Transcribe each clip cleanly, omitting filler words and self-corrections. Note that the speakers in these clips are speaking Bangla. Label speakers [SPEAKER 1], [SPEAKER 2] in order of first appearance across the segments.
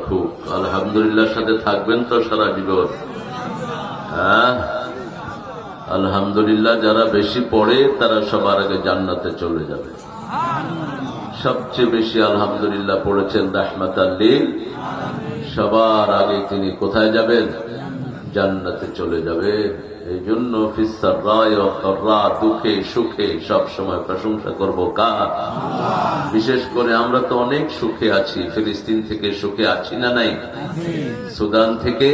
[SPEAKER 1] রাখুক। আলহামদুলিল্লাহ সাথে থাকবেন তো সারা জীবন? হ্যাঁ, আলহামদুলিল্লাহ যারা বেশি পড়ে তারা সবার আগে জান্নাতে চলে যাবে। সবচেয়ে বেশি আলহামদুলিল্লাহ পড়েছেন রাহমাতাল লিল, সবার আগে তিনি কোথায় যাবেন? জান্নাতে চলে যাবে। এই জন্য দুঃখে সুখে সব সময় প্রশংসা করব কার? বিশেষ করে আমরা তো অনেক সুখে আছি। ফিলিস্তিন থেকে সুখে আছি না নাই? সুদান থেকে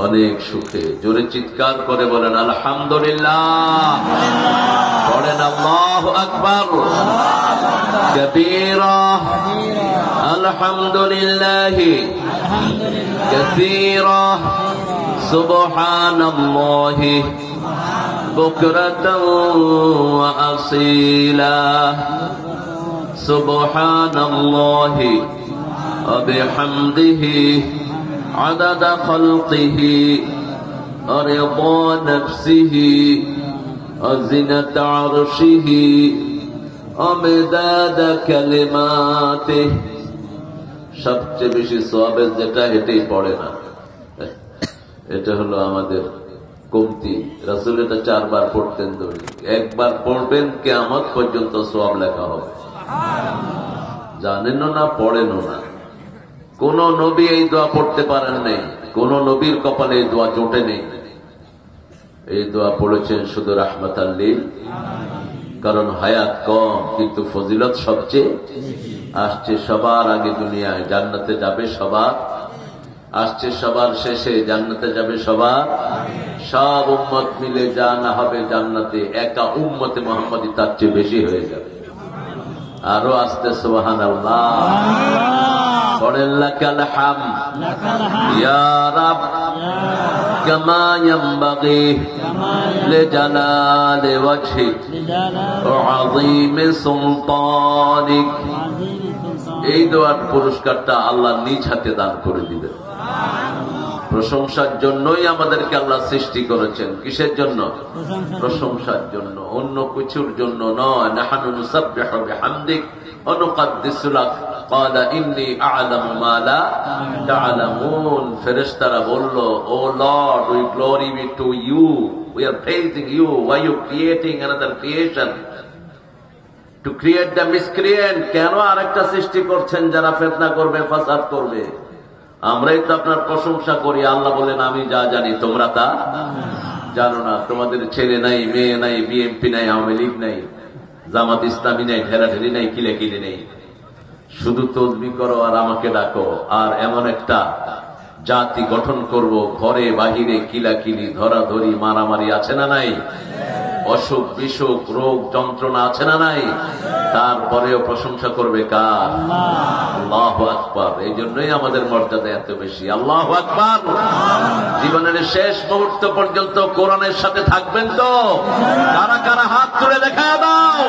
[SPEAKER 1] অনেক সুখে। জোরে চিৎকার করে বলেন আলহামদুলিল্লাহ। বলেন আল্লাহু আকবার কবীরা, আলহামদুলিল্লাহ কাসীরা, সুবহানাল্লাহি বুকরাতাও ওয়া আসীলা, সুবহানাল্লাহি ওয়া বিহামদিহি আদাদা খালকিহি ওয়া রিদা নাফসিহি ওয়া জিনাতা আরশিহি ওয়া মিদাদা কালিমাতিহি। সবচেয়ে বেশি সওয়াবের যেটা এটাই পড়ে না, এটা হলো আমাদের কমতি। রাসূল এটা 4 বার পড়তেন দৈনিক। একবার পড়বেন কিয়ামত পর্যন্ত সওয়াব লেখা হবে। জানেনও না, পড়েনও না। কোন নবী এই দোয়া পড়তে পারেন নাই, কোন নবীর কপালে এই দোয়া জোটে নেই। এই দোয়া পড়েছেন শুধু রাহমাতাল লিল। কারণ হায়াত কম কিন্তু ফজিলত সবচেয়ে। আসছে সবার আগে দুনিয়ায়, জান্নাতে যাবে সবার। আসছে সবার শেষে, জান্নাতে যাবে সবার। সব উম্মত মিলে যা না হবে জান্নাতে, একা উম্মতে মুহাম্মাদি তার চেয়ে বেশি হয়ে যাবে। আরো আসতে সুবহানাল্লাহ। পড়েন লাকাল হামদ ইয়া রাব কামা ইয়ানবাগি লিজালালি ওয়াজহিক ওয়া আযীমি সুলতানিক। এই দোয়ার পুরস্কারটা আল্লাহ নিজ হাতে দান করে দিবেন। প্রশংসার জন্যই আমাদেরকে আল্লাহ সৃষ্টি করেছেন। কিসের জন্য? প্রশংসার জন্য, অন্য কিছুর জন্য নয়। নাহনু নুসাব্বিহু বিহামদিক ওয়া নুকদ্দিসু লাক ক্বালা ইন্নী আ'লামু মা লা তা'লামুন। ফেরেশতারা বলল, O Lord, we glory be to you, we are praising you, why you creating another creation to create the miscreant. কেন আরেকটা সৃষ্টি করছেন যারা ফিতনা করবে, ফাসাদ করবে? আমরাই তো আপনার প্রশংসা করি। আল্লাহ বলেন, আমি যা জানি তোমরা তা জানো না। তোমাদের ছেলে নাই, মেয়ে নাই, বিএনপি নাই, আওয়ামী লীগ নাই, জামাত ইসলামী নাই, ঢেরাঢেরি নাই, কিলেকিলি নেই। শুধু তসবিহ করো আর আমাকে ডাকো। আর এমন একটা জাতি গঠন করব, ঘরে বাহিরে কিলাকিলি, ধরাধরি, মারামারি আছে না নাই? অসুখ বিসুখ, রোগ যন্ত্রণা আছে না নাই? তারপরেও প্রশংসা করবে কার? আল্লাহু আকবার। এই জন্যই আমাদের মর্যাদা এত বেশি। আল্লাহু আকবার। জীবনের শেষ মুহূর্ত পর্যন্ত কোরআনের সাথে থাকবেন তো? কারা কারা হাত তুলে দেখা দাও।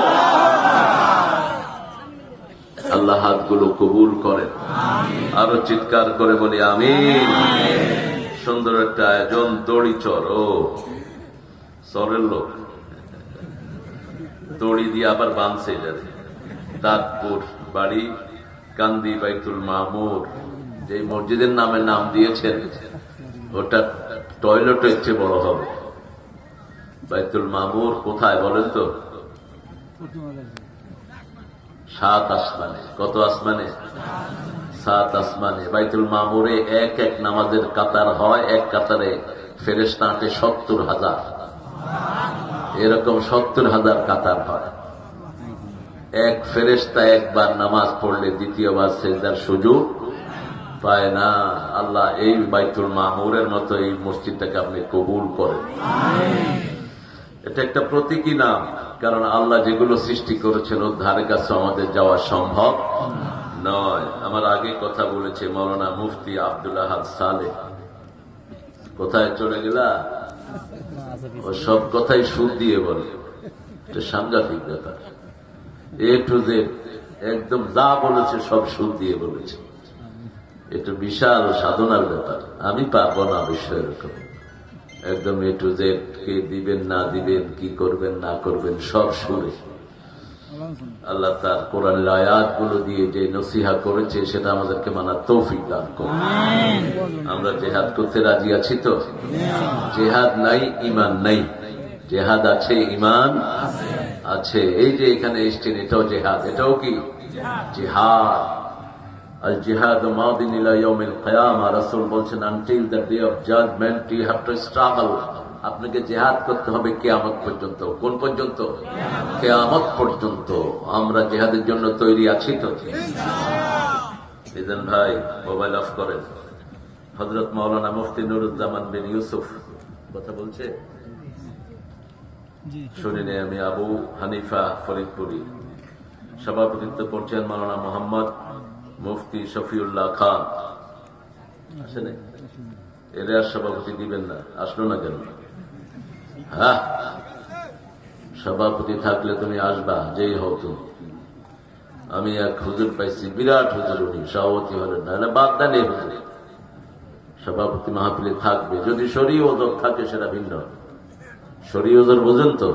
[SPEAKER 1] আল্লাহ হাতগুলো কবুল করেন। আরো চিৎকার করে বলি আমিন। সুন্দর একটা আয়োজন, দড়ি চর। ও চরের লোক দড়ি দিয়ে আবার বাঁধছে। দাঁতপুর বাড়ি, কান্দি বাইতুল মামুর, যে মসজিদের নামে নাম দিয়েছেন, ওটা টয়লেটের চেয়ে বড় হবে। বাইতুল মামুর কোথায় বলেন তো? 7 আসমানে। কত আসমানে? 7 আসমানে। বাইতুল মামুরে এক এক নামাজের কাতার হয়। এক কাতারে ফেরেশতা আঁটে 70,000। এরকম 70,000 কাতার হয়। এক ফেরেশতা একবার নামাজ পড়লে দ্বিতীয়বার সিজদার সুযোগ পায় না। আল্লাহ এই বাইতুল মামুরের মতো এই মসজিদটাকে আপনি কবুল করেন। এটা একটা প্রতীকী নাম, কারণ আল্লাহ যেগুলো সৃষ্টি করেছেন ওর ধারে কাছে আমাদের যাওয়া সম্ভব নয়। আমার আগে কথা বলেছে মৌলানা মুফতি আব্দুল আহাদ সালেহ। কোথায় চলে গেলা? ও সব কথাই সুদ দিয়ে বলে। এটা সাংঘাতিক ব্যাপার। এ টু জেড একদম যা বলেছে সব সুদ দিয়ে বলেছে। এটা বিশাল সাধনার ব্যাপার। আমি পারবো না অবশ্য এরকম একদম এ টু জেড কে দিবেন না দিবেন, কি করবেন না করবেন সব সুরে। আল্লাহ তার কোরআনের আয়াতগুলো দিয়ে যে নসিহা করেছে সেটা আমাদেরকে মানার তৌফিক দান করুন। আমরা জেহাদ করতে রাজি আছি তো? জেহাদ নাই ঈমান নাই, জেহাদ আছে ঈমান আছে। এই যে এখানে এসছেন এটাও জেহাদ, এটাও কি জিহাদ। আল জিহাদ মাদিন ইলা ইয়াউমিল কিয়ামা, রাসূল বলছেন until the day of judgment you have to struggle. আপনাকে জিহাদ করতে হবে কিয়ামত পর্যন্ত। কোন পর্যন্ত? কিয়ামত পর্যন্ত। আমরা জিহাদের জন্য তৈরি আছি তো? ইজান ভাই মোবাইল অফ করেন। হযরত মাওলানা মুফতি নুরুজ্জামান বিন ইউসুফ কথা বলছে, শুনিনি আমি। আবু হানিফা ফরিদপুরি সভাপতিত্ব করছেন মাওলানা মোহাম্মদ মুফতি শফিউল্লাহ খান। আসেন, এর আর সভাপতি দিবেন না, আসলো না কেন? হ্যাঁ, সভাপতি থাকলে তুমি আসবা, যেই হও তুমি। আমি এক হুজুর পাইছি, বিরাট হুজুর, উনি সভাপতি হলেন না, বাদ দেন। এই হুজুর সভাপতি মাহফিলে থাকবে, যদি শরীর ওজর থাকে সেটা ভিন্ন। শরীর ওজর বোঝেন তো?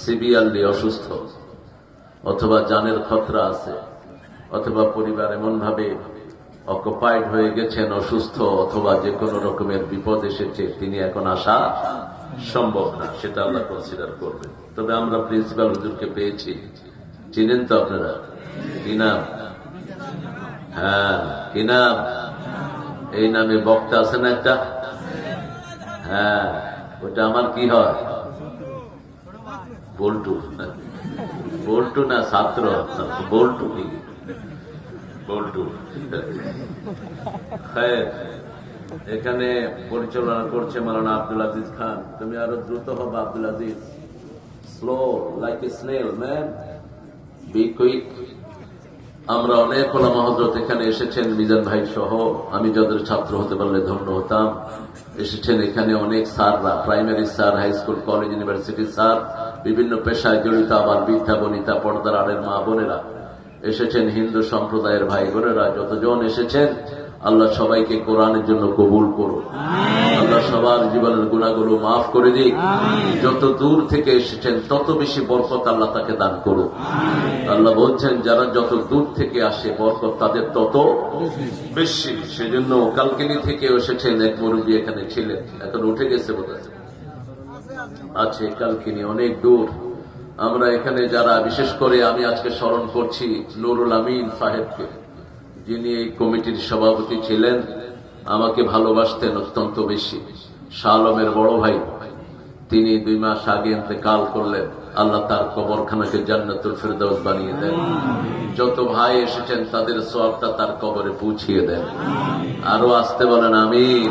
[SPEAKER 1] সিভিয়ারলি অসুস্থ, অথবা জানের খতরা আছে, অথবা পরিবার এমন ভাবে অকুপাইড হয়ে গেছেন, অসুস্থ, অথবা যে কোনো রকমের বিপদ এসেছে, তিনি এখন আসা সম্ভব না, সেটা আল্লাহ কনসিডার করবেন। তবে আমরা প্রিন্সিপাল হুজুরকে পেয়েছি, চিনেন তো আপনারা? কি নাম? হ্যাঁ, কি নাম? এই নামে বক্তা আছে না একটা? হ্যাঁ, ওটা আমার কি হয়? বল্টু। বল্টু না ছাত্র, বল্টু কি? বল্টু। এখানে পরিচালনা করছে মাওলানা আব্দুল আজিজ খান। তুমি আরো দ্রুত হবে Abdul Aziz, slow like a snail man, be quick. আমরা অনেক ওলামা হযরত এখানে এসেছেন, মিজান ভাই সহ। আমি যাদের ছাত্র হতে পারলে ধন্য হতাম। এসেছেন এখানে অনেক স্যাররা, primary sir, high school, college, university sir, বিভিন্ন পেশায় জড়িত, আবার বৃদ্ধা বনিতা, পর্দার আড়ের মা বোনেরা এসেছেন, হিন্দু সম্প্রদায়ের ভাই বোনেরা যতজন এসেছেন, আল্লাহ সবাইকে কোরআনের জন্য কবুল করুন। আল্লাহ সবার জীবনের গুনাহগুলো মাফ করে দিক। যত দূর থেকে এসেছেন তত বেশি বরকত আল্লাহ তাকে দান করুন। আল্লাহ বলছেন যারা যত দূর থেকে আসে বরকত তাদের তত বেশি। সেজন্য কালকিনি থেকে এসেছেন, এক মুরব্বী এখানে ছিলেন, এখন উঠে গেছে বোধহয়, আছে কালকিনি, অনেক দূর। আমরা এখানে যারা, বিশেষ করে আমি আজকে স্মরণ করছি নুরুল আমিন সাহেবকে, যিনি এই কমিটির সভাপতি ছিলেন, আমাকে ভালোবাসতেন অত্যন্ত বেশি। শাহ আলমের বড় ভাই, তিনি 2 মাস আগে ইন্তেকাল করলেন। আল্লাহ তার কবরখানাকে জান্নাতুল ফেরদাউস বানিয়ে দেন। যত ভাই এসেছেন তাদের সওয়াবটা তার কবরে পৌঁছিয়ে দেন। আরো আসতে বলেন আমিন।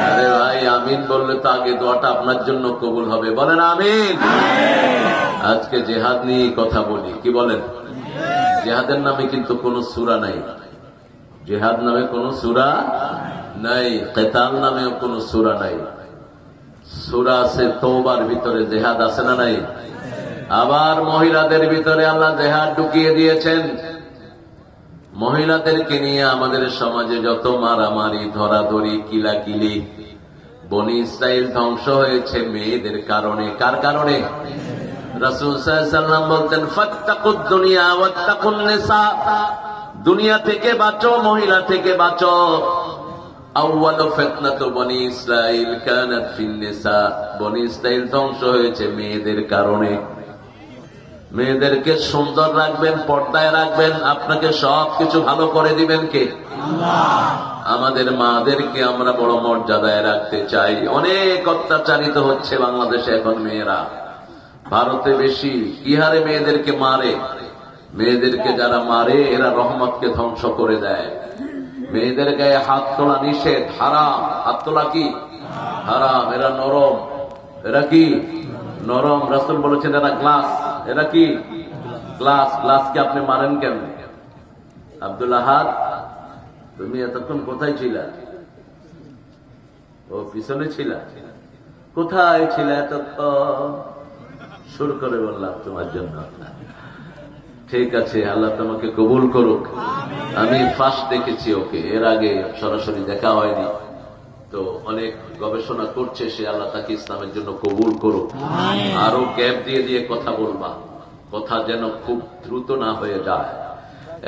[SPEAKER 1] আরে ভাই, আমিন বললে তো আগে দোয়াটা আপনার জন্য কবুল হবে, বলেন আমিন। আজকে জিহাদ নিয়ে কথা বলি, কি বলেন? জিহাদের নামে কিন্তু কোন সূরা নাই, জিহাদ নামে কোন সূরা নাই, কিতাল নামেও কোন সূরা নাই। সূরা আছে তওবার ভিতরে, জিহাদ আছে না নাই? আবার মহিলাদের ভিতরে আল্লাহ জিহাদ ঢুকিয়ে দিয়েছেন। মহিলাদেরকে নিয়ে আমাদের সমাজে যত মারামারি, ধরাধরি, কিলাকিলি, বনি ইসরাইল ধ্বংস হয়েছে মেয়েদের কারণে। কার কারণে? রাসূল সাল্লাল্লাহু আলাইহি ওয়াসাল্লাম বলতেন ফাত্তাকুদ দুনিয়া ওয়াত্তাকুন নিসা, দুনিয়া থেকে বাঁচো, মহিলা থেকে বাঁচো। আউয়ালু ফিতনাতু বনি ইসরাইল কানাত ফিন নিসা, বনি ইসরাইল ধ্বংস হয়েছে মেয়েদের কারণে। মেয়েদেরকে সুন্দর রাখবেন, পর্দায় রাখবেন, আপনাকে সবকিছু ভালো করে দিবেন কে? আল্লাহ। আমাদের মাদেরকে আমরা বড় মর্যাদায় রাখতে চাই। অনেক অত্যাচারিত হচ্ছে বাংলাদেশে এখন মেয়েরা, ভারতে বেশি। কি হারে মেয়েদেরকে মারে। মেয়েদেরকে যারা মারে এরা রহমতকে ধ্বংস করে দেয়। মেয়েদের গায়ে হাত তোলা নিষেধ, হারাম। হাত তোলা কি হারাম। এরা নরম, এরা কি নরম। রাসূল বলেছেন এরা গ্লাস, এরা কি গ্লাস। গ্লাসকে আপনি মারেন কেন? আব্দুল আহাদ, তুমি এতক্ষণ কোথায় ছিলা? ও পিছনে ছিলা? কোথায় ছিলা এতক্ষণ? সুর করে বললাম তোমার জন্য। ঠিক আছে, আল্লাহ তোমাকে কবুল করুক। আমি ফার্স্ট দেখেছি ওকে, এর আগে সরাসরি দেখা হয়নি। তো অনেক গবেষণা করছে সে, আল্লাহ তাকে ইসলামের জন্য কবুল করুক। আরো গ্যাপ দিয়ে দিয়ে কথা বলবা, কথা যেন খুব দ্রুত না হয়ে যায়,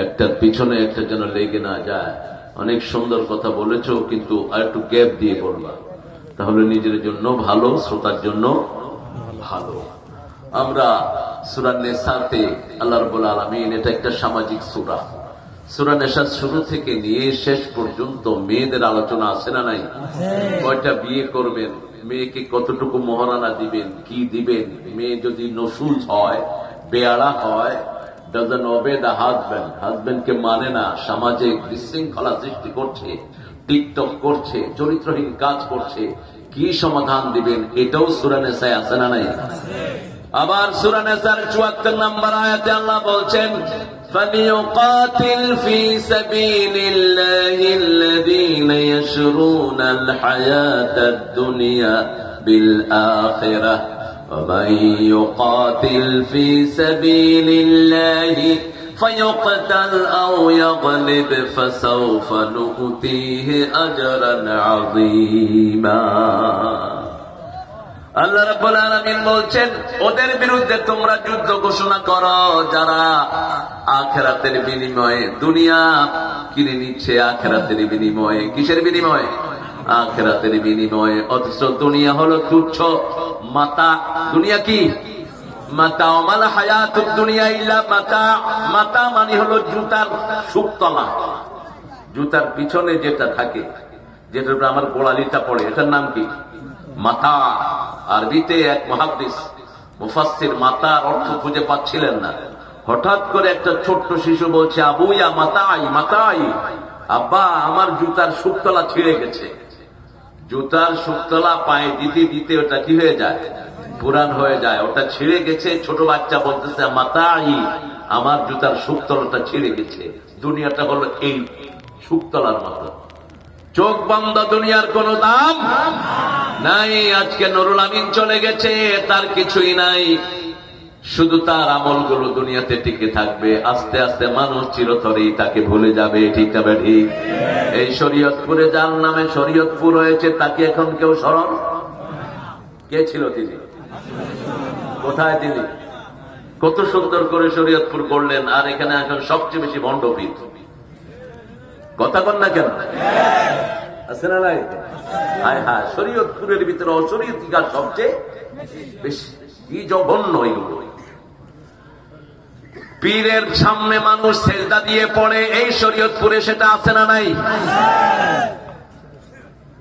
[SPEAKER 1] একটার পিছনে একটা যেন লেগে না যায়। অনেক সুন্দর কথা বলেছো, কিন্তু আর একটু গ্যাপ দিয়ে বলবা, তাহলে নিজের জন্য ভালো, শ্রোতার জন্য ভালো। আমরা সূরা নেসাতে আল্লাহ রাব্বুল আলামিন, এটা একটা সামাজিক সূরা। সূরা নেসা শুরু থেকে নিয়ে শেষ পর্যন্ত মেয়েদের আলোচনা আছে না নাই? কয়টা বিয়ে করবেন, মেয়েকে কতটুকু মহারানা দিবেন, কি দিবেন, মেয়ে যদি নসুল হয়, বেয়াড়া হয়, ডাজন্ট ওবে দ্য হাজব্যান্ড, হাজব্যান্ডকে মানে না, সমাজে বিশৃঙ্খলা সৃষ্টি করছে, টিকটক করছে, চরিত্রহীন কাজ করছে, কি সমাধান দিবেন? এটাও সূরা নেসায় আছে না নাই? আবার সূরা নেসার ৭৪ নম্বর আয়াতে আল্লাহ বলছেন, فَلْيُقَاتِلْ فِي سَبِيلِ اللَّهِ الَّذِينَ يَشْرُونَ الْحَيَاةَ الدُّنْيَا بِالْآخِرَةِ وَمَنْ يُقَاتِلْ فِي سَبِيلِ اللَّهِ فَيُقْتَلْ أَوْ يَغْلِبْ فَسَوْفَ نُؤْتِيهِ أَجْرًا عَظِيمًا। আল্লাহ রাব্বুল আলামিন বলছেন, ওদের বিরুদ্ধে তোমরা যুদ্ধ ঘোষণা করো যারা আখিরাতের বিনিময়ে দুনিয়া কিনে নিচ্ছে, আখিরাতের বিনিময়ে। কিসের বিনিময়ে? আখিরাতের বিনিময়ে। অথচ দুনিয়া হলো তুচ্ছ মাতা। দুনিয়া কি? মাতা। মাল হায়াতুদ দুনিয়া ইল্লা মাতা। মাতা মানে হলো জুতার শুকতলা, জুতার পিছনে যেটা থাকে, যেটার উপরে আমার গোড়ালিটা পড়ে, এটার নাম কি? মাথা। আরবিতে এক মুহাদ্দিস মুফাসসির মাতার অর্থ খুঁজে পাচ্ছিলেন না। হঠাৎ করে একটা ছোট্ট শিশু বলছে, আবু ইয়া মাতাই, মাতাই, আব্বা আমার জুতার শুকতলা ছিঁড়ে গেছে। জুতার শুকতলা পায়ে দিতে দিতে ওটা কি হয়ে যায়? পুরান হয়ে যায়। ওটা ছিঁড়ে গেছে। ছোট বাচ্চা বলতেছে, মাতাই, আমার জুতার শুকতলাটা ছিঁড়ে গেছে। দুনিয়াটা হলো এই শুকতলার মতো। চোখ বন্ধ, দুনিয়ার কোন দাম নাই। আজকে নুরুল আমিন চলে গেছে, তার কিছুই নাই, শুধু তার আমলগুলো দুনিয়াতে টিকে থাকবে। আস্তে আস্তে মানুষ চিরতরেই তাকে ভুলে যাবে। ঠিক না ঠিক? এই শরীয়তপুরে যার নামে শরীয়তপুর হয়েছে, তাকে এখন কেউ স্মরণ? কে ছিল তিনি? কোথায় তিনি? কত সুন্দর করে শরীয়তপুর করলেন, আর এখানে এখন সবচেয়ে বেশি ভণ্ডপীর। কথা কন না কেন? আছে না নাই? হায় হায়, শরীয়তপুরের ভিতরে অশরীয়তি কাজ সবচেয়ে বেশি। কি জঘন্য এগুলো! পীরের সামনে মানুষ সেজদা দিয়ে পড়ে, এই শরীয়তপুরে সেটা আছে না নাই?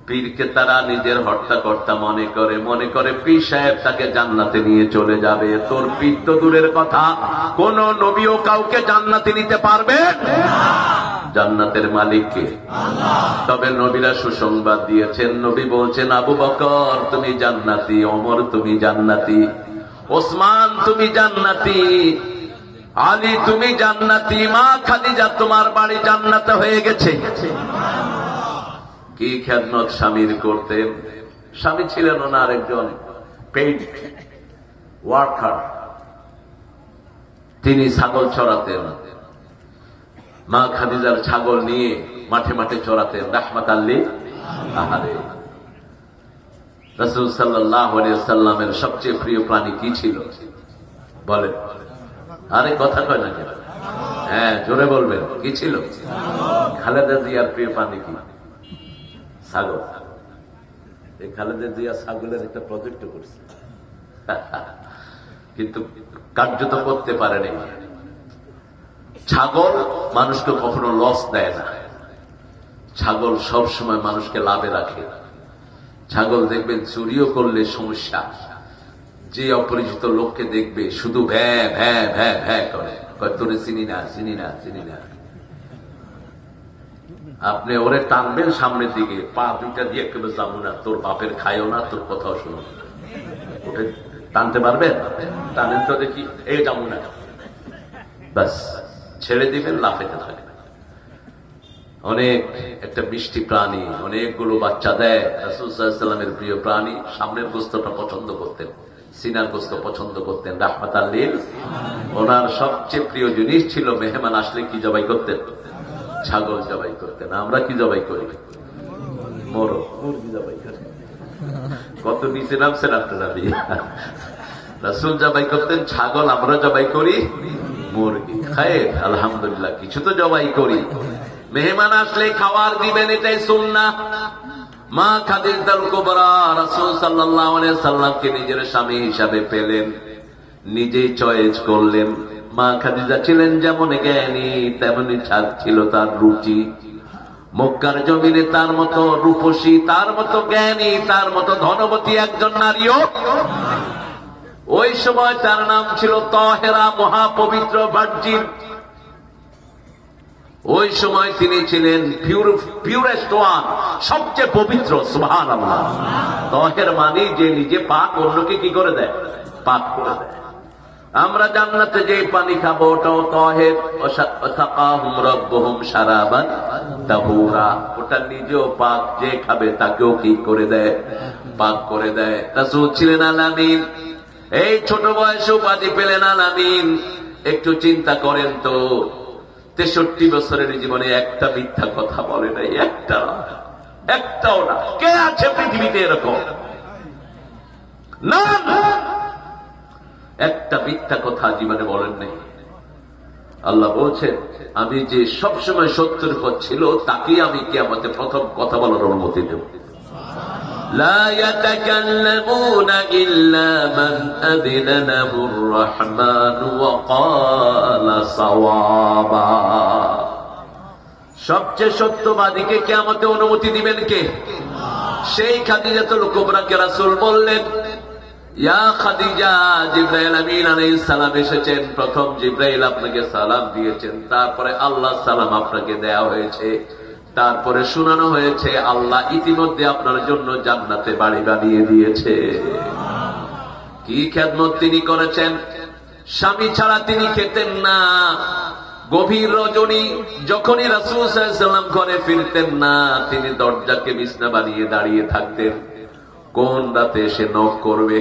[SPEAKER 1] পীরকে তারা নিজের হর্তাকর্তা মনে করে, মনে করে পীর সাহেব তাকে জান্নাতে নিয়ে চলে যাবে। তোর পীর তো দূরের কথা, কোন নবীও কাউকে জান্নাতে নিতে পারবে? জান্নাতের মালিক কে? তবে নবীরা সুসংবাদ দিয়েছেন। নবী বলছেন, আবু বকর তুমি জান্নাতি, ওমর তুমি জান্নাতি, ওসমান তুমি জান্নাতি, আলী তুমি জান্নাতি, মা খাদিজা তোমার বাড়ি জান্নাতে হয়ে গেছে। কি খেদমত স্বামীর করতেন! স্বামী ছিলেন ওনার একজন পেইড ওয়ার্কার, তিনি ছাগল চড়াতেন। মা খাদিজার ছাগল নিয়ে মাঠে মাঠে চড়াতেন। রাহমাতাল লিল আলামিন। রাসূল সাল্লাল্লাহু আলাইহি ওয়াসাল্লামের সবচেয়ে প্রিয় প্রাণী কি ছিল বলেন? আরে কথা কয় না কেন? হ্যাঁ, জোরে বলবেন, কি ছিল? খালেদা জিয়ার প্রিয় প্রাণী কি? ছাগল। এই খালেদা জিয়া ছাগলের একটা প্রজেক্ট করছে, কিন্তু কার্যত করতে পারেনি। ছাগল মানুষকে কখনো লস দেয় না, ছাগল সব সময় মানুষকে লাভে রাখে। ছাগল দেখবেন চুরিও করলে সমস্যা, যে অপরিচিত লোককে দেখবে শুধু ভ্যা ভ্যা ভ্যা ভ্যা করে, তোরে চিনি না চিনি না চিনি না। আপনি ওরে টানবেন সামনের দিকে, পা দুইটা দিয়ে কেউ যাবো না, তোর বাপের খায়ও না, তোর কথাও শুনো। ওটা টানতে পারবেন? টানেন তো দেখি, এই যাবো না, ব্যাস ছেড়ে দিবেন, লাফেতে থাকে। অনেক একটা মিষ্টি প্রাণী, অনেকগুলো বাচ্চা দেয়। রাসূল সাল্লাল্লাহু আলাইহি ওয়াসাল্লামের প্রিয় প্রাণী। সামনের গোস্তটা পছন্দ করতেন, সিনার গোস্ত পছন্দ করতেন। রাহমাতাল লিল। ওনার সবচেয়ে প্রিয় জিনিস ছিল, মেহমান আসলে কি জবাই করতেন? ছাগল জবাই করতেন। আমরা কি জবাই করি? মুরগি জবাই করি। কত নিচে নামছেন আপনারা? রাসূল জবাই করতেন ছাগল, আমরা জবাই করি মুরগি। খায়ের আলহামদুলিল্লাহ, কিছু তো জবাই করি। মেহমান আসলে খাবার দিবেন, এটাই সুন্নাহ। মা খাদিজাতুল কুবরা রাসূল সাল্লাল্লাহু আলাইহি সাল্লামকে নিজের স্বামী হিসাবে পেলেন, নিজেই চয়েস করলেন। মা খাদিজা ছিলেন যেমন জ্ঞানী, তেমনি ছিল তার রুচি। মক্কার জমিনে তার মতো রূপসী, তার মতো জ্ঞানী, তার মতো ধনবতী একজন নারীও। ওই সময় তার নাম ছিল তাহেরা, মহাপবিত্র ভার্জিন। ওই সময় তিনি ছিলেন পিউরেস্ট ওয়ান, সবচেয়ে পবিত্র। সুবহানাল্লাহ। তাহের মানে যে নিজে পাক, অন্যকে কি করে দেয়? পাক করে দেয়। আমরা জান্নাতে যে পানি খাবো ওটাও তাহের। ওয়াসাকাহুম রাব্বুহুম শারাবান তাহুরা, ওটা নিজেও পাক, যে খাবে তাকেও কি করে দেয়? পাক করে দেয়। রাসূল ছিলেন আল-আমিন। এই ছোট বয়সে উপাধি পেলেন আল-আমিন। একটু চিন্তা করেন তো, 63 বছরের জীবনে একটা মিথ্যা কথা বলে নাই, একটাও না। কে আছে পৃথিবীতে এরকম? না, একটা মিথ্যা কথা জীবনে বলেন নাই। আল্লাহ বলছেন, আমি যে সবসময় সত্যের পথ ছিল তাকেই আমি কিয়ামতে প্রথম কথা বলার অনুমতি দেব। لا يتكلمون إلا من أذن له الرحمن وقال صوابا। সবচেয়ে সত্যবাদীকে কিয়ামতে অনুমতি দিবেন কে? সেই খাদিজাতুল কুবরাকে রাসূল বললেন, ইয়া খাদিজা, জিবরাইল আমিন আলাইহিস সালাম এসেছেন। প্রথম জিবরাইল আপনাকে সালাম দিয়েছেন, তারপরে আল্লাহ সালাম আপনাকে দেয়া হয়েছে, তারপরে শোনানো হয়েছে আল্লাহ ইতিমধ্যে আপনার জন্য জান্নাতে বাড়ি বানিয়ে দিয়েছে। কি খেদমত তিনি করেছেন! স্বামী ছাড়া তিনি খেতেন না। গভীর রজনী যখনই রাসূল সাল্লাল্লাহু আলাইহি ওয়াসাল্লাম ঘরে ফিরতেন না, তিনি দরজাকে বিছনা বানিয়ে দাঁড়িয়ে থাকতেন। কোন রাতে এসে নক করবে,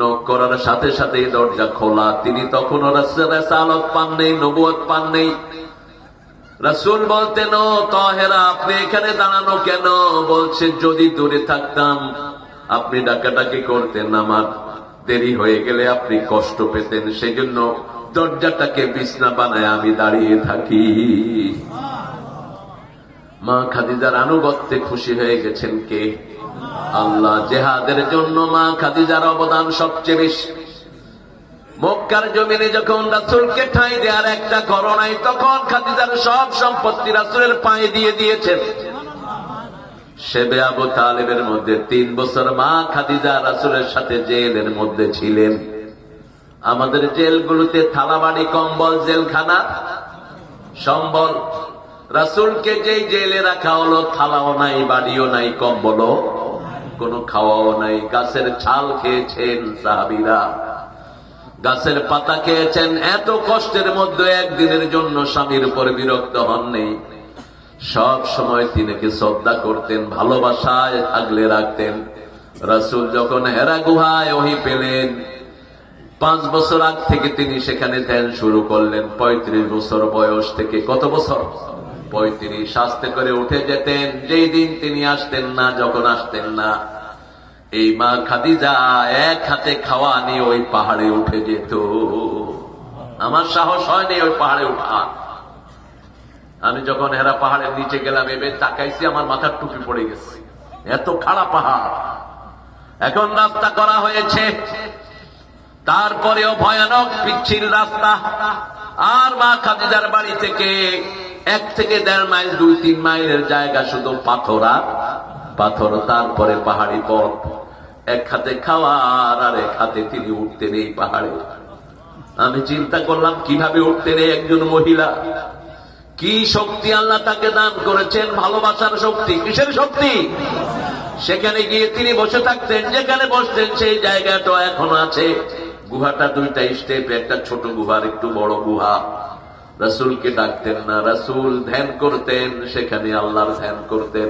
[SPEAKER 1] নক করার সাথে সাথে দরজা খোলা। তিনি তখনও রাসালত পান নেই, নবুয়ত পান নেই। রাসূল বলতেন, ও তাহেরা, আপনি এখানে দাঁড়ানো কেন? বলছে, যদি দূরে থাকতাম আপনি ডাকাডাকি করতেন, আমার দেরি হয়ে গেলে আপনি কষ্ট পেতেন, সেই জন্য দরজাটাকে বিছনা বানায় আমি দাঁড়িয়ে থাকি। মা খাদিজার আনুগত্যে খুশি হয়ে গেছেন কে? আল্লাহ। জেহাদের জন্য মা খাদিজার অবদান সবচেয়ে বেশি। মক্কার জমিনে যখন রাসূলকে ঠাঁই দেওয়ার একটা ঘর নাই, তখন খাদিজার সব সম্পত্তি রাসূলের পায়ে দিয়ে দিয়েছেন। শেবে আবু তালেবের মধ্যে 3 বছর মা খাদিজা রাসূলের সাথে জেলের মধ্যে ছিলেন। আমাদের জেলগুলোতে থালাবাড়ি, কম্বল, জেলখানা, সম্বল। রাসূলকে যেই জেলে রাখা হলো, থালাও নাই, বাড়িও নাই, কম্বলও, কোনো খাওয়াও নাই। গাছের ছাল খেয়েছেন সাহাবীরা, গাছের পাতা খেয়েছেন। এত কষ্টের মধ্যে একদিনের জন্য স্বামীর উপর বিরক্ত হননি। সব সময় তিনিকে শ্রদ্ধা করতেন, ভালোবাসায় আগলে রাখতেন। রাসূল যখন হেরা গুহায় ওহী পেলেন, 5 বছর আগ থেকে তিনি সেখানে ধ্যান শুরু করলেন। 35 বছর বয়স থেকে, কত বছর? 35। আস্তে করে উঠে যেতেন। যেই দিন তিনি আসতেন না, যখন আসতেন না, এই মা খাদিজা এক হাতে খাওয়া নিয়ে ওই পাহাড়ে উঠে যেত। আমার সাহস হয়নি ওই পাহাড়ে উঠা। আমি যখন হেরা পাহাড়ের নিচে গেলাম, এবার তাকাইছি, আমার মাথার টুপি পড়ে গেছে, এত খাড়া পাহাড়। এখন রাস্তা করা হয়েছে, তারপরেও ভয়ানক পিচ্ছিল রাস্তা। আর মা খাদিজার বাড়ি থেকে 1 থেকে 1.5 মাইল, 2-3 মাইলের জায়গা শুধু পাথর আর পাথর। তারপরে পাহাড়ি পথ। এক হাতে খাওয়ার আর এক হাতে তিনি উঠতেন এই পাহাড়ে। আমি চিন্তা করলাম, কিভাবে উঠতেন একজন মহিলা? কি শক্তি আল্লাহ তাকে দান করেছেন! ভালোবাসার শক্তি। কিসের শক্তি? সেখানে গিয়ে তিনি বসে থাকতেন, যেখানে বসতেন সেই জায়গাটা এখনো আছে। গুহাটা 2টা স্টেপ, একটা ছোট গুহার একটু বড় গুহা। রাসূলকে ডাকতেন না, রাসূল ধ্যান করতেন, সেখানে আল্লাহর ধ্যান করতেন,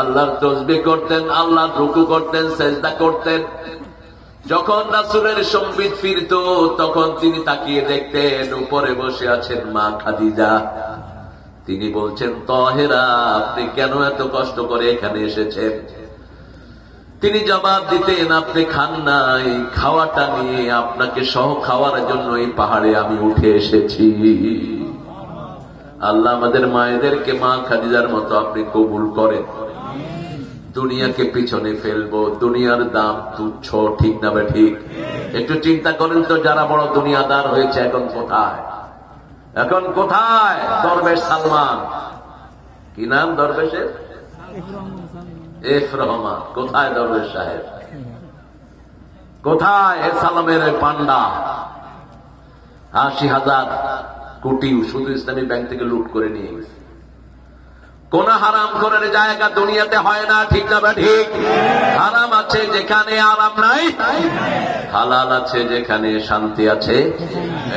[SPEAKER 1] আল্লাহর তাসবিহ করতেন, আল্লাহর রুকু করতেন, সিজদা করতেন। যখন রাসূলের সম্বিত ফিরত, তখন তিনি তাকিয়ে দেখতেন উপরে বসে আছেন মা খাদিজা। তিনি বলছেন, তাহেরা, আপনি কেন এত কষ্ট করে এখানে এসেছেন? তিনি জবাব দিতেন, আপনি খান নাই, খাওয়াটা নিয়ে আপনাকে সহ খাওয়ার জন্য এই পাহাড়ে আমি উঠে এসেছি। আল্লাহ আমাদের মায়েদেরকে মা খাদিজার মতো আপনি কবুল করেন। দুনিয়াকে পিছনে ফেলবো, দুনিয়ার দাম তুচ্ছ, ঠিক না ঠিক? একটু চিন্তা করেন তো, যারা বড় দুনিয়াদার হয়েছে এখন কোথায়? এখন কোথায়? দরবেশ সালমান, কি নাম দরবেশের? এফ রহমান। কোথায় দরবেশ সাহেব? কোথায় সালামের পান্ডা? ৮০,০০০ কোটি শুধু ইসলামী ব্যাংক থেকে লুট করে নিয়ে গেছে। কোন হারাম করার জায়গা দুনিয়াতে হয় না, ঠিক না ঠিক? হারাম আছে যেখানে আরাম নাই, হালাল আছে যেখানে শান্তি আছে।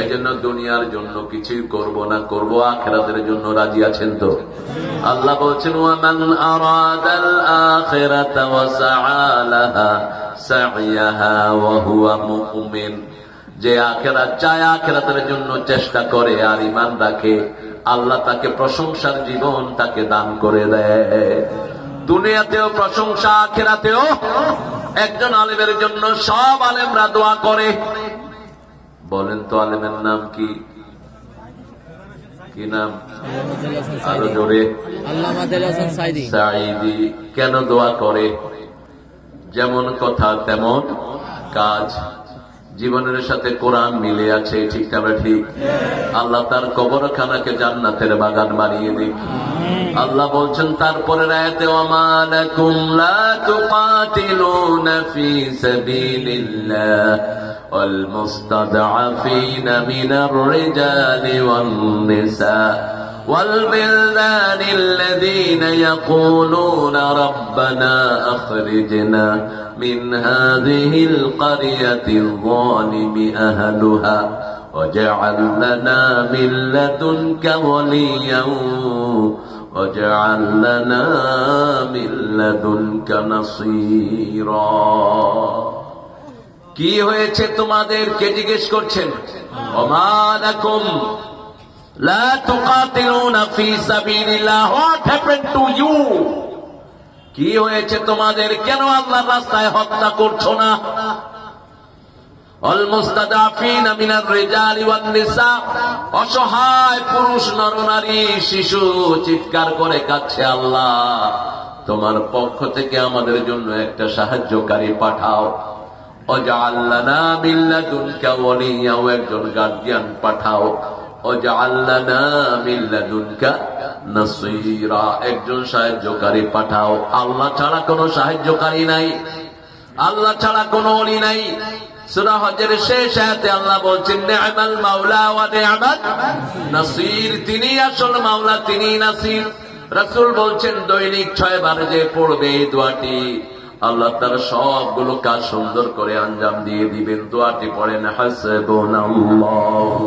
[SPEAKER 1] এই জন্য দুনিয়ার জন্য কিছুই করব না, করব আখিরাতের জন্য। রাজি আছেন তো? আল্লাহ বলছেন, ওয়ামান আরাদাল আখিরাতা ওয়া সাআ লাহা সাইয়াহা ওয়া হুয়া মুমিন। যে আখিরাত চায়, আখিরাতের জন্য চেষ্টা করে আর ঈমান রাখে, আল্লাহ তাকে প্রশংসার জীবন তাকে দান করে দেয়। দুনিয়াতেও প্রশংসা, আখিরাতেও। একজন আলেমের জন্য সব আলেমরা দোয়া করে। বলেন তো আলেমের নাম কি? কি নাম? আরো জোরে। সাঈদী। কেন দোয়া করে? যেমন কথা তেমন কাজ, জীবনের সাথে কোরআন মিলে আছে, ঠিক না ঠিক? আল্লাহ তার কবরখানাকে জান্নাতের বাগান বানিয়ে দিক। আল্লাহ বলছেন তারপরের আয়াতে, ওয়ামা লাকুম লা তুকাতিলুনা ফি সাবিলিল্লাহ ওয়াল মুস্তাদআফিনা মিনার রিজালি ওয়ান নিসা والبلدان الذين يقولون ربنا أخرجنا من هذه القرية الظالم أهلها واجعل لنا من لدنك وليا واجعل لنا من لدنك نصيرا। কি হয়েছে তোমাদের? কে জিজ্ঞেস করছেন? ওমা লাকুম লা তুকাতিলুনা ফি সাবিলিল্লাহ, হোয়াট হ্যাপেন্ড টু ইউ? কি হয়েছে তোমাদের? কেন আল্লাহর রাস্তায় হত্যা করছো না? আল মুস্তাদাফিনা মিনার রিজালি ওয়ান নিসা, অসহায় পুরুষ, নরনারী, শিশু চিৎকার করে কাঁদছে, আল্লাহ তোমার পক্ষ থেকে আমাদের জন্য একটা সাহায্যকারী পাঠাও। ওয়াজআল লানা মিন লাদুনকা ওয়ালিয়া, একজন গার্ডিয়ান পাঠাও। ওয়াজআল লানা মিন লাদুনকা নাসীরা, একজন সাহায্যকারী পাঠাও। আল্লাহ ছাড়া কোনো সাহায্যকারী নাই, আল্লাহ ছাড়া কোনো ওলি নাই। সূরা হজের শেষ আয়াতে আল্লাহ বলছেন, নি'মাল মাওলা ওয়া নি'মাত নাসীর। তিনি আসল মাওলা, তিনি নাসির। রাসূল বলছেন দৈনিক 6 বার যে পড়বে এই দোয়াটি, আল্লাহ তার সবগুলো কাজ সুন্দর করে আঞ্জাম দিয়ে দিবেন। দোয়াটি পড়েন, হাসবুনাল্লাহু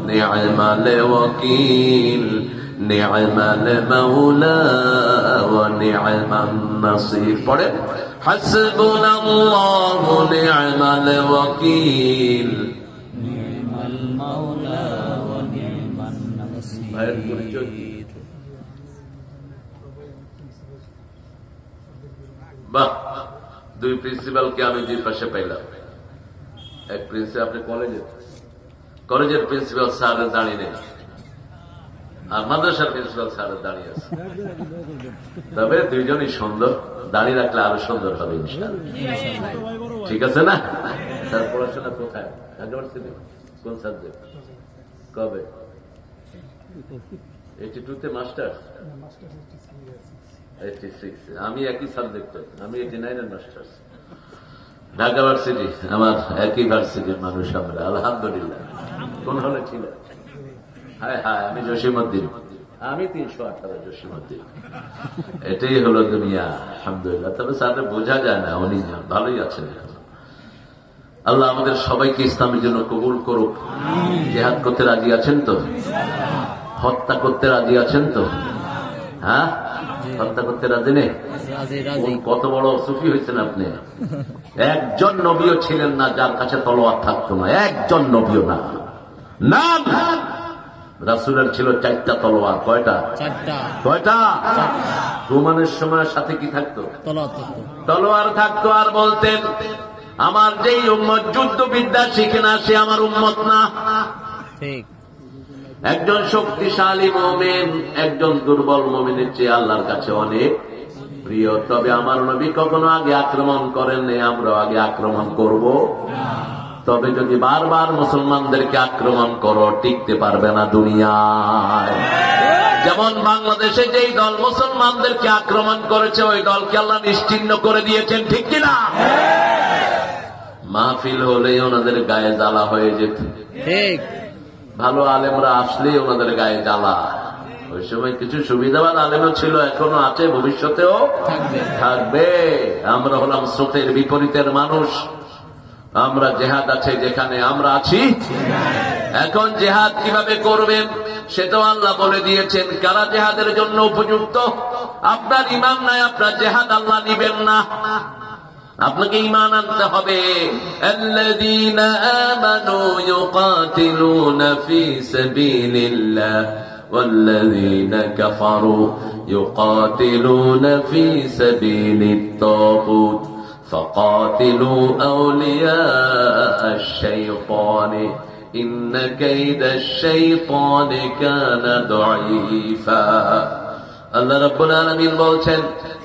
[SPEAKER 1] নি'মাল ওয়াকিল নি'মাল মাওলা ওয়া নি'মান নাসির। পড়েন, হাসবুনাল্লাহু নি'মাল ওয়াকিল নি'মাল মাওলা ওয়া নি'মান নাসির। ভাইয়ের পরিচয় কি? বাহ, দুই প্রিন্সিপালকে আমি দুই পাশে পাইলাম। এক প্রিন্সিপাল, আপনি কলেজের প্রিন্সিপাল স্যারের দাঁড়িয়ে নেই, আর মাদ্রাসার প্রিন্সিপাল স্যারের দাঁড়িয়ে আছে। তবে দুইজনই সুন্দর, দাঁড়িয়ে রাখলে আরো সুন্দর হবে ইনশাআল্লাহ। ঠিক আছে না? তার পড়াশোনা কোথায়? কোন সাবজেক্ট? কবে? 82-তে মাস্টার, 86। আমি একই সাবজেক্ট, আমি 89-এর মাস্টার্স। ঢাকা ভার্সিটি আমার, একই ভার্সিটির মানুষ আমরা, আলহামদুলিল্লাহ। কোন হলে ছিল? হায় হায়, আমি জসিমউদ্দিন, আমি 318 জসিমউদ্দিন। এটাই হলো দুনিয়া, আলহামদুলিল্লাহ। তবে স্যার বোঝা যায় না, উনি ভালোই আছেন। আল্লাহ আমাদের সবাইকে ইসলামের জন্য কবুল করুক। জিহাদ করতে রাজি আছেন তো? হত্যা করতে রাজি আছেন তো? হ্যাঁ, হত্যা করতে রাজি নেই? কত বড় সুফি হয়েছেন আপনি। একজন নবীও ছিলেন না যার কাছে তলোয়ার থাকতো না, একজন নবীও না। নাম রাসূলের ছিল 4টা তলোয়ার। কয়টা? 4টা। কয়টা? ঘুমানোর সময় সাথে কি থাকতো? তলোয়ার থাকতো। আর বলতেন, আমার যেই উম্মত যুদ্ধবিদ্যা শিখে না সে আমার উম্মত না। একজন শক্তিশালী মুমিন একজন দুর্বল মুমিনের চেয়ে আল্লাহর কাছে অনেক প্রিয়। তবে আমার নবী কখনো আগে আক্রমণ করেন নাই, আমরা আগে আক্রমণ করব। তবে যদি বারবার মুসলমানদেরকে আক্রমণ করো, টিকতে পারবে না দুনিয়ায়। যেমন বাংলাদেশে যেই দল মুসলমানদেরকে আক্রমণ করেছে, ওই দলকে আল্লাহ নিশ্চিহ্ন করে দিয়েছেন, ঠিক কিনা? মাহফিল হলেই ওনাদের গায়ে জ্বালা হয়ে যেত। ঠিক, ভালো আলেমরা আসলে ওনাদের গায়ে জ্বালা। ওই সময় কিছু সুবিধাবান আলেমও ছিল, এখনো আছে, ভবিষ্যতেও থাকবে। আমরা হলাম স্রোতের বিপরীতের মানুষ। আমরা জেহাদ আছে যেখানে আমরা আছি। এখন জেহাদ কিভাবে করবেন সেটাও আল্লাহ বলে দিয়েছেন। কারা জেহাদের জন্য উপযুক্ত? আপনার ঈমান নাই, আপনার জেহাদ আল্লাহ নিবেন না। আপনাকে ঈমান আনতে হবে। আল্লাযীনা আমানু ইউকাতিলুনা ফী সাবিলিল্লাহ ওয়াল্লাযীনা কাফারু ইউকাতিলুনা ফী সাবিলিত তাগুত ফাকাতিলু আউলিয়া'আশ শাইতানি ইন্না কাইদাশ শাইতানি কানা দাঈফা। আল্লাহ রাব্বুল আলামিন বলছেন,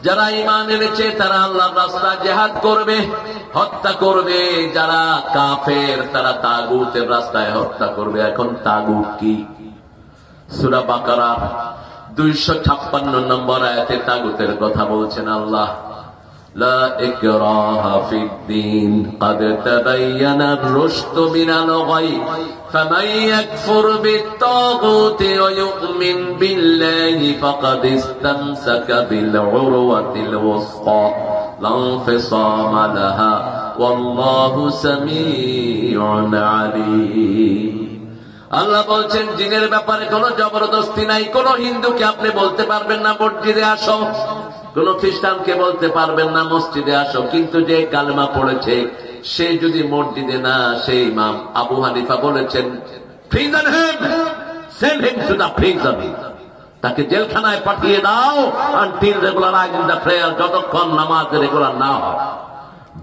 [SPEAKER 1] যারা ঈমান এনেছে তারা আল্লাহর রাস্তায় জিহাদ করবে, হত্যা করবে। যারা কাফের তারা তাগুতের রাস্তায় হত্যা করবে। এখন তাগুত কি? সূরা বাকারা 256 নম্বর আয়াতে তাগুতের কথা বলছেন আল্লাহ। লা ইকরাহা ফিদ-দীন ক্বাদ তাবায়্যানা আর-রুশদু মিনাল গাই ফামান ইয়াকফুর বিত-তাগুতি ওয়া ইউমিন বিল্লাহি ফাকাদ ইসতামসাকা বিল-উরওয়াতিল ওয়াসতা লা ইনফিসামা লাহা ওয়াল্লাহু সামিউন আলীম। আল্লাহ বলছেন, জিনের ব্যাপারে কোনো জবরদস্তি নাই। কোন হিন্দুকে আপনি বলতে পারবেন না মসজিদে আসো, কোন খ্রিস্টানকে বলতে পারবেন না মসজিদে আসো। কিন্তু যে কালেমা পড়েছে সে যদি মসজিদে না, সেই ইমাম আবু হানিফা বলেছেন, prison him, send him to the prison, তাকে জেলখানায় পাঠিয়ে দাও until regularized in the prayer, যতক্ষণ নামাজ রেগুলার না হয়।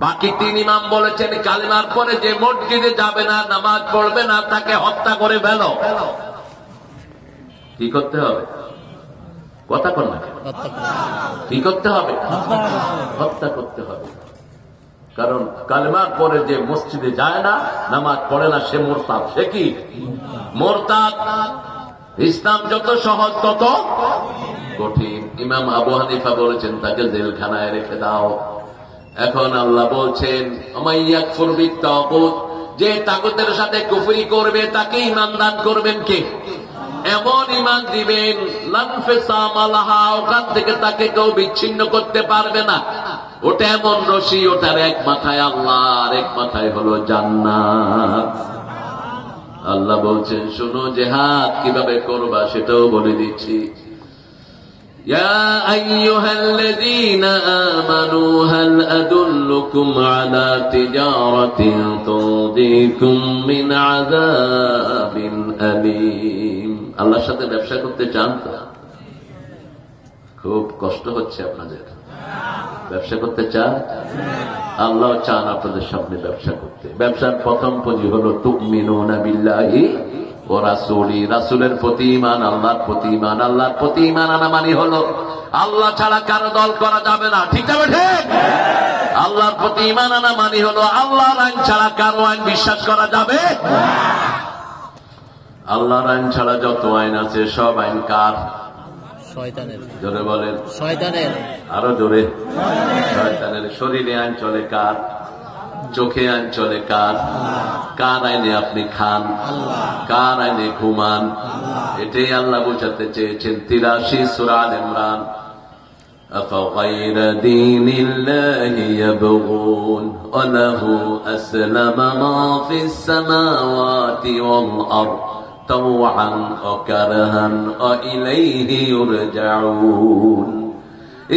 [SPEAKER 1] বাকি 3 ইমাম বলেছেন, কালেমার পরে যে মসজিদে যাবে না, নামাজ পড়বে না, তাকে হত্যা করে ফেলো। কি করতে হবে? কথা কর না, কি করতে হবে? হত্যা করতে হবে। কারণ কালেমার পরে যে মসজিদে যায় না, নামাজ পড়ে না, সে মুরতাদ। সে কি? মুরতাদ। ইসলাম যত সহজ তত কঠিন। ইমাম আবু হানিফা বলেছেন, তাকে জেলখানায় রেখে দাও। এখন আল্লাহ বলছেন, আমাইয়াকফুর বিত-তাগুত, যে তাগুতের সাথে কুফরি করবে তাকে ঈমান দান করবেন কে? এমন ঈমান দিবেন লা ইনফিসামা লাহা, ওখান থেকে তাকে কেউ বিচ্ছিন্ন করতে পারবে না। ওটা এমন রশি, ওটার এক মাথায় আল্লাহ আর এক মাথায় হলো জান্নাত। আল্লাহ বলছেন, শোনো, জিহাদ কিভাবে করবা সেটাও বলে দিচ্ছি। ইয়া আইয়ুহাল্লাযীনা আমানু হাল আদুল্লুকুম আলা তিজারাতিন তুনজিকুম মিন আযাবিন আলীম। আল্লাহর সাথে ব্যবসা করতে চান তো? খুব কষ্ট হচ্ছে আপনাদের। ব্যবসা করতে চান? আল্লাহ চান আপনাদের সামনে ব্যবসা করতে। ব্যবসার প্রথম পুঁজি হলো তুমিনুনা বিল্লাহি ওয়া রাসূলি, রাসূলের প্রতি ঈমান, আল্লাহর প্রতি ঈমান। আল্লাহর প্রতি ঈমান আনা মানে হলো আল্লাহ ছাড়া কারো দল করা যাবে না। ঠিক আছে, ঠিক? আল্লাহর প্রতি ঈমান আনা মানে হলো আল্লাহর আইন ছাড়া কারো আইন বিশ্বাস করা যাবে। আল্লাহর আইন ছাড়া যত আইন আছে সব আইন কার? শয়তানের। জোরে বলেন, শয়তানের। আরো জোরে, শয়তানের। শরীরে আইন চলে কার? চোখে আইন চলে কার? কার আইনে আপনি খান? কার আইনে ঘুমান? এটাই আল্লাহ বোঝাতে চেয়েছেন। 83 সূরা আল ইমরান। আফাগায়রা দীনিল্লাহি ইয়াবগুন ওয়া লাহু আসলামা মা ফিস সামাওয়াতি ওয়াল আরদ তাওআন ওয়া কারহান ওয়া ইলাইহি ইউরজাউন।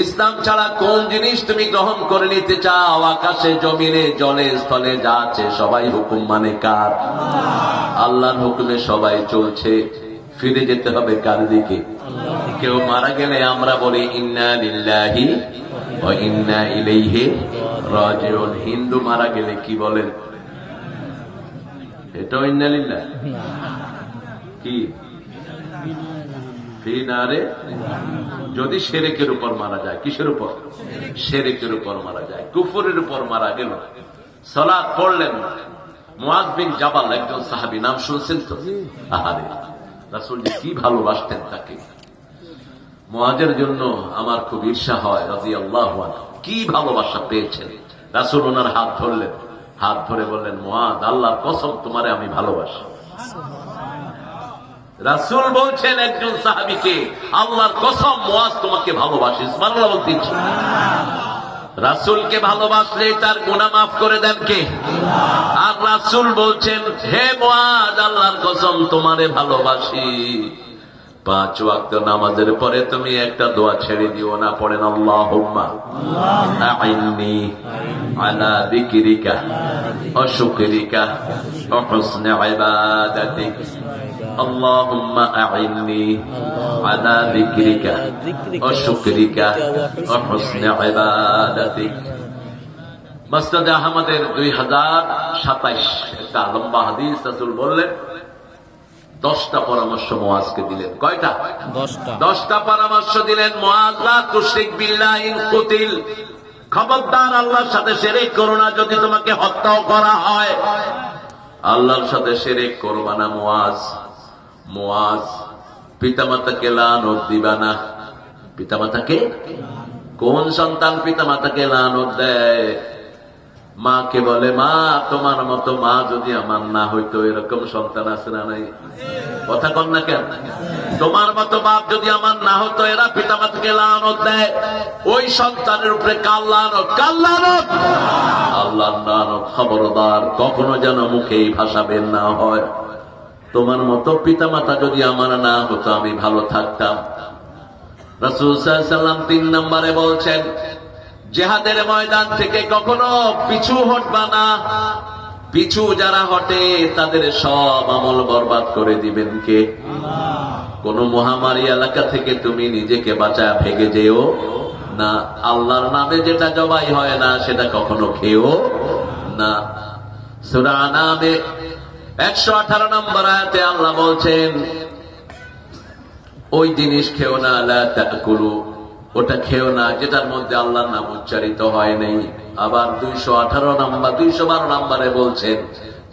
[SPEAKER 1] ইসলাম ছাড়া কোন জিনিস তুমি গ্রহণ করে নিতে চাও? আকাশে, জমিনে, জলে, স্থলে যা আছে সবাই হুকুম মানে কার? আল্লাহর হুকুমে সবাই চলছে। ফিরে যেতে হবে কার দিকে? কেউ মারা গেলে আমরা বলি ইন্না লিল্লাহি ওয়া ইন্না ইলাইহি রাজিউন। হিন্দু মারা গেলে কি বলেন? এটা ইন্না লিল্লাহ কি ফিনারে। যদি শিরকের উপর মারা যায়, কিসের উপর? শিরকের উপর মারা যায়, কুফরের উপর মারা গেল, সালাত পড়লেন না। মুআয বিন জাবাল একজন সাহাবী, নাম শুনছেন তো? আহারে, রাসূল কি ভালোবাসতেন তাকে। মুআযের জন্য আমার খুব ঈর্ষা হয় রাদিয়াল্লাহু আনহু। কি ভালোবাসা পেয়েছেন। রাসূল ওনার হাত ধরলেন, হাত ধরে বললেন, মুআয, আল্লাহর কসম তোমারে আমি ভালোবাসি। রাসূল বলছেন একজন সাহাবীকে, আল্লাহর কসম মুআয তোমাকে ভালোবাসি। সুবহানাল্লাহ বলতেন। রাসূলকে ভালোবাসলে তার গুনাহ মাফ করে দেন কে? আর রাসূল বলছেন, হে মুআয, আল্লাহর কসম তোমারে ভালোবাসি। 5 ওয়াক্ত নামাজের পরে তুমি একটা দোয়া ছেড়ে দিও না, পড়েন আল্লাহুম্মা আইন্নি আলা যিকরিকা ওয়া শুকরিকা ওয়া হুসনি ইবাদাতিক। আল্লাহুম্মা আইন্নি আলা যিকরিকা ওয়া শুকরিকা ওয়া হুসনি ইবাদাতিক। মুসনাদ আহমদের 2027 একটা লম্বা হাদিস। রাসূল বললেন 10টা পরামর্শ মুআযকে দিলেন। কয়টা? 10টা পরামর্শ দিলেন। মুআয, লা তুশরিক বিল্লাহি ইন কুতিল, খবরদার আল্লাহর সাথে শিরক করো না, যদি তোমাকে হত্যাও করা হয়। আল্লাহর সাথে শিরক করবা না মুআয। মুআয, পিতামাতাকে লানত দিবা না। পিতামাতাকে? কোন সন্তান পিতামাতাকে লানত দেয়? মাকে বলে, মা তোমার মতো মা যদি আমার না হইতো। এরকম সন্তান আছে না নাই? কথা কন না কেন? তোমার মতো বাপ যদি আমার না হতো। এরা পিতামাতাকে লানত দেয়। ওই সন্তানের উপরে কার লানত? কার লানত? আল্লাহর লানত। খবরদার কখনো যেন মুখে এই ভাষা বের না হয়, তোমার মতো পিতামাতা যদি আমার না হতো আমি ভালো থাকতাম। রাসূল সাল্লাল্লাহু আলাইহি ওয়াসাল্লাম 3 নম্বরে বলছেন, জিহাদের ময়দান থেকে কখনো পিছু হটবা না। পিছু যারা হটে তাদের সব আমল বরবাদ করে দিবেন কে? কোন মহামারী এলাকা থেকে তুমি নিজেকে বাঁচায় ভেগে যেও না। আল্লাহর নামে যেটা জবাই হয় না সেটা কখনো খেও না। সূরা আনামে 118 নম্বর আয়াতে আল্লাহ বলছেন, ওই জিনিস খেও না, লা তাকুলু, ওটা খেও না যেটার মধ্যে আল্লাহর নাম উচ্চারিত হয় নাই। আবার 212 নম্বরে বলছেন,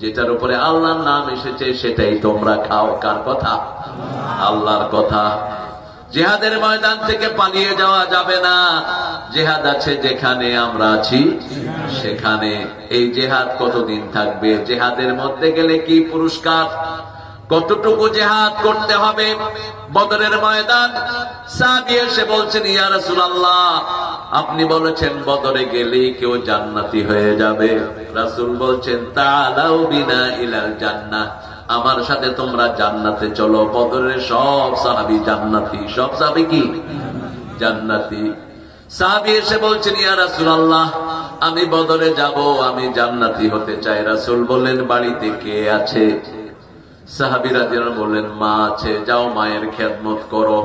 [SPEAKER 1] যেটার উপরে আল্লাহর নাম এসেছে সেটাই তোমরা খাও। কার কথা? আল্লাহর কথা। জিহাদের ময়দান থেকে পালিয়ে যাওয়া যাবে না। জিহাদ আছে যেখানে আমরা আছি সেখানে। এই জিহাদ কতদিন থাকবে? জিহাদের মধ্যে গেলে কি পুরস্কার? কতটুকু জিহাদ করতে হবে? বদরের ময়দান, সাহাবী এসে বলছেন, ইয়া রাসূলুল্লাহ, আপনি বলেছেন বদরে গেলেই কেউ জান্নাতি হয়ে যাবে। রাসূল বলছেন, তাআলাউ বিনা ইলাল জান্নাহ, আমার সাথে তোমরা জান্নাতে চলো। বদরের সব সাহাবী জান্নাতি। সব সাহাবী কি? জান্নাতি। সাহাবী এসে বলছেন, ইয়া রাসূলুল্লাহ, আমি বদরে যাব, আমি জান্নাতি হতে চাই। রাসূল বললেন, বাড়িতে কে আছে? সাহাবীরা যেন বললেন, মা আছে। যাও মায়ের খেদমত করো।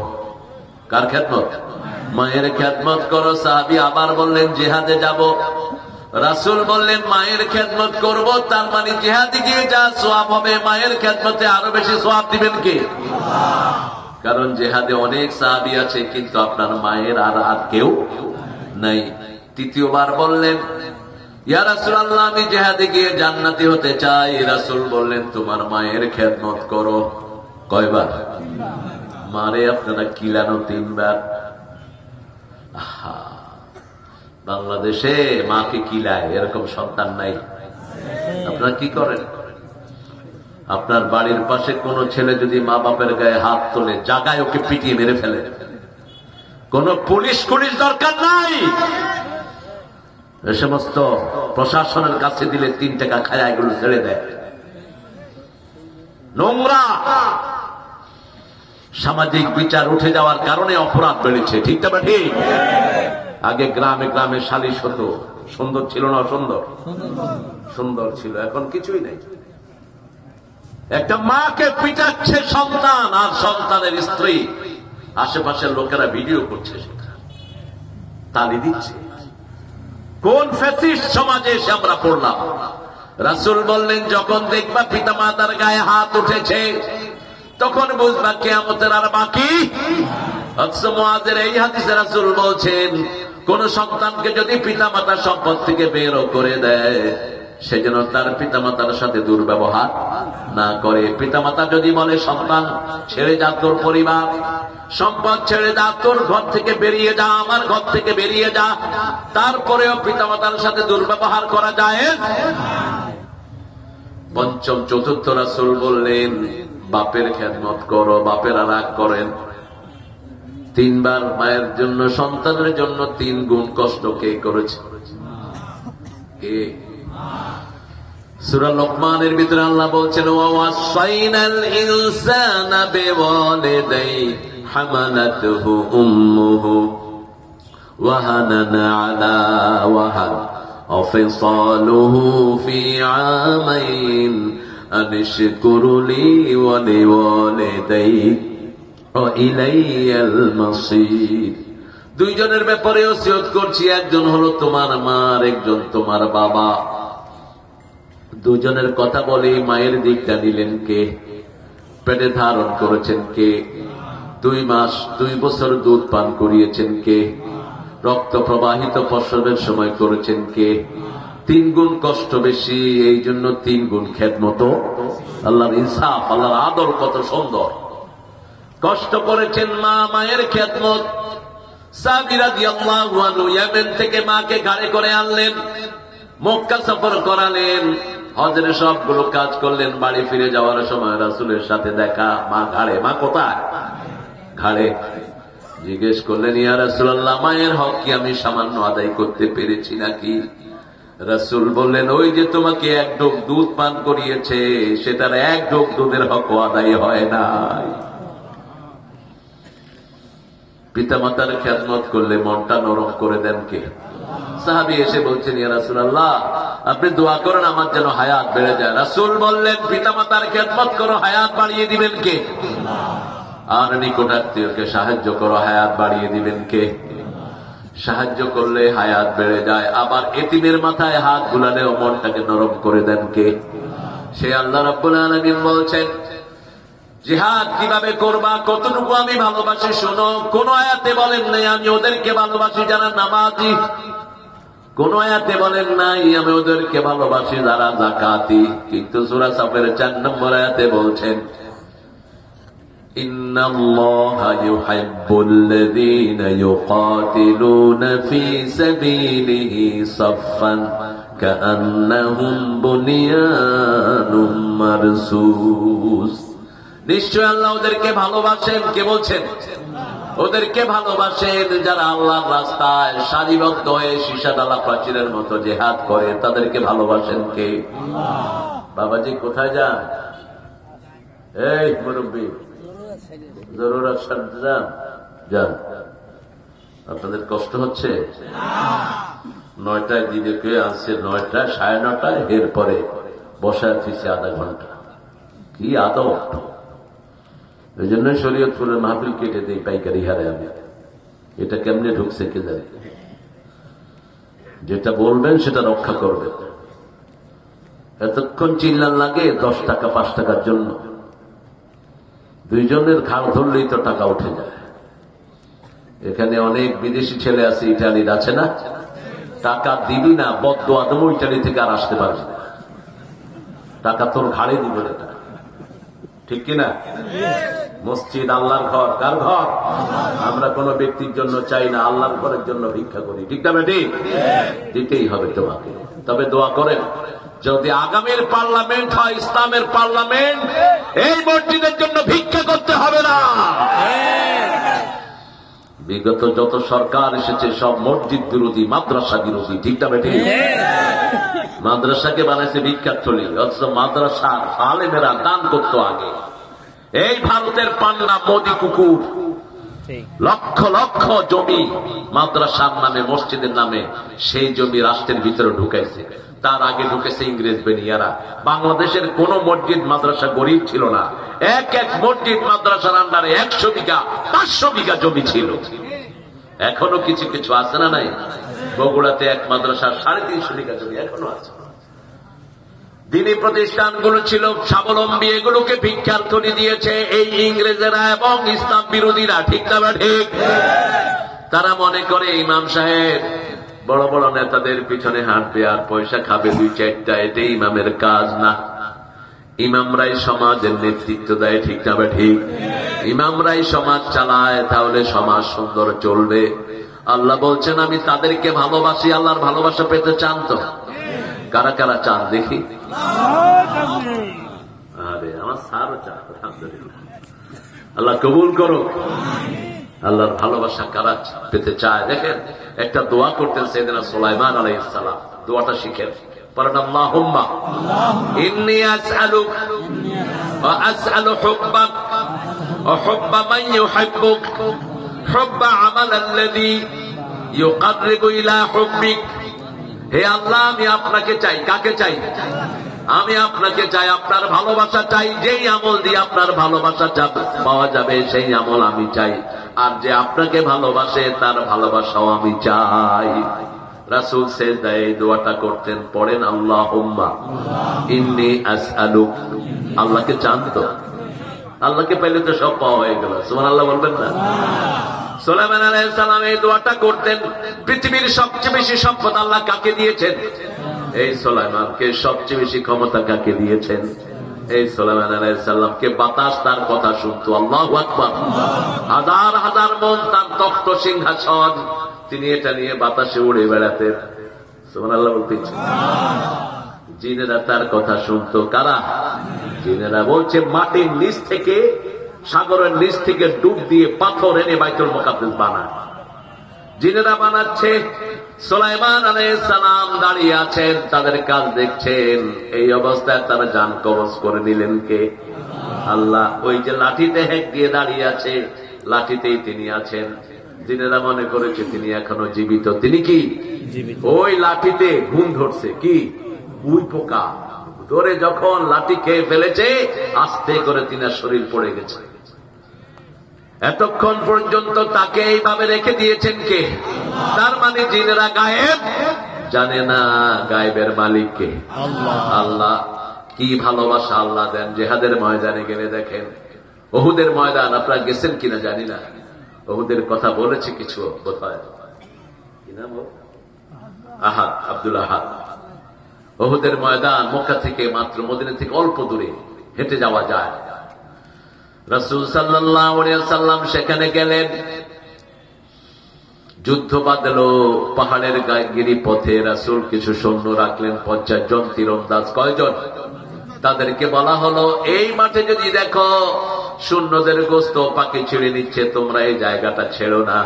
[SPEAKER 1] কার খেদমত? মায়ের খেদমত করো। সাহাবী আবার বললেন, জিহাদে যাব। রাসূল বললেন, মায়ের খেদমত করব, তার মানে জিহাদে গিয়ে যা সওয়াব হবে মায়ের খেদমতে আরো বেশি সওয়াব দিবেন কে? কারণ জিহাদে অনেক সাহাবী আছে, কিন্তু আপনার মায়ের আর কেউ নাই। তৃতীয়বার বললেন, ইয়া রাসূলুল্লাহ, আমি জিহাদে গিয়ে জান্নাতি হতে চাই। রাসূল বললেন, তোমার মায়ের খেদমত করো। কয়বার? মারে আপনারা কিলানো 3 বার। বাংলাদেশে মাকে কিলায় এরকম সন্তান নাই। আপনারা কি করেন? আপনার বাড়ির পাশে কোন ছেলে যদি মা বাপের গায়ে হাত তোলে, জাগায় ওকে পিটিয়ে মেরে ফেলে। কোন পুলিশ দরকার নাই। এ সমস্ত প্রশাসনের কাছে দিলে 3 টাকা খায় এগুলো ছেড়ে দেয়। নোংরা। সামাজিক বিচার উঠে যাওয়ার কারণে অপরাধ বেড়েছে। ঠিক না? ঠিক। আগে গ্রামে গ্রামে সালিশ হতো। সুন্দর ছিল না? অসুন্দর? সুন্দর ছিল। এখন কিছুই নাই। একটা মাকে পিটাচ্ছে সন্তান আর সন্তানের স্ত্রী। আশেপাশের লোকেরা ভিডিও করছে, তালি দিচ্ছে। কোন ফ্যাসিস্ট সমাজে এসে আমরা পড়লাম? রাসূল বললেন, যখন দেখবা পিতা মাতার গায়ে হাত উঠেছে তখন বুঝবা কিয়ামতের আর বাকি। মুআযের এই হাদিসে রাসূল বলছেন, কোন সন্তানকে যদি পিতা মাতা সম্পদ থেকে বের করে দেয়, সেজন্য তার পিতা মাতার সাথে দুর্ব্যবহার না করে। পিতা মাতা যদি বলে, সন্তান ছেড়ে যা তোর পরিবার, সম্পদ ছেড়ে যা, তোর ঘর থেকে বেরিয়ে যা, আমার ঘর থেকে বেরিয়ে যা, তারপরেও পিতা মাতার সাথে দুর্ব্যবহার করা যায়। পঞ্চম চতুর্থ রাসূল বললেন, বাপের খেদমত করো। বাপেরা রাগ করেন। 3 বার মায়ের জন্য, সন্তানের জন্য 3 গুণ কষ্ট কে করেছে? কে? সূরা লোকমানের ভিতরে আল্লাহ বলছেন, ওয়াসাইনাল ইনসানা বিওয়ালিদাইহি হামালাতুহু উম্মুহু ওয়াহানান আলা ওয়াহান ওয়াফিসালুহু ফি আমাইন আনিশকুরু লি ওয়া লিওয়ালিদাইহি ওয়া ইলাইয়াল মাসীর। 2 জনের ব্যাপারে ওসিয়ত করছি, একজন হলো তোমার মা আর একজন তোমার বাবা। 2 জনের কথা বলে মায়ের দিকটা নিলেন কে? পেটে ধারণ করেছেন কে? 2 মাস 2 বছর দুধ পান করিয়েছেন কে? রক্ত প্রবাহিত প্রসবের সময় করেছেন কে? 3 গুণ কষ্ট বেশি, এই জন্য 3 গুণ খেদমত। আল্লাহর ইনসাফ, আল্লাহর আদর কত সুন্দর। কষ্ট করেছেন মা, মায়ের খেদমত। সাহাবী রাদিয়াল্লাহু আনহু ইয়েমেন থেকে মাকে ঘাড়ে করে আনলেন, মক্কা সফর করালেন, হজের সবগুলো কাজ করলেন। বাড়ি ফিরে যাওয়ার সময় রাসূলের সাথে দেখা, মা ঘাড়ে। মা কোথায়? ঘাড়ে। জিজ্ঞেস করলেন, ইয়া রাসূলুল্লাহ, মায়ের হক কি আমি সামান্য আদায় করতে পেরেছি নাকি? রাসূল বললেন, ওই যে তোমাকে 1 ঢোক দুধ পান করিয়েছে, সেটার 1 ঢোক দুধের হক আদায় হয় নাই। পিতামাতার খেদমত করলে মনটা নরম করে দেন কে? সাহাবী এসে বলছেন, ইয়া রাসূলুল্লাহ, আপনি দোয়া করেন আমার যেন হায়াত বেড়ে যায়। রাসূল বললেন, পিতামাতার খেদমত করো, হায়াত বাড়িয়ে দিবেন কে? আর নিকটাত্মীয়কে সাহায্য করো, হায়াত বাড়িয়ে দিবেন কে? সাহায্য করলে হায়াত বেড়ে যায়। আবার এতিমের মাথায় হাত বুলালেও মনটাকে নরম করে দেন কে? সে আল্লাহ রাব্বুল আলামিন বলছেন, জিহাদ কিভাবে করবা, কতটুকু আমি ভালোবাসি শোনো। কোন আয়াতে বলেন নাই আমি ওদেরকে ভালোবাসি যারা নামাজি, কোন আয়াতে বলেন নাই আমি ওদেরকে ভালোবাসি যারা যাকাতি। কিন্তু সূরা সাফের 4 নম্বর আয়াতে বলছেন, ইন্নাল্লাহা ইউহিব্বুল্লাযীনা ইউকাতিলুনা ফী সাবীলিহি সাফফান কাআন্নাহুম বুনিয়ানুম মারসুস। নিশ্চয় আল্লাহ ওদেরকে ভালোবাসেন। কে বলছেন? ওদেরকে ভালোবাসেন যারা আল্লাহর রাস্তায় সারিবদ্ধ হয়ে সীসাডালা প্রাচীরের মতো জিহাদ করে, তাদেরকে ভালোবাসেন কে? বাবাজি কোথায় যান? এই মুরব্বী, জরুরত সারতে যান, যান। আপনাদের কষ্ট হচ্ছে? 9টায় দিদিকে আসছে, 9টায় 9:30, এরপরে বসায় ফিসে আধা ঘন্টা। কি আদব! এই জন্য শরীয়তপুরের মাহফিল কেটে দেই পাইকারি হারে। আমি এটা কেমনে ঢুকছে কে জানি। যেটা বলবেন সেটা রক্ষা করবেন। এতক্ষণ চিল্লান লাগে 10 টাকা 5 টাকার জন্য। 2 জনের ঘাড় ধরলেই তো টাকা উঠে যায়। এখানে অনেক বিদেশি ছেলে আছে, ইটালির আছে না? টাকা দিবি না, বদদোয়া দেবো, ইটালি থেকে আর আসতে পারবি না। টাকা তোর ঘাড়ে দিবে না, ঠিক কিনা? মসজিদ আল্লাহর ঘর। কার ঘর? আমরা কোন ব্যক্তির জন্য চাই না, আল্লাহর ঘরের জন্য ভিক্ষা করি, ঠিক না বেটি? দিতেই হবে তোমাকে। তবে দোয়া করেন, যদি আগামীর পার্লামেন্ট হয়, ইসলামের পার্লামেন্ট, এই মসজিদের জন্য ভিক্ষা করতে হবে না। বিগত যত সরকার এসেছে সব মসজিদ বিরোধী, মাদ্রাসা বিরোধী, ঠিক না বেটি? মাদ্রাসাকে বানাইছে ভিক্ষার থলি, অথচ মাদ্রাসার আলেমেরা দান করতো আগে। এই ভারতের পান্না মোদি কুকুর লক্ষ লক্ষ জমি মাদ্রাসার নামে, মসজিদের নামে, সেই জমি রাষ্ট্রের ভিতরে ঢুকাইছে। তার আগে ঢুকেছে ইংরেজ বেনিয়ারা। বাংলাদেশের কোন মসজিদ মাদ্রাসা গরিব ছিল না। এক এক মসজিদ মাদ্রাসার আন্ডারে 100 বিঘা 500 বিঘা জমি ছিল। এখনো কিছু কিছু আছে না নাই? বগুড়াতে এক মাদ্রাসার 350 বিঘা জমি এখনো আছে। দিনী প্রতিষ্ঠানগুলো ছিল স্বাবলম্বী, এগুলোকে ভিক্ষার থলি দিয়েছে এই ইংরেজেরা এবং ইসলাম বিরোধীরা। ঠিক না ঠিক? তারা মনে করে ইমাম সাহেব বড় বড় নেতাদের পিছনে হাঁটবে আর পয়সা খাবে 2-4টা, এটাই ইমামের কাজ না। ইমামরাই সমাজের নেতৃত্ব দেয়। ঠিক না ঠিক? ইমামরাই সমাজ চালায়, তাহলে সমাজ সুন্দর চলবে। আল্লাহ বলছেন আমি তাদেরকে ভালোবাসি। আল্লাহর ভালোবাসা পেতে চান তো? কারা কারা চান দেখি? আরে আমার সারও চান। আলহামদুলিল্লাহ, আল্লাহ কবুল করো। আল্লাহর ভালোবাসা কারা পেতে চায়? দেখেন, একটা দোয়া করতেন সাইয়েদনা সুলাইমান আলাইহিস সালাম। দোয়াটা শিখেন, পড়েন আল্লাহুম্মা ইন্নী আসআলুক ওয়া আসআলু হুব্বাক ওয়া হুব্বা মান ইউহিব্বুক হুব্বা আমালাল্লাযী ইউকাররিবু ইলা হুব্বিক। হে আল্লাহ, আমি আপনাকে চাই। কাকে চাই? আমি আপনাকে চাই, আপনার ভালোবাসা চাই। যেই আমল দিয়ে আপনার ভালোবাসা পাওয়া যাবে সেই আমল আমি চাই। আর যে আপনাকে ভালোবাসে তার ভালোবাসাও আমি চাই। রাসূল সিজদায় এই দোয়াটা করতেন। পড়েন আল্লাহুম্মা ইন্নী আসআলুক। আল্লাহকে চান তো? আল্লাহকে পেলে তো সব পাওয়া হয়ে গেল। সুবহানাল্লাহ বলবেন না? সুলাইমান আলাইহিস সালাম এই দোয়াটা করতেন। পৃথিবীর সবচেয়ে বেশি সম্পদ আল্লাহ কাকে দিয়েছেন? এই সুলাইমানকে। সবচেয়ে বেশি ক্ষমতা কাকে দিয়েছেন? এই সুলাইমান আলাইহিস সালামকে। বাতাস তার কথা শুনতো। আল্লাহু আকবার। হাজার হাজার মন তার তখ্ত সিংহাসন, তিনি এটা নিয়ে বাতাসে উড়ে বেড়াতেন। সুবহানাল্লাহ বলতেন। জিনেরা তার কথা শুনতো। কারা? জিনেরা। বলছে মাটির নিচ থেকে, সাগরের নিচ থেকে ডুব দিয়ে পাথর এনে বাইতুল মুকাদ্দাস বানায়। জিনেরা বানাচ্ছে। সুলাইমান আলাইহিস সালাম দাঁড়িয়ে আছেন, তাদের কাজ দেখছেন। এই অবস্থায় তারা জান কবজ করে নিলেন কে? আল্লাহ। ওই যে লাঠিতে হেঁক দিয়ে দাঁড়িয়ে আছে, লাঠিতেই তিনি আছেন। জিনেরা মনে করেছে তিনি এখনো জীবিত। তিনি কি? ওই লাঠিতে ঘুম ধরছে। কি? উই পোকা ধরে যখন লাঠি খেয়ে ফেলেছে, আস্তে করে তিনার শরীর পড়ে গেছে। এতক্ষণ পর্যন্ত তাকে এইভাবে রেখে দিয়েছেন কে? তার মানে জিনেরা গায়েব জানে না, গায়েবের মালিক কে? আল্লাহ। কি ভালোবাসা আল্লাহ দেন। জিহাদের ময়দানে গেলে দেখেন, উহুদের ময়দান আপনারা গেছেন কিনা জানি না। উহুদের কথা বলেছে কিছু কোথায়, কি নাম? আহাদ, আব্দুল আহাদ। উহুদের ময়দান মক্কা থেকে মাত্র, মদিনা থেকে অল্প দূরে, হেঁটে যাওয়া যায়। রাসূল সাল্লাল্লাহু আলাইহি ওয়াসাল্লাম সেখানে গেলেন। যুদ্ধ বাঁধলো পাহাড়ের গিরিপথে। রাসূল কিছু সৈন্য রাখলেন, 50 জন তীরন্দাজ। কয়জন? তাদেরকে বলা হলো, এই মাঠে যদি দেখো সৈন্যদের গোশত পাখি ছিঁড়ে নিচ্ছে, তোমরা এই জায়গাটা ছেড়ো না।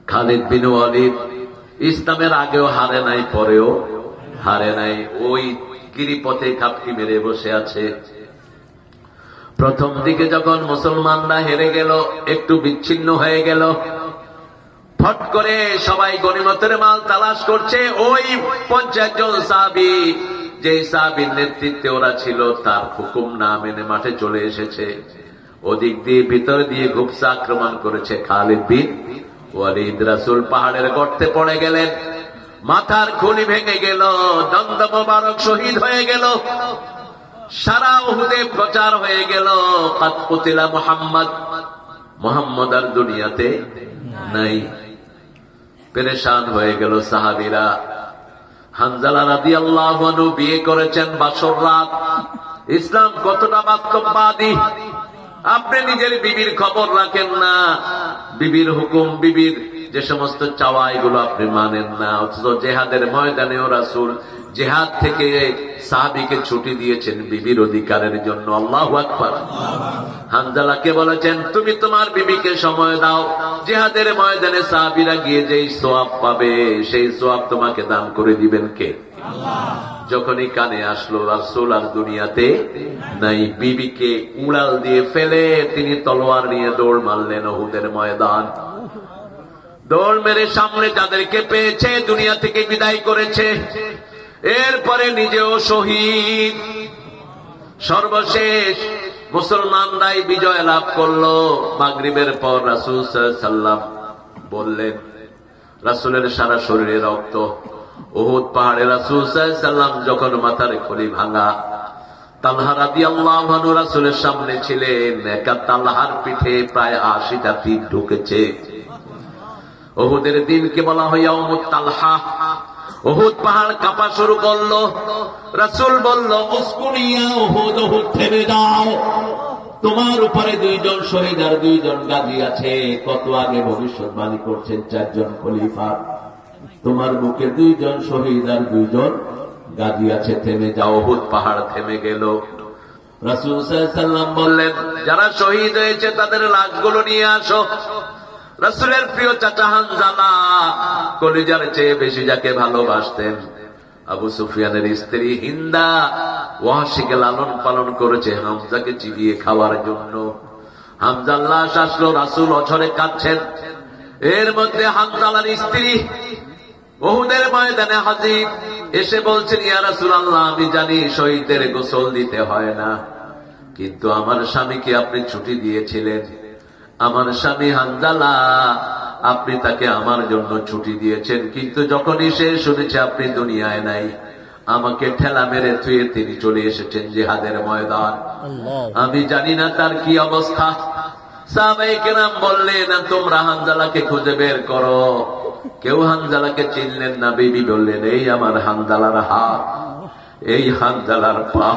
[SPEAKER 1] খালিদ বিন ওয়ালিদ ইসলামের আগেও হারে নাই, পরেও হারে নাই। ওই গিরিপথে ঘাপটি মেরে বসে আছে। প্রথম দিকে যখন মুসলমানরা হেরে গেল, একটু বিচ্ছিন্ন হয়ে গেল, ফট করে সবাই গনিমতের মাল তালাশ করছে। ওই 50 জন সাহাবী, যে সাহাবীর নেতৃত্বে ওরা ছিল, তার হুকুম না মেনে মাঠে চলে এসেছে। ওদিক দিয়ে ভিতর দিয়ে গুপ্ত আক্রমণ করেছে খালিদ বিন ওয়ালিদ। রাসূল পাহাড়ের গর্তে পড়ে গেলেন, মাথার খুলি ভেঙে গেল, দন্দ মোবারক শহীদ হয়ে গেল। সারা উহুদে প্রচার হয়ে গেল, কাদ কুতিলা মুহাম্মদ, মুহাম্মদ আর দুনিয়াতে নাই। পেরেশান হয়ে গেল সাহাবীরা। হানজালা রাদিয়াল্লাহু আনহু বিয়ে করেছেন বাসর রাত। ইসলাম কতটা বাস্তববাদী! আপনি নিজের বিবির খবর রাখেন না, বিবির হুকুম, বিবির যে সমস্ত চাওয়া, এগুলো আপনি মানেন না। অথচ জেহাদের ময়দানেও রাসূল জেহাদ থেকে সাহাবীকে ছুটি দিয়েছেন বিবির অধিকারের জন্য। আল্লাহু আকবার। হানজালাকে বলেছেন, তুমি তোমার বিবিকে সময় দাও, জেহাদের ময়দানে সাহাবীরা গিয়ে যেই সওয়াব পাবে, সেই সওয়াব তোমাকে দান করে দিবেন কে? আল্লাহ। যখনই কানে আসলো রাসূল আর দুনিয়াতে নাই, বিবিকে উড়াল দিয়ে ফেলে তিনি তলোয়ার নিয়ে দৌড় মারলেন উহুদের ময়দান। দৌড় মেরে সামনে যাদেরকে পেয়েছে দুনিয়া থেকে বিদায় করেছে। এরপরে নিজেও শহীদ। সর্বশেষ মুসলমানরাই বিজয় লাভ করলো। মাগরিবের পর রাসূল সাল্লাল্লাহু আলাইহি ওয়াসাল্লাম বললেন, রাসূলের সারা শরীরে রক্ত। উহুদ পাহাড়ে রাসূল সাল্লাল্লাহু আলাইহি ওয়াসাল্লাম যখন মাথার খুলি ভাঙা, তালহা রাদিয়াল্লাহু আনহু রাসূলের সামনে ছিলেন। একা তালহার পিঠে প্রায় ৮০টা তীর ঢুকেছে। উহুদের দিনকে বলা হয় ইয়াউমুত তালহা। উহুদ পাহাড় কাঁপা শুরু করলো। রাসূল বলল, উসকুনিয়া উহুদ, উহুদ থেমে যাও। তোমার উপরে 2 জন শহীদ আর 2 জন গাজী আছে। কত আগে ভবিষ্যৎবাণী করছেন 4 জন খলিফা। তোমার বুকে 2 জন শহীদ আর 2 জন গাজী আছে, থেমে যাও। উহুদ পাহাড় থেমে গেল। রাসূল সাল্লাল্লাহু আলাইহি ওয়াসাল্লাম বললেন, যারা শহীদ হয়েছে তাদের লাশগুলো নিয়ে আসো। রাসূলের প্রিয় চাচা হানজালা, কলিজার চেয়ে বেশি যাকে ভালোবাসতেন, আবু সুফিয়ানের স্ত্রী হিন্দা ওয়াহশীকে লালন পালন করেছে হামজাকে চিবিয়ে খাওয়ার জন্য। হামজার লাশ আসলো, রাসূল অঝরে কাঁদছেন। এর মধ্যে হানজালার স্ত্রী উহুদের ময়দানে হাজির, এসে বলছেন, ইয়া রাসূলুল্লাহ, আমি জানি শহীদদের গোসল দিতে হয় না, কিন্তু আমার স্বামীকে আপনি ছুটি দিয়েছিলেন। আমার স্বামী হানজালা, আপনি তাকে আমার জন্য ছুটি দিয়েছেন, কিন্তু যখনই সে শুনেছে আপনি দুনিয়ায় নাই, আমাকে ঠেলা মেরে থুয়ে তিনি চলে এসেছেন জিহাদের ময়দান। আমি জানি না তার কি অবস্থা। সাহাবায়ে কেরাম বললেন, তোমরা হানজালাকে খুঁজে বের করো। কেউ হানজালাকে চিনলেন না। বিবি বললেন, এই আমার হানজালার হাত, এই হানজালার পা।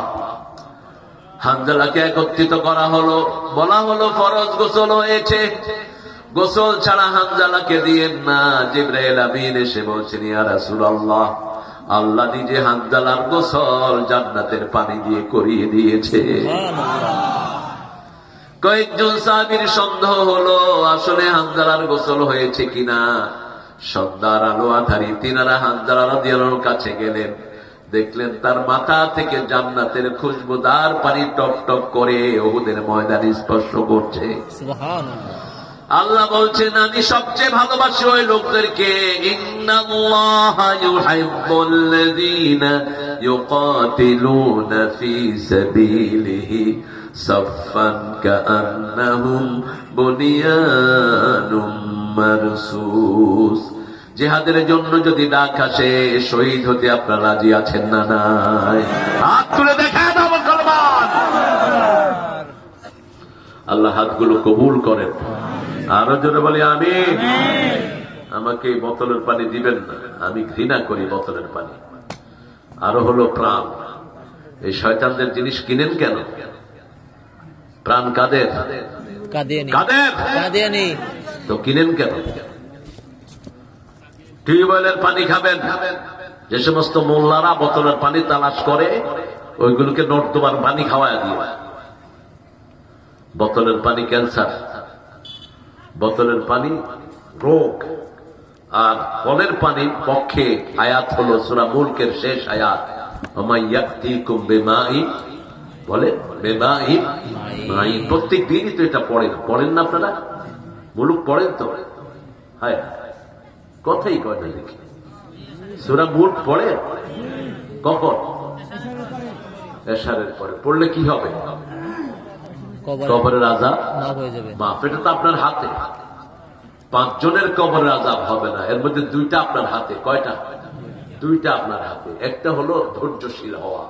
[SPEAKER 1] হানজালাকে একত্রিত করা হলো, বলা হলো ফরজ গোসল হয়েছে, গোসল ছাড়া হানজালাকে দিয়েন না। জিবরাইল আমিন এসে বলছেন, ইয়া রাসূলুল্লাহ, আল্লাহ নিজে হানজালার গোসল জান্নাতের পানি দিয়ে করিয়ে দিয়েছে। কয়েকজন সাহাবীর সন্দেহ হলো আসলে হানজালার গোসল হয়েছে কিনা। সন্ধ্যার আলো আধারি তিনারা হানজালা রাদিয়াল্লাহু আনহুর কাছে গেলেন। দেখলেন তার মাথা থেকে জান্নাতের খুশবুদার পানি টপ টপ করে উহুদের ময়দানে স্পর্শ করছে। সুবহানাল্লাহ। আল্লাহ বলছেন, আমি সবচেয়ে ভালোবাসি ওই লোকদেরকে, ইন্নাল্লাহা ইউহিব্বুল্লাযীনা ইউকাতিলুনা ফী সাবিলিহি সাফফান কাআন্নাহুম বুনিয়ানুম মারসুস। জিহাদের জন্য যদি ডাক আসে, শহীদ হতে আপনারা রাজি আছেন না নাই? হাত তুলে দেখা দাও মুসলমান। আল্লাহ হাতগুলো কবুল করেন। আরো জোরে বলি আমিন। আমাকে বোতলের পানি দিবেন না, আমি ঘৃণা করি বোতলের পানি। আরো হলো প্রাণ। এই শয়তানদের জিনিস কিনেন কেন? প্রাণ কাদের? কাদের? তো কিনেন কেন? টিউবওয়েলের পানি খাবেন। যে সমস্ত মোল্লারা বোতলের পানি তালাশ করে, ওইগুলোকে নর্দমার পানি খাওয়ায় দিয়ে। বোতলের পানি ক্যান্সার, বোতলের পানি রোগ। আর কলের পানির পক্ষে আয়াত হলো সূরা মুলকের শেষ আয়াত, ওমা ইয়াতিকুম বিমাইন, বলে বিমাইন মাইন। প্রত্যেক দিনই তো এটা পড়েন না আপনারা? মুলুক পড়েন তো? হ্যাঁ, কথাই কয় না দেখি। সূরা মুলক পড়ে কখন? এশারের পরে। পড়লে কি হবে? কবরের আযাব মাফ। এটা তো আপনার হাতে। 5 জনের কবরের আযাব হবে না, এর মধ্যে 2টা আপনার হাতে। কয়টা? 2টা আপনার হাতে। একটা হলো ধৈর্যশীল হওয়া,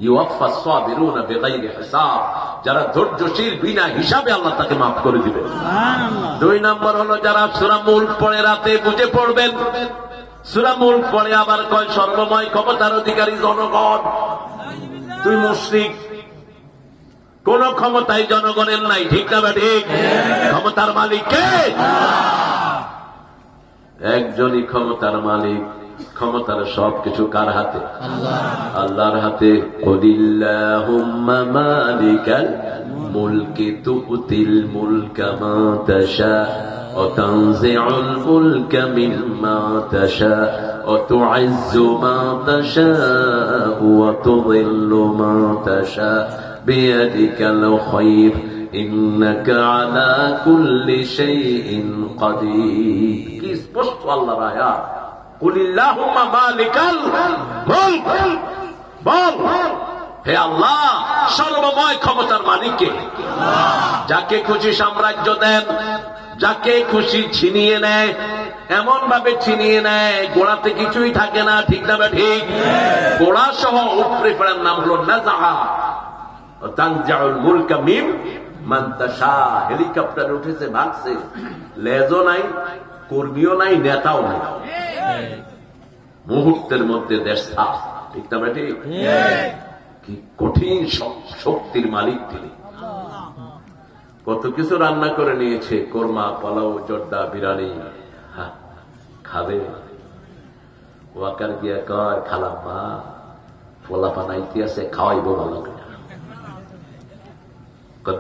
[SPEAKER 1] ইউওয়াফাস সাবিরুনা বিগাইরি হিসাব। যারা ধৈর্যশীল, বিনা হিসাবে আল্লাহ তাকে মাফ করে দিবেন। সুবহানাল্লাহ। 2 নম্বর হলো যারা সূরা মুলক পড়ে রাতে বুঝে পড়বেন। সূরা মুলক পড়ে আবার কয় সর্বময় ক্ষমতার অধিকারী জনগণ। তুই মুশরিক। কোন ক্ষমতাই জনগণের নাই, ঠিক না ঠিক? ক্ষমতার মালিক কে? একজনই ক্ষমতার মালিক। ক্ষমতার সবকিছু কার হাতে? আল্লাহর হাতে। কুলিল্লাহুম্মা মালিকাল মুলকি তুতিল মুলকা মা তাশা ওয়া তানজিউল মুলকা মিম্মা তাশা ওয়া তুইজ্জু মা তাশা ওয়া তুযিল্লু মা তাশা বিয়াদিকাল খায়র ইন্নাকা আলা কুল্লি শাইইন কাদির। কি স্পষ্ট আল্লাহর আয়াত। কুলিল্লাহুম্মা মালিকাল মুলক, বল হে আল্লাহ সর্বময় ক্ষমতার মালিককে। যাকে খুশি সাম্রাজ্য দেন, যাকে খুশি ছিনিয়ে নেয়, এমন ভাবে ছিনিয়ে নেয় গোড়াতে কিছুই থাকে না। ঠিক না ঠিক? গোড়া সহ উপরে পড়ার নাম হলো নাযাআ। তানজাউল মুলকা মিন মান তাশা। হেলিকপ্টার উঠেছে, ভাগছে, লেজও নাই, কর্মীও নাই, নেতাও নাই, মুহূর্তের মধ্যে দেশ সাফ। ঠিক না ঠিক? কি কঠিন শক্তির মালিক তিনি। কত কিছু রান্না করে নিয়েছে, কোরমা, পোলাও, জর্দা, বিরিয়ানি। খাবে ওয়াকার গিয়া কয় খালাম্মা পোলা পানাইতে আছে, খাওয়াইবো ভালো করে।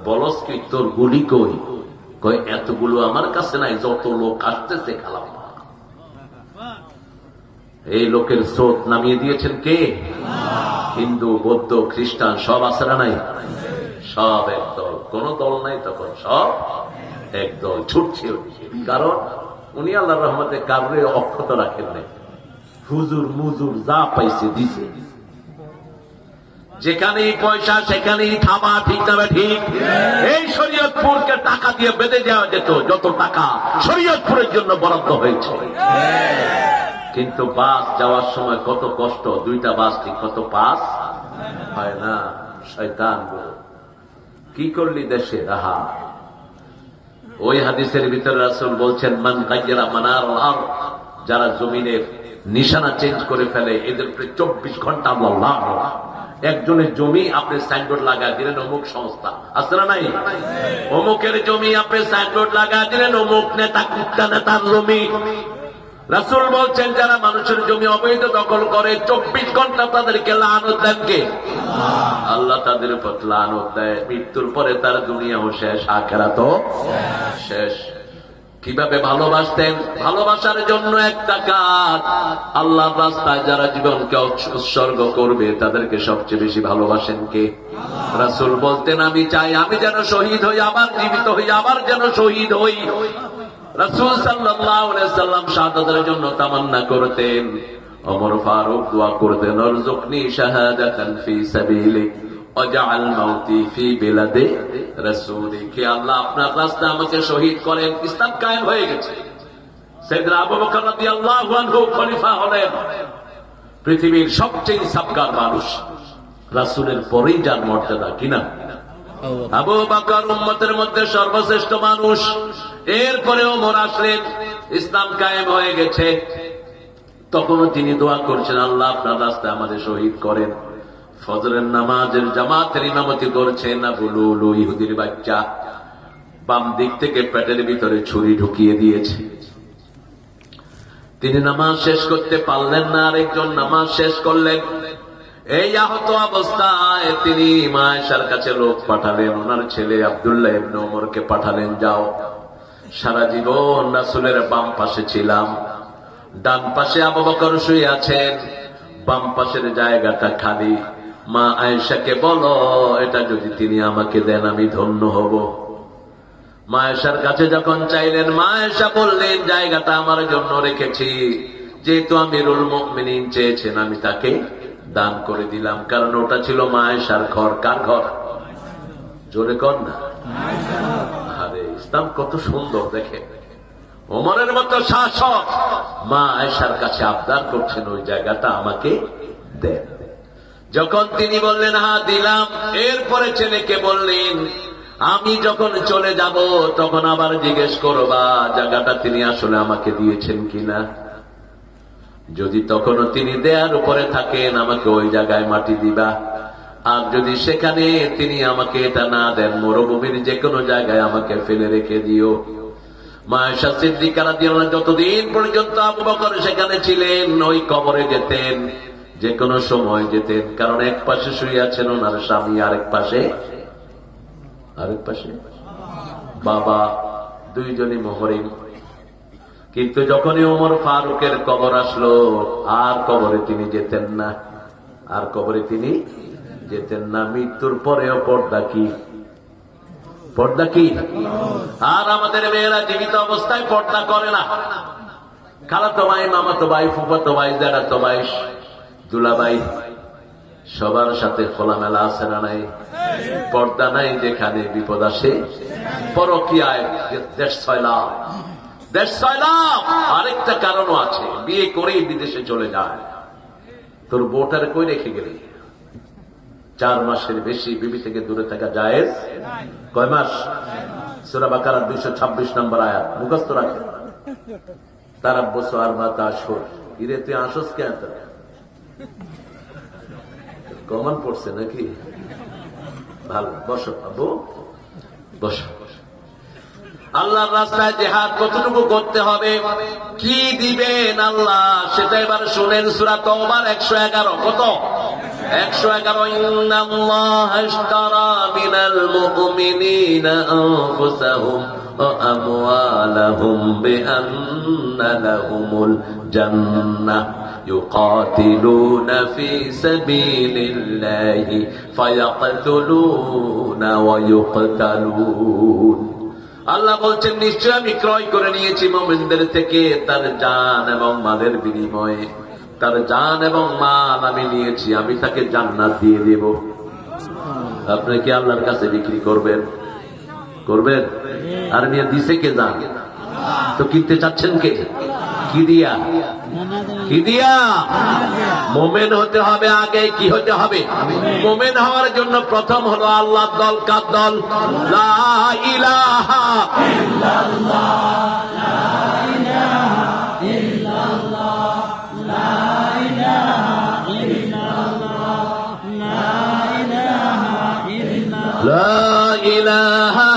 [SPEAKER 1] বলস কি তোর গুলি কই? কয় এতগুলো আমার কাছে নাই, যত লোক আসতেছে খালাম্মা। এই লোকের স্রোত নামিয়ে দিয়েছেন কে? হিন্দু, বৌদ্ধ, খ্রিস্টান সব আছে না নাই? সব একদল। কোন দল নাই তখন, সব একদল ছুটছে। কারণ উনি আল্লাহর রহমতে কারণে অক্ষত রাখেন নাই। হুজুর মুজুর যা পাইছে দিছে, যেখানেই পয়সা সেখানেই থামা। ঠিক না ঠিক? এই শরীয়তপুরকে টাকা দিয়ে বেঁধে দেওয়া যেত, যত টাকা শরীয়তপুরের জন্য বরাদ্দ হয়েছে। কিন্তু বাস যাওয়ার সময় কত কষ্ট, দুইটা বাস ঠিক কত পাস হয় না। শয়তান কি করলি দেশে রাহা। ওই হাদিসের ভিতরে রাসূল বলছেন মান গায়্যারা মানারুল আরদ, যারা জমিনের নিশানা চেঞ্জ করে ফেলে এদের উপরে 24 ঘন্টা আল্লাহ লাভ। একজনের জমি আপনি সাইনবোর্ড লাগা দিলেন অমুক সংস্থা, আছে না নাই? অমুকের জমি আপনি সাইনবোর্ড লাগা দিলেন অমুক নেতা, কুত্তা নেতার জমি। রাসূল বলছেন যারা মানুষের জমি অবৈধ দখল করে 24 ঘন্টা তাদেরকে লানত দেন কে? আল্লাহ তাদের উপর লানত দেয়। মৃত্যুর পরে তার দুনিয়াও শেষ, আখিরাতও শেষ। কিভাবে ভালোবাসতেন? ভালোবাসার জন্য একটা কাজ, আল্লাহর রাস্তায় যারা জীবনকে উৎসর্গ করবে তাদেরকে সবচেয়ে বেশি ভালোবাসেন কে? রাসূল বলতেন আমি চাই আমি যেন শহীদ হই, আবার জীবিত হই, আবার যেন শহীদ হই। রাসূল সাল্লাল্লাহু আলাইহি সাল্লাম শাহাদাতের জন্য তামান্না করতেন। ওমর ফারুক দোয়া করতেন আরযুকনি শাহাদাতান ফি সাবিলিক ওয়াজআল মাউতি ফি বিলাদে রাসূলিক। হে আল্লাহ আপনার রাস্তায় আমাকে শহীদ করেন। ইসলাম কায়েম হয়ে গেছে। সাইয়েদনা আবু বকর রাদিয়াল্লাহু আনহু খলিফা হলেন। পৃথিবীর সবচেয়ে সাবকার মানুষ, রাসূলের পরেই যার মর্যাদা, কিনা? আবু বকর উম্মতের মধ্যে সর্বশ্রেষ্ঠ মানুষ। এরপরে ওমর আসলেন, ইসলাম কায়েম হয়ে গেছে। তখনও তিনি দোয়া করছেন আল্লাহ আপনার রাস্তায় আমাদের শহীদ করেন। ফজরের নামাজের জামাতের ইমামতি করছেন আবু লুলু ইহুদির বাচ্চা, বাম দিক থেকে পেটের ভিতরে ছুরি ঢুকিয়ে দিয়েছে। তিনি নামাজ শেষ করতে পারলেন না, আরেকজন নামাজ শেষ করলেন। এই আহত অবস্থায় তিনি মা আয়েশার কাছে লোক পাঠালেন, ওনার ছেলে আব্দুল্লাহ ইবনে ওমরকে পাঠালেন, যাও সারা জীবন রাসূলের বাম পাশে ছিলাম, ডান পাশে আবু বকর শুয়ে আছেন, বাম পাশের জায়গাটা খালি, মা আয়েশাকে বলো এটা যদি তিনি আমাকে দেন আমি ধন্য হব। মা আয়েশার কাছে যখন চাইলেন, মা আয়েশা বললেন জায়গাটা আমার জন্য রেখেছি, যেহেতু আমিরুল মুমিনিন চেয়েছেন আমি তাকে দান করে দিলাম। কারণ ওটা ছিল মা আয়েশার ঘর। কার ঘর? জোরে কর না। আরে ইসলাম কত সুন্দর দেখে। ওমরের মতো শাসক মা আয়েশার কাছে আবদার করছেন ওই জায়গাটা আমাকে দেন। যখন তিনি বললেন হ্যাঁ দিলাম, এরপরে ছেলেকে বললেন আমি যখন চলে যাব তখন আবার জিজ্ঞেস করবা জায়গাটা তিনি আসলে আমাকে দিয়েছেন কিনা। যদি তখনও তিনি দেয়ার উপরে থাকেন আমাকে ওই জায়গায় মাটি দিবা, আর যদি সেখানে তিনি আমাকে এটা না দেন মরুভূমির যে কোনো জায়গায় আমাকে ফেলে রেখে দিও। মা আয়েশা সিদ্দিকা রাদিয়াল্লাহু আনহা যতদিন পর্যন্ত আবু বকর সেখানে ছিলেন ওই কবরে যেতেন, যে কোনো সময় যেতেন। কারণ এক পাশে শুয়ে আছেন ওনার স্বামী, আরেক পাশে বাবা, দুইজনই মুহরিম। কিন্তু যখনই ওমর ফারুকের কবর আসলো আর কবরে তিনি যেতেন না, আর কবরে তিনি যেতেন না। মৃত্যুর পরেও পর্দা কি? পর্দা কি? আর আমাদের মেয়েরা জীবিত অবস্থায় পর্দা করে না। খালাতো ভাই, মামাতো ভাই, ফুফাতো ভাই, জ্যাঠাতো ভাই, দুলাভাই, সবার সাথে খোলামেলা আছে না নাই? পর্দা নাই, যেখানে বিপদ আসে পরকীয়ায় দেশ ছয়লাভ। আরেকটা কারণও আছে, বিয়ে করেই বিদেশে চলে যায়। তোর বউটার কই রেখে গেলি? 4 মাসের বেশি বিবি থেকে দূরে থাকা জায়েজ? কয় মাস? সূরা বাকারা 226 নম্বর আয়াত মুখস্থ রাখে। তারা বছর আর মাতা আসর ইরে, তুই আসস কেন? কমন পড়ছে নাকি? ভালো, বসো আবু, বসো। আল্লাহর রাস্তায় জিহাদ কতটুকু করতে হবে, কি দিবেন আল্লাহ, সেটা এবার শুনেন। সূরা তাওবার 111। কত? 111। ইন্নাল্লাহা ইশতারা মিনাল মুমিনিনা আনফুসাহুম ওয়া আমওয়ালাহুম বিআন্না লাহুমুল জান্নাহ ইউকাতিলুনা ফি সাবিলিল্লাহি ফায়াকতুলুনা ওয়া ইউকতালুন। আল্লাহ বলছেন, নিশ্চয় আমি ক্রয় করে নিয়েছি মুমিনদের থেকে তার জান এবং মালের বিনিময়ে। তার জান এবং মাল আমি নিয়েছি, আমি তাকে জান্নাত দিয়ে দেব। আপনি কি আল্লাহর কাছে বিক্রি করবেন? করবেন? আর নিয়ে দিছে কে? জান তো কিনতে চাচ্ছেন কে? কি দিয়া? কি দিয়া? মোমেন হতে হবে আগে। কি হতে হবে? মোমেন হওয়ার জন্য প্রথম হলো আল্লাহর দল। কার দল? লা ইলাহা ইল্লাল্লাহ, লা ইলাহা ইল্লাল্লাহ, লা ইলাহা ইল্লাল্লাহ, লা ইলাহা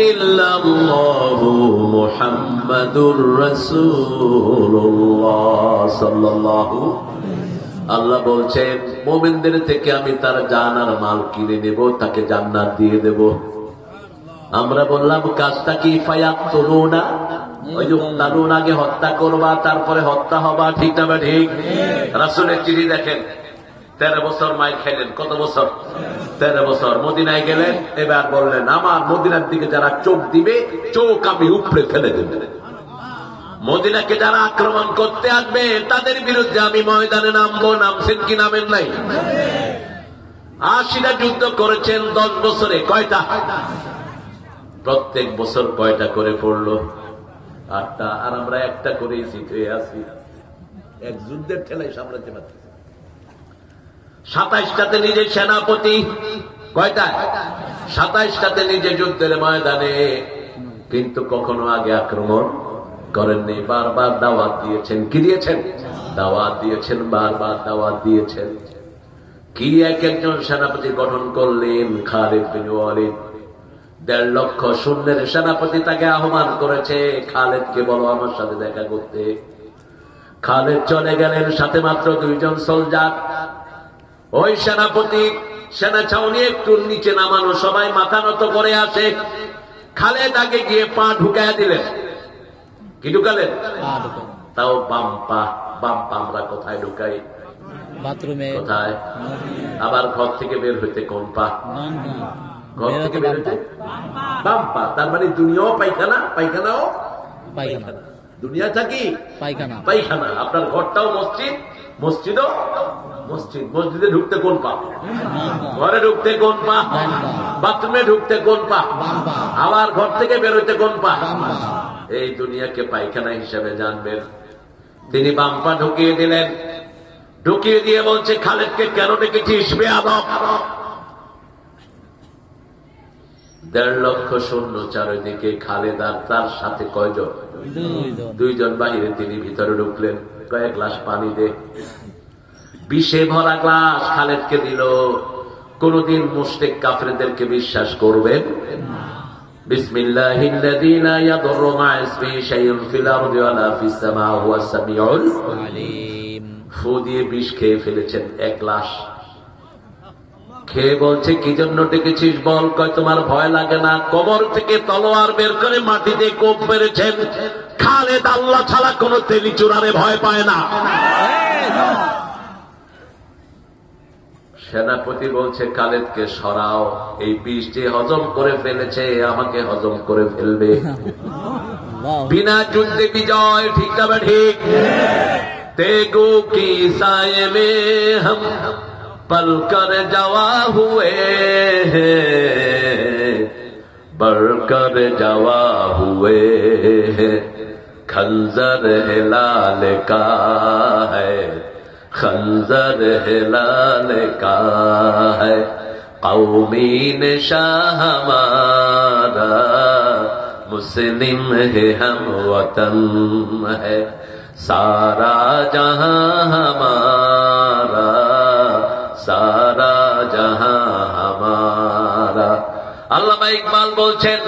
[SPEAKER 1] ইল্লাল্লাহু মুহাম্মাদুর রাসূলুল্লাহ সাল্লাল্লাহু। আল্লাহ বলছেন, মুমিনদের থেকে আমি তার জান আর মাল কিনে নেব, তাকে জান্নাত দিয়ে দেব। আমরা বললাম কাজটা কি? ফায়াকতুলুনা, ওই যে তালুন, আগে হত্যা করবা, তারপরে হত্যা হবা। ঠিক না বা ঠিক? রাসূলের চিঠি দেখেন, 13 বছর মাইর খাইলেন। কত বছর? 13 বছর। মদিনায় গেলেন, এবার বললেন, আমার মদিনার দিকে যারা চোখ দিবে, চোখ আমি উপড়ে ফেলে দেব। মদিনাকে যারা আক্রমণ করতে আসবে, তাদের বিরুদ্ধে আমি ময়দানে নামবো। নামছেন কি নামেন নাই? 80টা যুদ্ধ করেছেন 10 বছরে। কয়টা? প্রত্যেক বছর কয়টা করে পড়লো? 8টা। আর আমরা একটা করেই জিতে আছি। এক যুদ্ধের ঠেলায় সামলাতে পারছি। 27টাতে নিজে সেনাপতি। কয়টা? 27টাতে নিজে যুদ্ধের ময়দানে, কিন্তু কখনো আগে আক্রমণ করেননি। বারবার দাওয়াত দিয়েছেন। কি দিয়েছেন? দাওয়াত দিয়েছেন, বারবার দাওয়াত দিয়েছেন। কি এক একজন সেনাপতি গঠন করলেন। খালিদ বিন ওয়ালিদ 1.5 লক্ষ সৈন্যের সেনাপতি, তাকে আহ্বান করেছে, খালিদকে বলো আমার সাথে দেখা করতে। খালিদ চলে গেলেন, সাথে মাত্র 2 জন সোলজার। ওই সেনাপতি সেনা ছাউনি একটু নিচে নামানো, সবাই মাথা নত করে আসে। খালিদ আগে গিয়ে পা ঢুকাইয়া দিলেন। কি ঢুকালেন? তাও বাম পা। বাম পা আমরা কোথায় ঢুকাই? বাথরুমে। কোথায়? আবার ঘর থেকে বের হইতে কোন পা? ঘর থেকে বের হইতে বাম পা। তার মানে দুনিয়াও পায়খানা, পায়খানাও পায়খানা। দুনিয়াটা কি? পায়খানা, পায়খানা। আপনার ঘরটাও মসজিদ, মসজিদও মসজিদ। মসজিদে ঢুকতে কোন পা? ঘরে ঢুকতে কোন পা? বাথরুমে ঢুকতে কোন পা? আবার ঘর থেকে বেরোতে কোন পা? এই দুনিয়াকে পায়খানা হিসাবে জানবেন। তিনি বাম পা ঢুকিয়ে দিলেন। ঢুকিয়ে দিয়ে বলছে, খালিদকে কেন ডেকেছিস বেয়াদব? 1.5 লক্ষ সৈন্য চারিদিকে, খালিদ আর তার সাথে কয়জন? 2 জন বাহিরে, তিনি ভিতরে ঢুকলেন। কয়েক গ্লাস পানি দে। বিষে ভরা গ্লাস খালিদকে দিল। কোনদিন মুশরিক কাফেরদেরকে বিশ্বাস করবেন? বিসমিল্লাহিল্লাযী লা ইয়াদুররু মা ইসমিহি শাইউন ফিল আরদি ওয়ালা ফিস সামা হুয়াস সামিউল আলীম। ফু দিয়ে বিষ খেয়ে ফেলেছেন 1 গ্লাস। খেয়ে বলছে, কি জন্য ডেকেছিস বল? কয়, তোমার ভয় লাগে না? কবর থেকে তলোয়ার বের করে মাটিতে কোপ মেরেছেন। খালিদ আল্লাহ ছাড়া কোন তেলি চূড়ারে ভয় পায় না। সেনাপতি বলছে, খালিদকে সরাও, এই বিষ যে হজম করে ফেলেছে আমাকে হজম করে ফেলবে। বিনা যুদ্ধে বিজয়, ঠিক না ঠিক? তেগো কি সায়ে মে হম পল কর জওয়া হুয়ে হ্যায়, बढ़कर जवा हुए हैं, खंजर हिलाल का है, खंजर हिलाल का है, कौमी निशान हमारा, मुस्लिम है हम वतन है, सारा जहां हमारा, सारा जहां हमारा। আল্লামা ইকবাল বলছেন,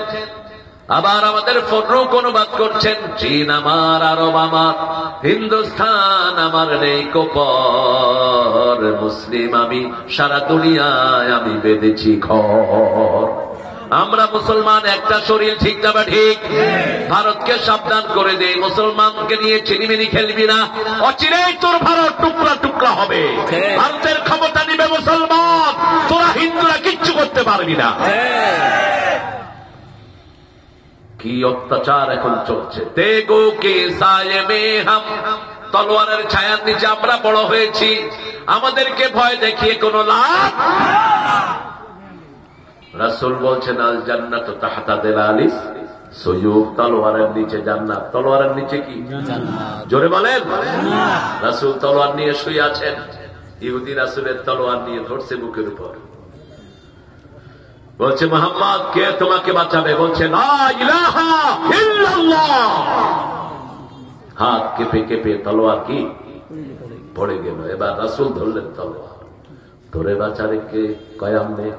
[SPEAKER 1] আবার আমাদের ফররুক অনুবাদ করছেন, চীন আমার, আরব আমার, হিন্দুস্তান আমার নেই কোপর, মুসলিম আমি, সারা দুনিয়ায় আমি বেঁধেছি ঘর। আমরা মুসলমান, একটা শরীর, ঠিক না ঠিক? ভারতকে সাবধান করে দে, মুসলমানকে নিয়ে চিনিমিনি খেলবি না, অচিরেই তোর ভারত টুকরা টুকরা হবে। ভারতের ক্ষমতা নিবে মুসলমান, তোরা হিন্দুরা কিচ্ছু করতে পারবি না। কি অত্যাচার এখন চলছে। তেগো কে সায়ে মে হাম, তলোয়ারের ছায়ার নিচে আমরা বড় হয়েছি, আমাদেরকে ভয় দেখিয়ে কোনো লাভ। রাসূল বলছেন, আল জান্নাতু তাহতা দিলালিস সুয়ুফ, তলোয়ারের নিচে জান্নাত। তলোয়ারের নিচে কি? জোরে বলেন। রাসূল তলোয়ার নিয়ে শুয়ে আছেন, ইহুদি রাসূলের তলোয়ার নিয়ে ধরছে বুকের উপর, বলছে, মুহাম্মদ কে তোমাকে বাঁচাবে? বলছে, লা ইলাহা ইল্লাল্লাহ। হাত কেঁপে কেঁপে তলোয়ার কি পড়ে গেল। এবার রাসূল ধরলেন তলোয়ার, ধরে বাঁচারে কে? কয়াম নেই।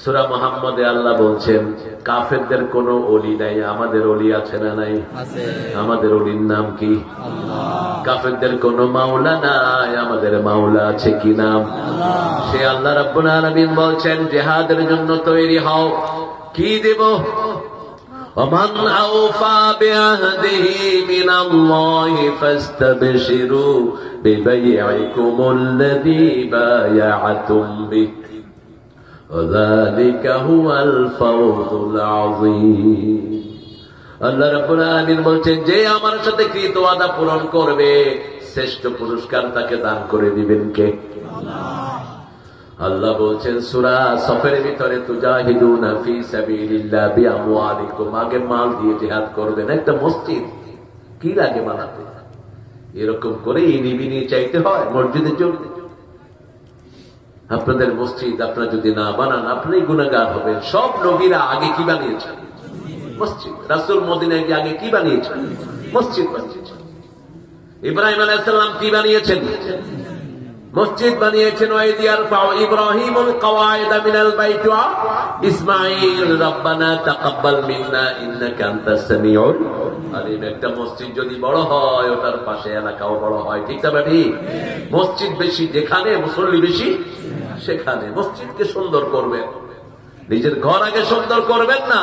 [SPEAKER 1] সূরা মুহাম্মদে আল্লাহ বলছেন, কাফেরদের কোন ওলি নাই, আমাদের ওলি আছে না নাই? আমাদের ওলির নাম কি? কাফেরদের কোন মাওলা নাই, আমাদের মাওলা আছে, কি নাম? সে আল্লাহ রাব্বুল আলামিন বলছেন, জিহাদের জন্য তৈরি হও। কি দেব? ওমান আওফা বিআহদিহি মিনাল্লাহি ফাস্তাবশিরু বিবাইইকুমুল্লাযী বায়া'তুম বিহি وذلك هو الفوز العظيم। আল্লাহ রাব্বুল আলামিন বলছেন, যে আমার সাথে কৃত ওয়াদা পূরণ করবে, শ্রেষ্ঠ পুরস্কার তাকে দান করে দিবেন কে? আল্লাহ বলছেন সূরা সফের ভিতরে, তুজাহিদুনা ফি সাবিলিল্লাহ বিআমওয়ালিকুম, আগে মাল দিয়ে জিহাদ করবেন। একটা মসজিদ কি লাগে বানাতে? এরকম করে ইনিবিনি চাইতে হয় মসজিদের জন্য। আপনাদের মসজিদ আপনারা যদি না বানান, আপনি গুনাহগার হবেন। সব নবীরা আগে কি বানিয়েছেন? মসজিদ। রাসূল মদিনায় গিয়ে আগে কি বানিয়েছেন? মসজিদ বানিয়েছেন। ইব্রাহিম আলাইহিস সালাম কি বানিয়েছেন? মসজিদ বানিয়েছেন। ওয়াইদ ইয়ারফাউ ইব্রাহিমুল কওয়াইদা মিনাল বাইতি ওয়া ইসমাঈল রাব্বানা তাকাব্বাল মিন্না ইন্নাকা আনতাস সামিউল আলিম। একটা মসজিদ যদি বড় হয়, ওটার পাশে এলাকাও বড় হয়, ঠিক না ঠিক? মসজিদ বেশি যেখানে, মুসল্লি বেশি সেখানে। মসজিদকে সুন্দর করবেন, নিজের ঘর আগে সুন্দর করবেন না।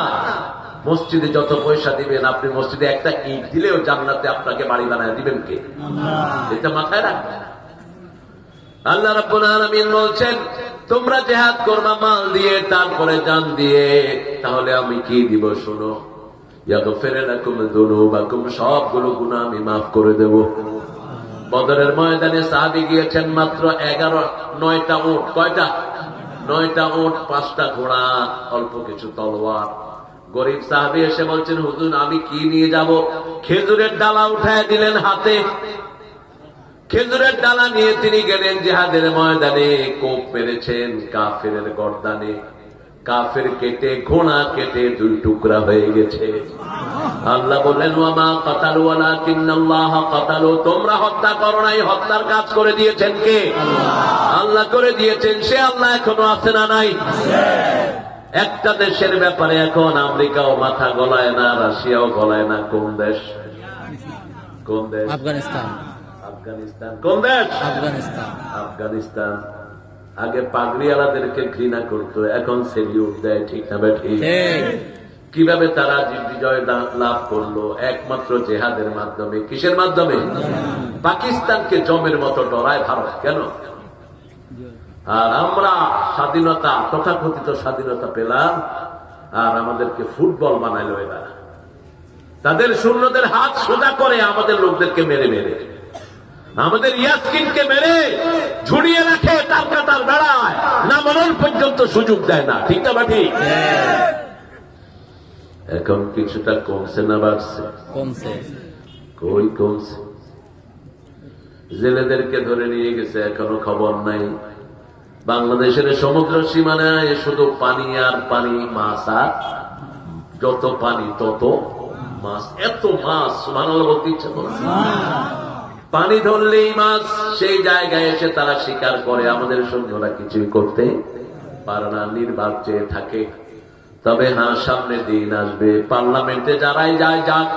[SPEAKER 1] মসজিদে যত পয়সা দিবেন, আপনি মসজিদে একটা ইট দিলেও জান্নাতে আপনাকে বাড়ি বানায় দিবেন কে? এটা মাথায় রাখবেন। আল্লাহ রাব্বুল আলামিন বলছেন, তোমরা জিহাদ করবা মাল দিয়ে, তারপরে জান দিয়ে, তাহলে আমি কি দিব শোনো। ইয়াগফির লাকুম যুনুবাকুম, সবগুলো গুনাহ আমি মাফ করে দেব। বদরের ময়দানে সাহাবী গিয়েছেন, মাত্র 9টা উট। কয়টা? 9টা উট, 5টা ঘোড়া, অল্প কিছু তলোয়ার। গরিব সাহাবী এসে বলছেন, হুজুর আমি কি নিয়ে যাব? খেজুরের ডালা উঠায় দিলেন হাতে। খেজুরের ডালা নিয়ে তিনি গেলেন জিহাদের ময়দানে। কোপ মেরেছেন কাফেরের গর্দানে। কাফের কেটে, ঘোড়া কেটে 2 টুকরা হয়ে গেছে। আল্লাহ বললেন, ওয়ামা কাতালু ওয়ালাকিন্নাল্লাহ কাতালু, তোমরা হত্যা করো নাই, হত্যার কাজ করে দিয়েছেন কে? আল্লাহ করে দিয়েছেন। সে আল্লাহ এখনো আছে না নাই? একটা দেশের ব্যাপারে এখন আমেরিকাও মাথা গলায় না, রাশিয়াও গলায় না। কোন দেশ? কোন দেশ? আফগানিস্তান। আফগানিস্তান। কোন দেশ? আফগানিস্তান। আফগানিস্তান আগে পাগড়িওয়ালাদেরকে ঘৃণা করতো, এখন সেলিউট দেয়, ঠিক না ঠিক? কিভাবে তারা বিজয় লাভ করলো? একমাত্র জেহাদের মাধ্যমে। কিসের মাধ্যমে? পাকিস্তানকে জমের মতো ডরায় ভারত। কেন? আর আমরা স্বাধীনতা, তথাকথিত স্বাধীনতা পেলাম, আর আমাদেরকে ফুটবল বানাইলো এরা। তাদের শূন্যদের হাত সোজা করে আমাদের লোকদেরকে মেরে মেরে, আমাদের ইয়াসকিনকে মেরে ঝুড়িয়ে রাখে, তার কাটার বেড়ায়, না মরণ পর্যন্ত সুযোগ দেয় না। ঠিক না বাকি? এখন কিছুটা কমছে না বাড়ছে? কমছে। কই কমছে? জেলেদেরকে ধরে নিয়ে গেছে, এখনো খবর নাই। বাংলাদেশের সমুদ্র সীমানায় শুধু পানি আর পানি, মাছ আর যত পানি তত মাছ। এত মাছ সুবহানাল্লাহ বলতে ইচ্ছা করে। পানি ধরলেই মাছ। সেই জায়গায় এসে তারা শিকার করে, আমাদের সৈন্যরা কিছুই করতে পারে না, নির্বাক চেয়ে থাকে। তবে হ্যাঁ, সামনে দিন আসবে, পার্লামেন্টে যারাই যায় যাক,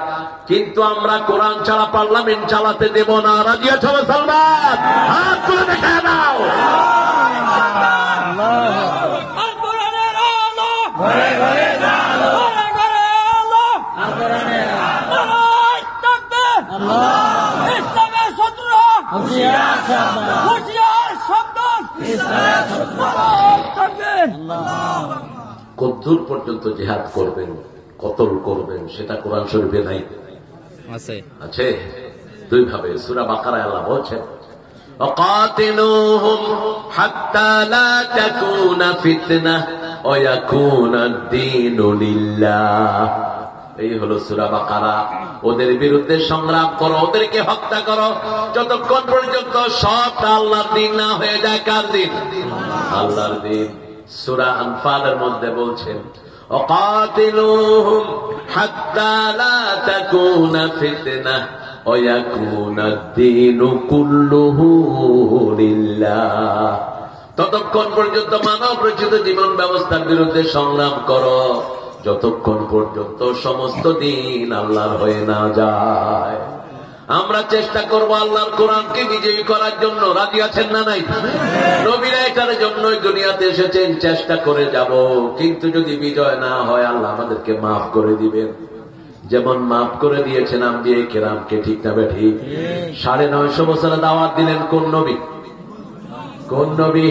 [SPEAKER 1] কিন্তু আমরা কোরআন ছাড়া পার্লামেন্ট চালাতে দেব না। রাজি আছো মুসলমান? হাত তুলে দেখা দাও। কতদূর পর্যন্ত জিহাদ করবেন, কতল করবেন, সেটা কোরআন শরীফে নাই? আছে দুই ভাবে। সূরা বাকারায় আল্লাহ বলছেন, وقاتلوهم حتى لا تكون فتنة ويكون الدين لله। এই হলো সূরা বাকারা। ওদের বিরুদ্ধে সংগ্রাম করো, ওদেরকে হত্যা করো, যতক্ষণ পর্যন্ত সবটা আল্লাহর দিন না হয়ে যায়। কার দিন? আল্লাহর দিন। সূরা আনফালের মধ্যে বলছেন, وقاتلوهم حتى لا تكون فتنة ويكون الدين كله لله। ততক্ষণ পর্যন্ত মানব রচিত জীবন ব্যবস্থার বিরুদ্ধে সংগ্রাম করো, যতক্ষণ পর্যন্ত সমস্ত দিন আল্লাহর হয়ে না যায়। আমরা চেষ্টা করব আল্লাহর কোরআনকে বিজয়ী করার জন্য। রাজি আছেন না নাই? নবীরা এটার জন্যই দুনিয়াতে এসেছেন, চেষ্টা করে যাব। কিন্তু যদি বিজয় না হয়, আল্লাহ আমাদেরকে মাফ করে দিবেন, যেমন মাফ করে দিয়েছেন আম্বিয়া কেরামকে। ঠিক না ঠিক? 950 বছর দাওয়াত দিলেন কোন নবী? কোন নবী?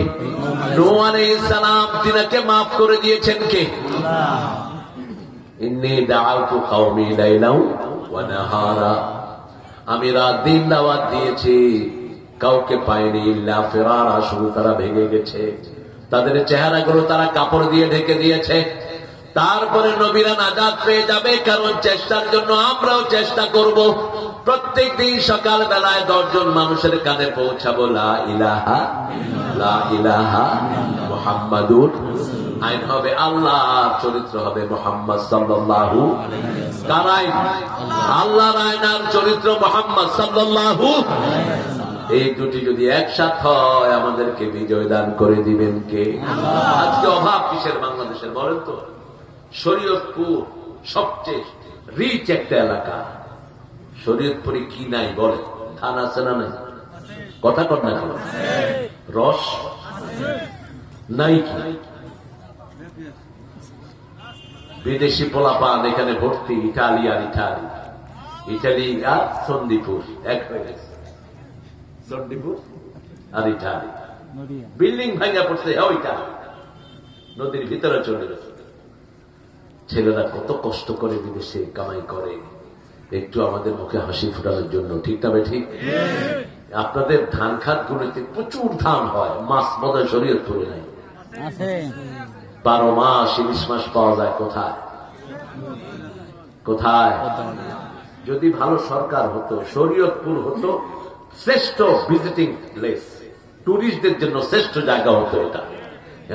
[SPEAKER 1] নূহ আলাইহিস সালাম। তিনাকে মাফ করে দিয়েছেন কে? ইন্নী দাআউতু কওমি লাইলাও ওয়া নাহারা। আমি রাত দিন দাওয়াত দিয়েছি, কাউকে পাইনি। ইল্লা ফিরারা, শুধু তারা ভেঙে গেছে, তাদের চেহারাগুলো তারা কাপড় দিয়ে ঢেকে দিয়েছে। তারপরে নবীরা নাজাত পেয়ে যাবে, কারণ চেষ্টার জন্য আমরাও চেষ্টা করব। প্রত্যেক দিন সকাল বেলায় 10 জন মানুষের কানে পৌঁছাবো, লা ইলাহা লা ইলাহা মুহাম্মাদুর। আইন হবে আল্লাহর, চরিত্র হবে মুহাম্মদ সাল্লাল্লাহু আলাইহি ওয়াসাল্লাম। কার আইন? আল্লাহর আইন আর চরিত্র মুহাম্মদ সাল্লাল্লাহু। এই দুটি যদি একসাথ হয়, আমাদেরকে বিজয় দান করে দিবেন কে? আজকে অভাব কিসের বাংলাদেশের বলেন তো? শরীয়তপুর সবচেয়ে রিচ একটা এলাকা। শরীয়তপুরে কি নাই বলে? ধান আছে না নাই? কথা কর না কেন? রস নাই কি? বিদেশি পোলাপান এখানে ভর্তি। ইটালি আর ইটালি, ইটালি আর সন্দীপুর এক হয়ে গেছে। সন্দীপুর আর ইটালি, বিল্ডিং ভাঙা পড়ছে ওইটা, নদীর ভিতরে চলে গেছে। ছেলেরা কত কষ্ট করে বিদেশে কামাই করে, একটু আমাদের মুখে হাসি ফুটানোর জন্য। ঠিক না ঠিক? আপনাদের ধান খাত গুলোতে প্রচুর ধান হয়, মাছ মজা শরীয়তপুরে নাই। 12 মাস ইলিশ মাছ পাওয়া যায়। কোথায় কোথায়? যদি ভালো সরকার হতো, শরীয়তপুর হতো শ্রেষ্ঠ ভিজিটিং প্লেস, টুরিস্টদের জন্য শ্রেষ্ঠ জায়গা হতো এটা।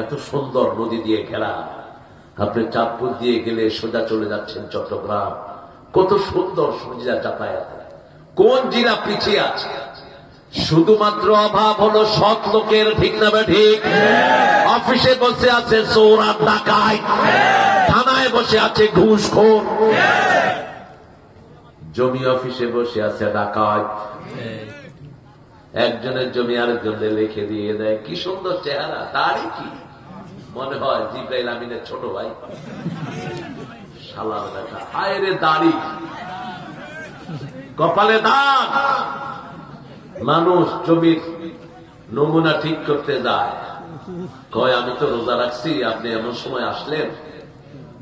[SPEAKER 1] এত সুন্দর নদী দিয়ে ঘেরা, আপনি চাঁদপুর দিয়ে গেলে সোজা চলে যাচ্ছেন চট্টগ্রাম। কত সুন্দর সুবিধা যাতায়াত। কোন জেলা পিছিয়ে আছে? শুধুমাত্র অভাব হলো সৎ লোকের। ঠিক না ঠিক? অফিসে বসে আছে চোর আর ডাকাত, থানায় বসে আছে ঘুষখোর, জমি অফিসে বসে আছে ডাকাত। একজনের জমি আরেকজনে লিখে দিয়ে দেয়। কি সুন্দর চেহারা, তারই কি মনে হয় জিবরাইল আমিনের ছোট ভাই। শালার দেখা, হায় রে দাড়ি, কপালে দাগ। মানুষ জমির নমুনা ঠিক করতে যায়, কয় আমি তো রোজা রাখছি, আপনি এমন সময় আসলেন।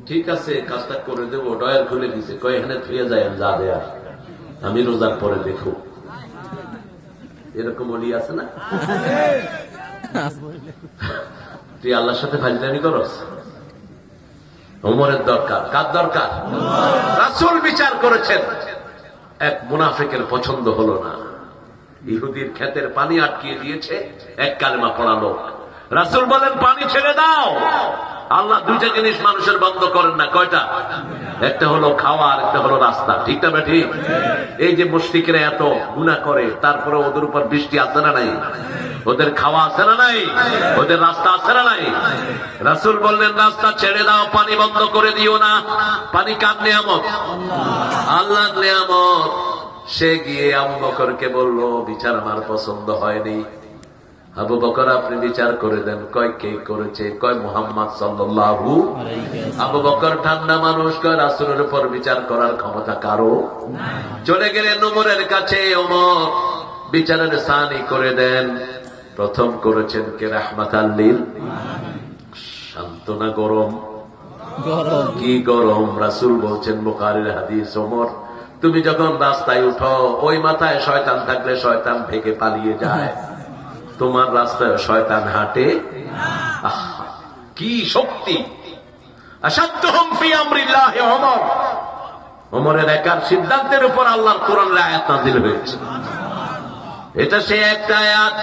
[SPEAKER 1] ঠিক আছে কাজটা করে দেবো, ডয়ার খুলে দিছে, কয় এখানে ফিরে যায় যা দেয়া, আমি রোজার পরে দেখো। এরকম অলি আছে না? তুই আল্লাহর সাথে ফাজলামি করস? ওমরের দরকার, কার দরকার? রাসূল বিচার করেছেন, এক মুনাফিকের পছন্দ হলো না, ইহুদির ক্ষেতের পানি আটকিয়ে দিয়েছে এক কালেমা পড়া লোক। রাসূল বলেন পানি ছেড়ে দাও। আল্লাহ দুইটা জিনিস মানুষের বন্ধ করেন না, কয়টা? একটা হলো খাওয়া, আর একটা হলো রাস্তা। ঠিক না বেঠি? এই যে মুশরিকরা এত গুনাহ করে, তারপরে ওদের উপর বৃষ্টি আছে না নাই? ওদের খাওয়া আছে না নাই? ওদের রাস্তা আছে না নাই? রাসূল বললেন রাস্তা ছেড়ে দাও, পানি বন্ধ করে দিও না। পানি কার নিয়ামত? আল্লাহর নিয়ামত। সে গিয়ে আবু বকরকে বলল বিচার আমার পছন্দ হয়নি, আবু বকর আপনি বিচার করে দেন। কয় কে করেছে? কয় মুহাম্মদ সাল্লাল্লাহু। আবু বকর ঠান্ডা মানুষ, কয় রাসূলের উপর বিচার করার ক্ষমতা কারো? চলে গেলেন ওমরের কাছে, ওমর বিচারের সানি করে দেন। প্রথম করেছেন কে? রাহমাতাল লিল। সান্ত্বনা গরম, কি গরম? রাসূল বলছেন বুখারীর হাদিস, ওমর তুমি যখন রাস্তায় উঠো, ওই মাথায় শয়তান থাকলে শয়তান ভেগে পালিয়ে যায়, তোমার রাস্তায় শয়তান হাঁটে। কি শক্তি! আশাদ্দুহুম ফি আমরিল্লাহি ওমর। ওমরের একার সিদ্ধান্তের উপর আল্লাহর কোরআনের আয়াত নাযিল হয়েছে। এটা সেই একটা আয়াত।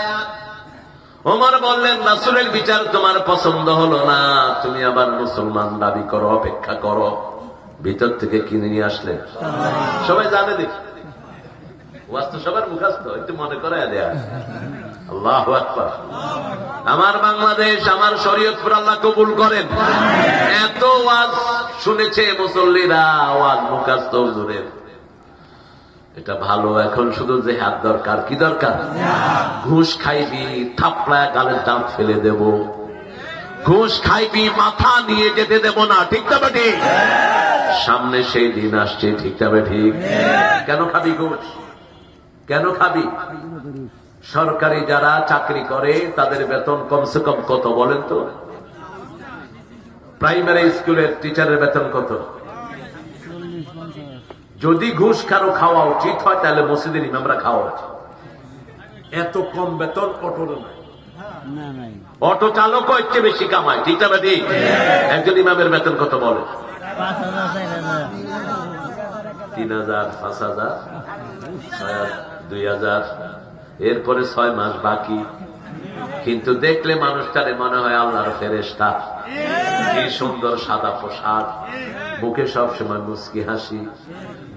[SPEAKER 1] ওমর বললেন রাসূলের বিচার তোমার পছন্দ হলো না, তুমি আবার মুসলমান দাবি করো, অপেক্ষা করো। ভিতর থেকে কিনে নিয়ে আসলে সবাই জানে, দেখি ওয়াজ সবার মুখস্থ, একটু মনে করায় দেয়া। আল্লাহু আকবার। আমার বাংলাদেশ, আমার শরীয়তপুর আল্লাহ কবুল করেন। এত ওয়াজ শুনেছে মুসল্লিরা, ওয়াজ মুখস্থ হুজুরের, এটা ভালো। এখন শুধু জিহাদ দরকার। কি দরকার? ঘুষ খাইবি, থাপড়ায় গালের দাঁত ফেলে দেব। ঘুষ খাইবি, মাথা নিয়ে যেতে দেব না। ঠিক তবে ঠিক? সামনে সেই দিন আসছে। ঠিক তবে ঠিক? কেন খাবি ঘুষ? কেন খাবি? সরকারি যারা চাকরি করে তাদের বেতন কমসে কম কত বলেন তো? প্রাইমারি স্কুলের টিচারের বেতন কত? যদি ঘুষ কারো খাওয়া উচিত হয় তাহলে মসজিদের ইমামরা খাওয়া উচিত। এত কম বেতন অটোর নাই। অটো চালকও একটু বেশি কামায়। ঠিক না ঠিক? একজন ইমামের বেতন কত বলে? 3000, 5000, 2000, এরপরে 6 মাস বাকি। কিন্তু দেখলে মানুষটারে মনে হয় আল্লাহর ফেরেশতা। কি সুন্দর সাদা পোশাক, মুখে সবসময় মুস্কি হাসি।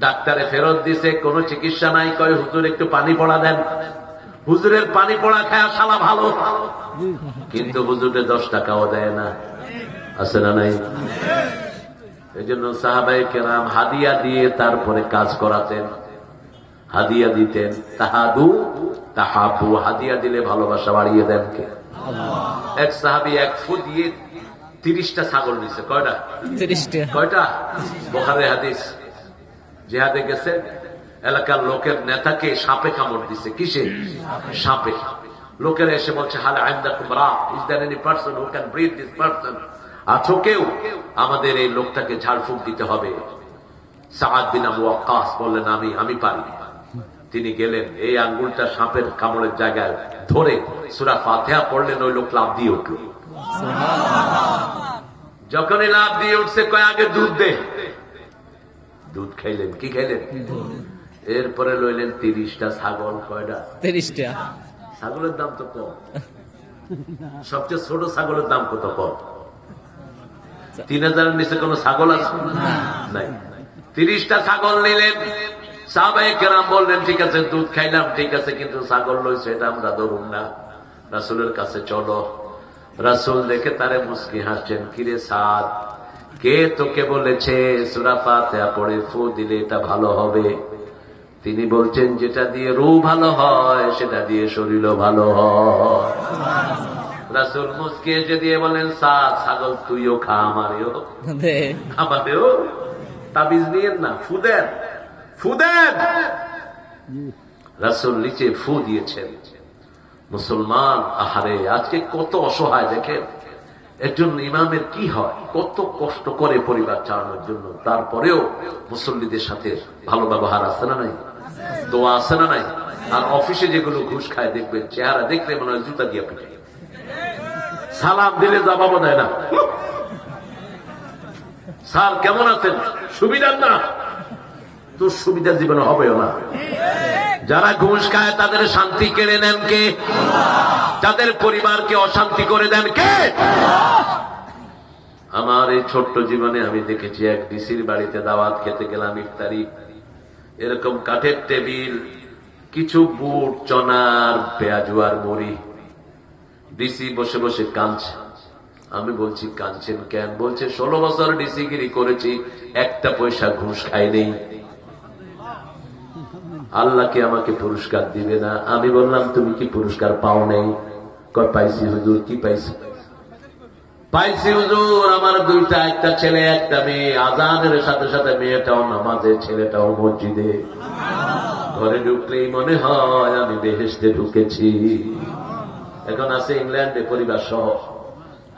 [SPEAKER 1] ডাক্তারে ফেরত দিছে, কোন চিকিৎসা নাই। কয় হুজুর একটু পানি পড়া দেন। হুজুরের পানি পড়া খায় শালা ভালো, কিন্তু হুজুরে 10 টাকাও দেয় না। আছে না নাই? এই জন্য সাহাবায়ে কেরাম হাদিয়া দিয়ে তারপরে কাজ করাতেন। হাদিয়া দিতেন। তাহাদু তাহাবু, হাদিয়া দিলে ভালোবাসা বাড়িয়ে দেন কে? এক সাহাবী এক ফু দিয়ে 30টা ছাগল নিছে। কয়টা? 30টা। কয়টা? বুখারী হাদিস। জিহাদে গেছে, এলাকার লোকের নেতাকে সাপে কামড় দিছে। কিসে? সাপে। লোকেরা এসে বলছে হাল আইন্দাকুম রা, is there any person who can breathe this person? আছো কেউ? আমাদের এই লোকটাকে ঝাড়ফুঁক দিতে হবে। সাআদ বিন আবু ওয়াক্কাস বললেন আমি পারি। তিনি গেলেন, এই আঙ্গুলটা সাপের কামড়ের জায়গায় ধরে সূরা ফাতিহা পড়লেন, ওই লোক লাফ দিয়ে উঠল। যখনই লাফ দিয়ে উঠছে, কয় আগে দুধ দে। দুধ খাইলেন। কি খাইলেন? এরপরে লইলেন 30টা ছাগল। কয়টা? 30টা। ছাগলের দাম তো কম। সবচেয়ে ছোট ছাগলের দাম কত? কম। 3000-এর নিচে কোন ছাগল আছে? নাই। 30টা ছাগল নিলেন। সাহাবায়ে কেরাম বললেন ঠিক আছে দুধ খাইলাম, ঠিক আছে, কিন্তু ছাগল লইছে এটা আমরা ধরুন না, রাসূলের কাছে চলো। রাসূল দেখে তারে মুস্কি হাসছেন। কিরে সাদ, কে তোকে বলেছে সূরা ফাতিহা পড়ে ফু দিলে এটা ভালো হবে? তিনি বলছেন যেটা দিয়ে রূহ ভালো হয় সেটা দিয়ে শরীরও ভালো হয়। রাসূল মুস্কি হেসে দিয়ে বলেন সাদ, ছাগল তুইও খা, আমারেও আমাদেরও। তাবিজ নিয়েন না, ফু দেন, ফু দেন। রাসূল নিচে ফু দিয়েছেন। মুসলমান আহারে আজকে কত অসহায় দেখেন। একজন ইমামের কি হয়, কত কষ্ট করে পরিবার চালানোর জন্য, তারপরেও মুসল্লিদের সাথে ভালো ব্যবহার আছে না নাই, দোয়া আছে না নাই। আর অফিসে যেগুলো ঘুষ খায় দেখবেন, চেহারা দেখলে মনে হয় জুতা দিয়ে পিঠে, সালাম দিলে জবাবও দেয় না। স্যার কেমন আছেন, সুবিধার না, তোর সুবিধা জীবনে হবেও না। যারা ঘুষ খায় তাদের শান্তি কেড়ে নেন কে? তাদের পরিবারকে অশান্তি করে দেন কে? আমার এই ছোট্ট জীবনে আমি দেখেছি, এক ডিসির বাড়িতে দাওয়াত খেতে গেলাম, ইফতারি, এরকম কাঠের টেবিল, কিছু বুট, চনার, পেঁয়াজু আর মুড়ি। ডিসি বসে বসে কাঁদছে। আমি বলছি কাঁদছেন কেন? বলছে 16 বছর ডিসিগিরি করেছি, একটা পয়সা ঘুষ খাই নেই, আল্লাহকে আমাকে পুরস্কার দিবে না। আমি বললাম তুমি কি পুরস্কার পাও নাই? কয় পাইছি হুজুর। কি পাইছি? পাইছি হুজুর আমার দুইটা, একটা ছেলে একটা মেয়ে, আজানের সাথে সাথে মেয়েটাও নামাজে, ছেলেটাও মসজিদে। ঘরে ঢুকলেই মনে হয় আমি বেহেশতে ঢুকেছি। এখন আছে ইংল্যান্ডে পরিবার সহ,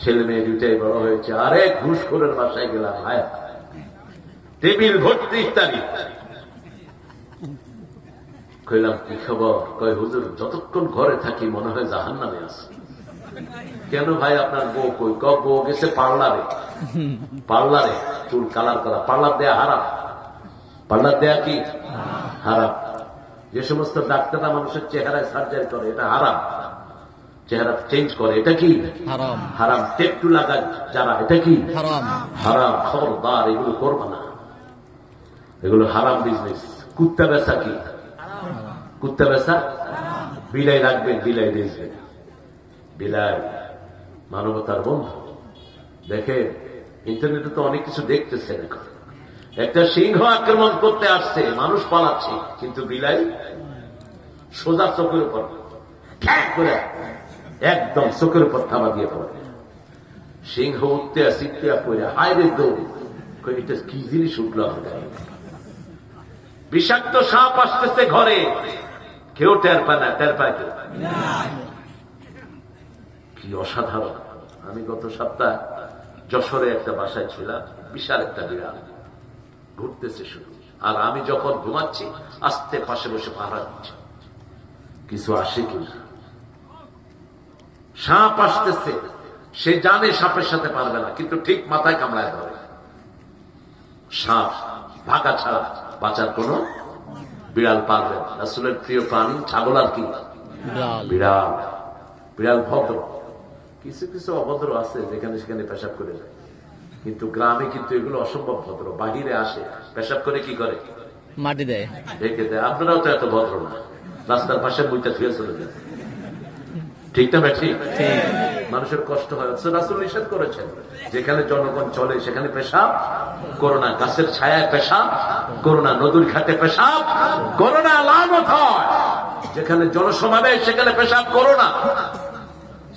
[SPEAKER 1] ছেলে মেয়ে দুইটাই বড় হয়েছে। আরে ঘুষখোরের বাসায় গেলাম, হায় টেবিল ভর্তি ইফতারি। কইলাম কি খবর? কয় হুজুর যতক্ষণ ঘরে থাকি মনে হয় জাহান্নামে আছে। কেন ভাই আপনার বউ কই? বউ গেছে পার্লারে। পার্লারে চুল কালার করা, পার্লার দেয়া হারাম। পার্লার দেয়া কি হারাম? যে সমস্ত ডাক্তাররা মানুষের চেহারায় সার্জারি করে এটা হারাম, চেহারা চেঞ্জ করে এটা কি হারাম। হারাম। টেটু লাগায় যারা, এটা কি হারাম। হারাম। খবরদার এগুলো করবা না, এগুলো হারাম বিজনেস। কুত্তা বেচা কি? কুত্তা বেচা। বিলাই রাখবেন, বিলাই বেচবেন। বিলাই মানবতার বন্ধু। দেখেন ইন্টারনেটে তো অনেক কিছু দেখতেছেন। এখন একটা সিংহ আক্রমণ করতে আসছে, মানুষ পালাচ্ছে, কিন্তু বিলাই সোজা চোখের উপর করে একদম চোখের উপর থাবা দিয়ে পড়ে। সিংহ উঠতে আসিতে পড়ে হায়রে দৌড়। এটা কি জিনিস উঠল? বিষাক্ত সাপ আসতেছে ঘরে, কেউ টের পায় না। টের পায় কেউ? কি অসাধারণ। আমি গত সপ্তাহে যশোরে একটা বাসায় ছিলাম, বিশাল একটা বিড়াল ঘুরতেছে শুধু। আর আমি যখন ঘুমাচ্ছি আস্তে পাশে বসে পাহারা দিচ্ছি, কিছু আসে কিনা। সাপ আসতেছে, সে জানে সাপের সাথে পারবে না, কিন্তু ঠিক মাথায় কামড়ায় ধরে। সাপ ভাগা ছাড়া বাঁচার কোন বিড়াল পারবে না। রাসূলের প্রিয় প্রাণী ছাগল আর কি বিড়াল। বিড়াল ভদ্র। কিছু কিছু অভদ্র আছে যেখানে সেখানে পেশাব করে যায়, কিন্তু গ্রামে কিন্তু এগুলো অসম্ভব ভদ্র। বাহিরে আসে পেশাব করে কি করে? মাটি দেয়, ঢেকে দেয়। আপনারাও তো এত ভদ্র না, রাস্তার পাশে বইটা ধুয়ে চলে যায়। ঠিক না ভাই? ঠিক। মানুষের কষ্ট হয়। রাসূল নিষেধ করেছেন যেখানে জনগণ চলে সেখানে পেশাব করো না, গাছের ছায়ায় পেশাব করো না, নদীর ঘাটে পেশাব করো না, লানত হয়। যেখানে জনসমাবেশ সেখানে পেশাব করো না,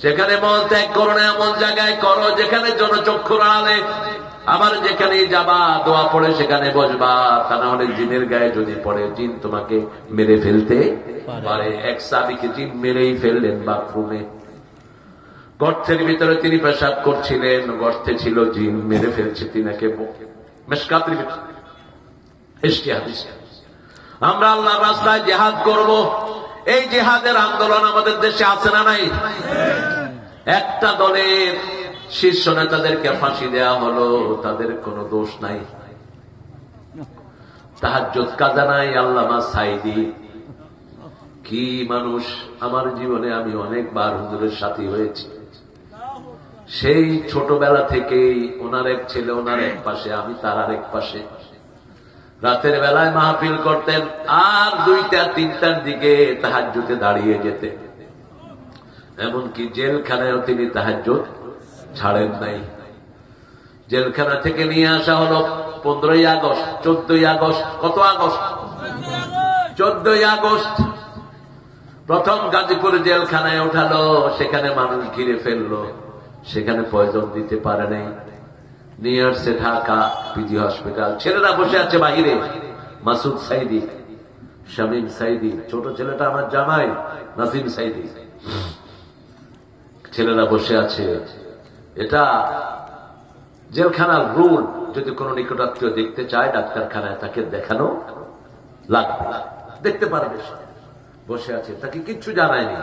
[SPEAKER 1] সেখানে মল ত্যাগ করো না, এমন জায়গায় করো যেখানে জনচক্ষুর আড়ালে। আবার যেখানে যাবা দোয়া পড়ে সেখানে বসবা, তা না হলে জিনের গায়ে যদি পড়ে জিন তোমাকে মেরে ফেলতে পারে। এক সাহাবীকে জিন মেরেই ফেললেন বাথরুমে। গর্তের ভিতরে তিনি পেশাব করছিলেন, গর্তে ছিল জিন, মেরে ফেলছে তিনাকে। মিশকাতের ভিতরে এসে হাদিস। আমরা আল্লাহর রাস্তায় জিহাদ করব, এই জিহাদের আন্দোলন আমাদের দেশে আছে না নাই? একটা দলের শীর্ষ নেতাদেরকে ফাঁসি দেয়া হলো, তাদের কোনো দোষ নাই। তাহাজ্জুদ কাজা নাই। আল্লামা সাইদি কি মানুষ! আমার জীবনে আমি অনেকবার হুজুরের সাথী হয়েছি। সেই ছোটবেলা থেকেই ওনার এক ছেলে ওনার এক পাশে, আমি তার আরেক পাশে। রাতের বেলায় মাহফিল করতেন, আর 2টা-3টার দিকে তাহাজ্জুদে দাঁড়িয়ে যেতেন। এমনকি জেলখানায়ও তিনি তাহাজ্জুদ ছাড়েন নাই। জেলখানা থেকে নিয়ে আসা হলো 15ই আগস্ট, 14ই আগস্ট। কত আগস্ট? 14ই আগস্ট। প্রথম গাজীপুর জেলখানায় ওঠালো, সেখানে মানুষ ঘিরে ফেললো, সেখানে পয়জন দিতে পারে নাই। নিয়ে আসছে ঢাকা পিজি হসপিটাল। ছেলেরা বসে আছে বাহিরে, মাসুদ সাইদি, শামীম সাইদি, ছোট ছেলেটা আমার জামাই নাসিম সাইদি। ছেলেরা বসে আছে, এটা জেলখানার রুল। যদি কোনো নিকটাত্মীয় দেখতে চায় ডাক্তারখানায় তাকে দেখানো লাগবে, দেখতে পারবে। বসে আছে, তাকে কিচ্ছু জানায়নি।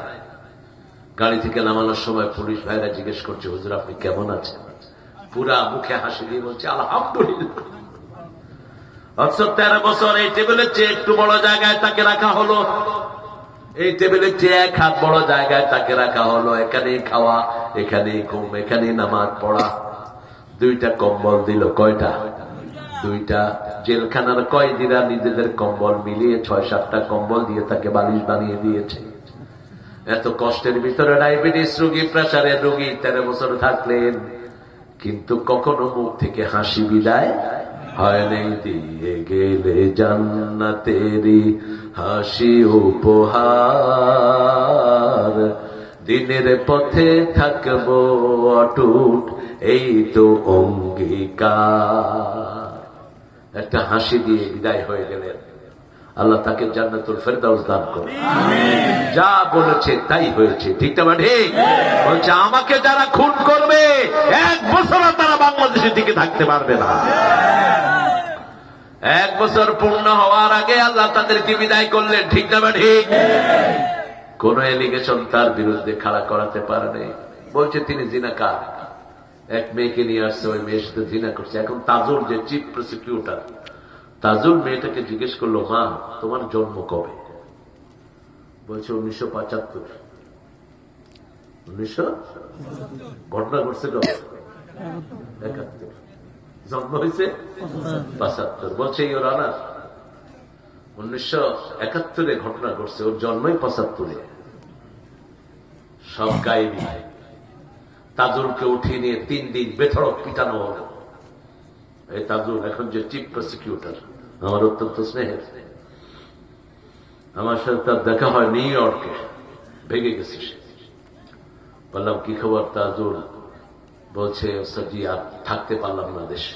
[SPEAKER 1] গাড়ি থেকে নামানোর সময় পুলিশ ভাইরা জিজ্ঞেস করছে, হুজুর আপনি কেমন আছেন? পুরা মুখে হাসি দিয়ে বলছে আলহামদুলিল্লাহ। 13 বছর এই টেবিলের চেয়ে একটু বড় জায়গায় তাকে রাখা হলো, এই টেবিলের চেয়ে 1 হাত বড় জায়গায় তাকে রাখা হলো। এখানেই খাওয়া, এখানেই ঘুম, এখানেই নামাজ পড়া। 2টা কম্বল দিল। কয়টা? 2টা। জেলখানার কয়েদিরা নিজেদের কম্বল মিলিয়ে 6-7টা কম্বল দিয়ে তাকে বালিশ বানিয়ে দিয়েছে। এত কষ্টের ভিতরে ডায়াবেটিস রোগী, প্রেসারের রোগী 13 বছর থাকলেন, কিন্তু কখনো মুখ থেকে হাসি বিদায় হয় নাই। দিয়ে গেলে জান্নাতেরি হাসি উপহার, দিনের পথে থাকবো অটুট এই তো অঙ্গীকার। একটা হাসি দিয়ে বিদায় হয়ে গেলেন। আল্লাহ তাকে জান্নাতুল ফেরদাউস দান করে। যা বলেছে তাই হয়েছে, ঠিক না? ঠিক বলছে, আমাকে যারা খুন করবে 1 বছর তারা বাংলাদেশে টিকে থাকতে পারবে না। 1 বছর পূর্ণ হওয়ার আগে আল্লাহ তাদেরকে বিদায় করলেন, ঠিক না? ঠিক। কোন এলিগেশন তার বিরুদ্ধে খাড়া করাতে পারেনি। বলছে তিনি জিনাকার। এক মেয়েকে নিয়ে আসছে, ওই মেয়ের সাথে জিনা করছে। এখন তাজুল যে চিফ প্রসিকিউটর, তাজুল মেয়েটাকে জিজ্ঞেস করলো, মা তোমার জন্ম কবে? বলছে 1975। 1900 ঘটনা ঘটছে কবে? 71। জন্ম হয়েছে 75। বলছে ইওর অনার 1971 ঘটনা ঘটছে, ওর জন্মই 75। সব গায়েবী। তাজুলকে উঠিয়ে নিয়ে 3 দিন বেধড়ক পিটানো হলো। এই তাজুল এখন যে চিফ প্রসিকিউটর, আমার অত্যন্ত স্নেহের। আমার সাথে তার দেখা হয় নিউ ইয়র্কে, ভেগে গেছে সে। বললাম কি খবর তাজুল? বলছে জি আর থাকতে পারলাম না দেশে।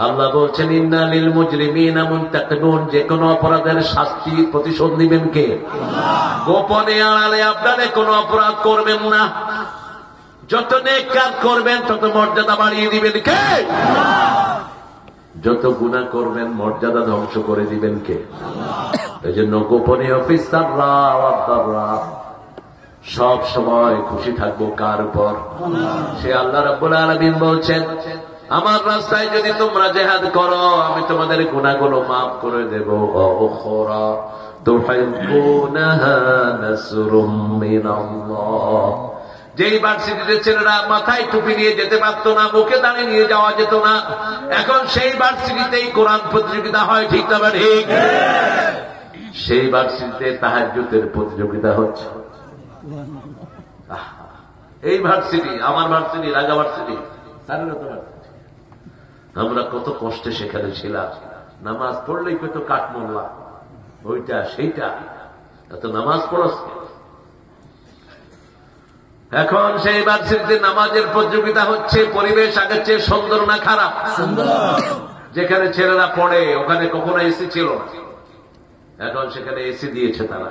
[SPEAKER 1] আল্লাহ বলছেন ইন্না লিল মুজরিমিনা মুনতাকিমুন, যে কোনো অপরাধের শাস্তি প্রতিশোধ নেবেন কে? গোপনে আড়ালে আপনারে কোনো অপরাধ করবেন না। যত নেক কাজ করবেন তত মর্যাদা বাড়িয়ে দিবেন কে? যত গুনাহ করবেন মর্যাদা ধ্বংস করে দিবেন কে? এই জন্য গোপনে অফিসাররা সব সময় খুশি থাকবো কার উপর? সে আল্লাহ রাব্বুল আলামিন বলছেন, আমার রাস্তায় যদি তোমরা জিহাদ করো আমি তোমাদের গুনাহগুলো মাফ করে দেব। ওখরা তুহিব্বুনাহা নাসরুম মিনাল্লাহ। যেই ভার্সিটিতে ছেলেরা মাথায় টুপি নিয়ে যেতে পারত না, মুখে দাঁড়িয়ে নিয়ে যাওয়া যেত না, এখন সেই ভার্সিটিতেই কোরআন প্রতিযোগিতা হয়, ঠিক না? ঠিক। সেই ভার্সিটিতে তাহাজ্জুদের প্রতিযোগিতা হচ্ছে। এই ভার্সিটি, আমার ভার্সিটি, রাজা ভার্সিটি, আমরা কত কষ্টে সেখানে ছিলাম। নামাজ পড়লেই কত কাঠমোল্লা, ওইটা সেইটা, এত নামাজ পড়স। এখন সেই ভার্সিটিতে নামাজের প্রতিযোগিতা হচ্ছে। পরিবেশ আগের চেয়ে সুন্দর না খারাপ? যেখানে ছেলেরা পড়ে ওখানে কখনো এসি ছিল না, এখন সেখানে এসি দিয়েছে তারা।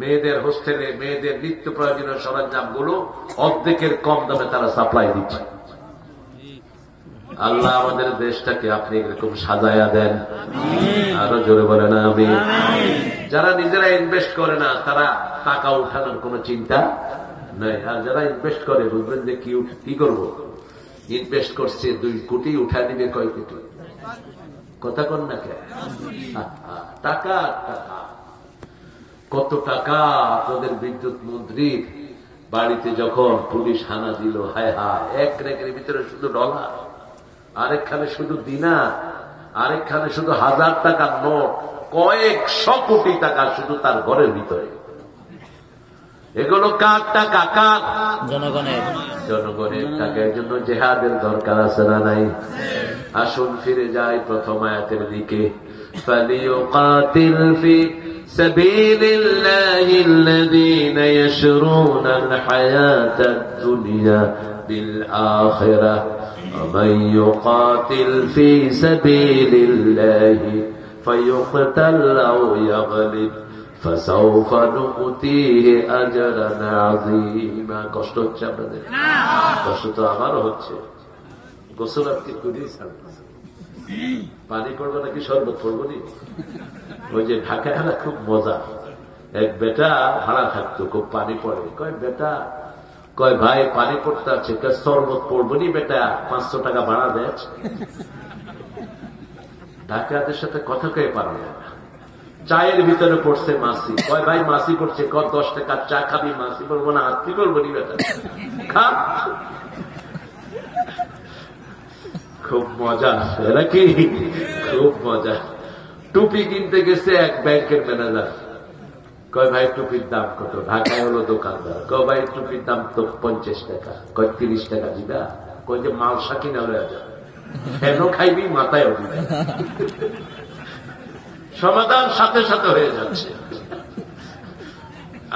[SPEAKER 1] মেয়েদের হোস্টেলে মেয়েদের নিত্য প্রয়োজনীয় সরঞ্জাম গুলো অর্ধেকের কম দামে তারা সাপ্লাই দিচ্ছে। আল্লাহ আমাদের দেশটাকে আপনি এরকম সাজায়া দেন। আরো জোরে বলে না আমি। যারা নিজেরা ইনভেস্ট করে না তারা টাকা উঠানোর কোন চিন্তা নাই, আর যারা ইনভেস্ট করে বুঝবেন যে কি করবো। ইনভেস্ট করছে 2 কোটি, উঠা দিবে কয় কোটি? কথা কন না কে? টাকা টাকা, কত টাকা। আপনাদের বিদ্যুৎ মন্ত্রীর বাড়িতে যখন পুলিশ হানা দিল, হায় হায়, এক রেকের ভিতরে শুধু ডলার, আরেকখানে শুধু দিনার, আরেকখানে শুধু 1000 টাকার নোট, কয়েকশো কোটি টাকা শুধু তার ঘরের ভিতরে। এগুলো কার টাকা? কার? জনগণের। জনগণের টাকা। এর জন্য জিহাদের দরকার আছে না নাই? আসুন ফিরে যাই প্রথম আয়াতের দিকে। ফালিয়ুকাতিল ফি সাবিলিল্লাহি আল্লাযীনা ইয়াশরুনাল হায়াতাদ দুনিয়া বিল আখিরাহ ওয়া মান ইউকাতিল ফি সাবিলিল্লাহি ফায়ুকতাল আও ইয়াগলিব ফাসাউফা নুতিহি আজরান আযীমা। কষ্ট হচ্ছে আপনাদের? কষ্ট তো আমারও হচ্ছে। গোসল আপনি করেই ছাড়তেছেন, পানি পড়বো নাকি শরবত পড়বো নি? ওই যে ঢাকায় না খুব মজা, এক বেটা ভাড়া থাকতো, খুব পানি পড়ে। কয় বেটা, কয় ভাই পানি পড়তে আছে, শরবত পড়বো নি বেটা, 500 টাকা ভাড়া দেয়। ঢাকাদের সাথে কথা কয়ে পারা যায় না। চায়ের ভিতরে পড়ছে মাসি, কয় ভাই মাসি পড়ছে, কয় 10 টাকা চা খাবি? মাসি পড়বো না, কি করবো নি বেটা, খা। খুব মজা নাকি? খুব মজা। টুপি কিনতে গেছে এক ব্যাংকের ম্যানেজার, কয় ভাই টুপির দাম কত? ঢাকায় হলো দোকানদার, কয় ভাই টুপির দাম তো 50 টাকা। কয় 30 টাকা দিবা? কয় যে মালসা কিনা লয়া যা, কেন খাইবি মাথায় উঠবে। সমাধান সাথে সাথে হয়ে যাচ্ছে।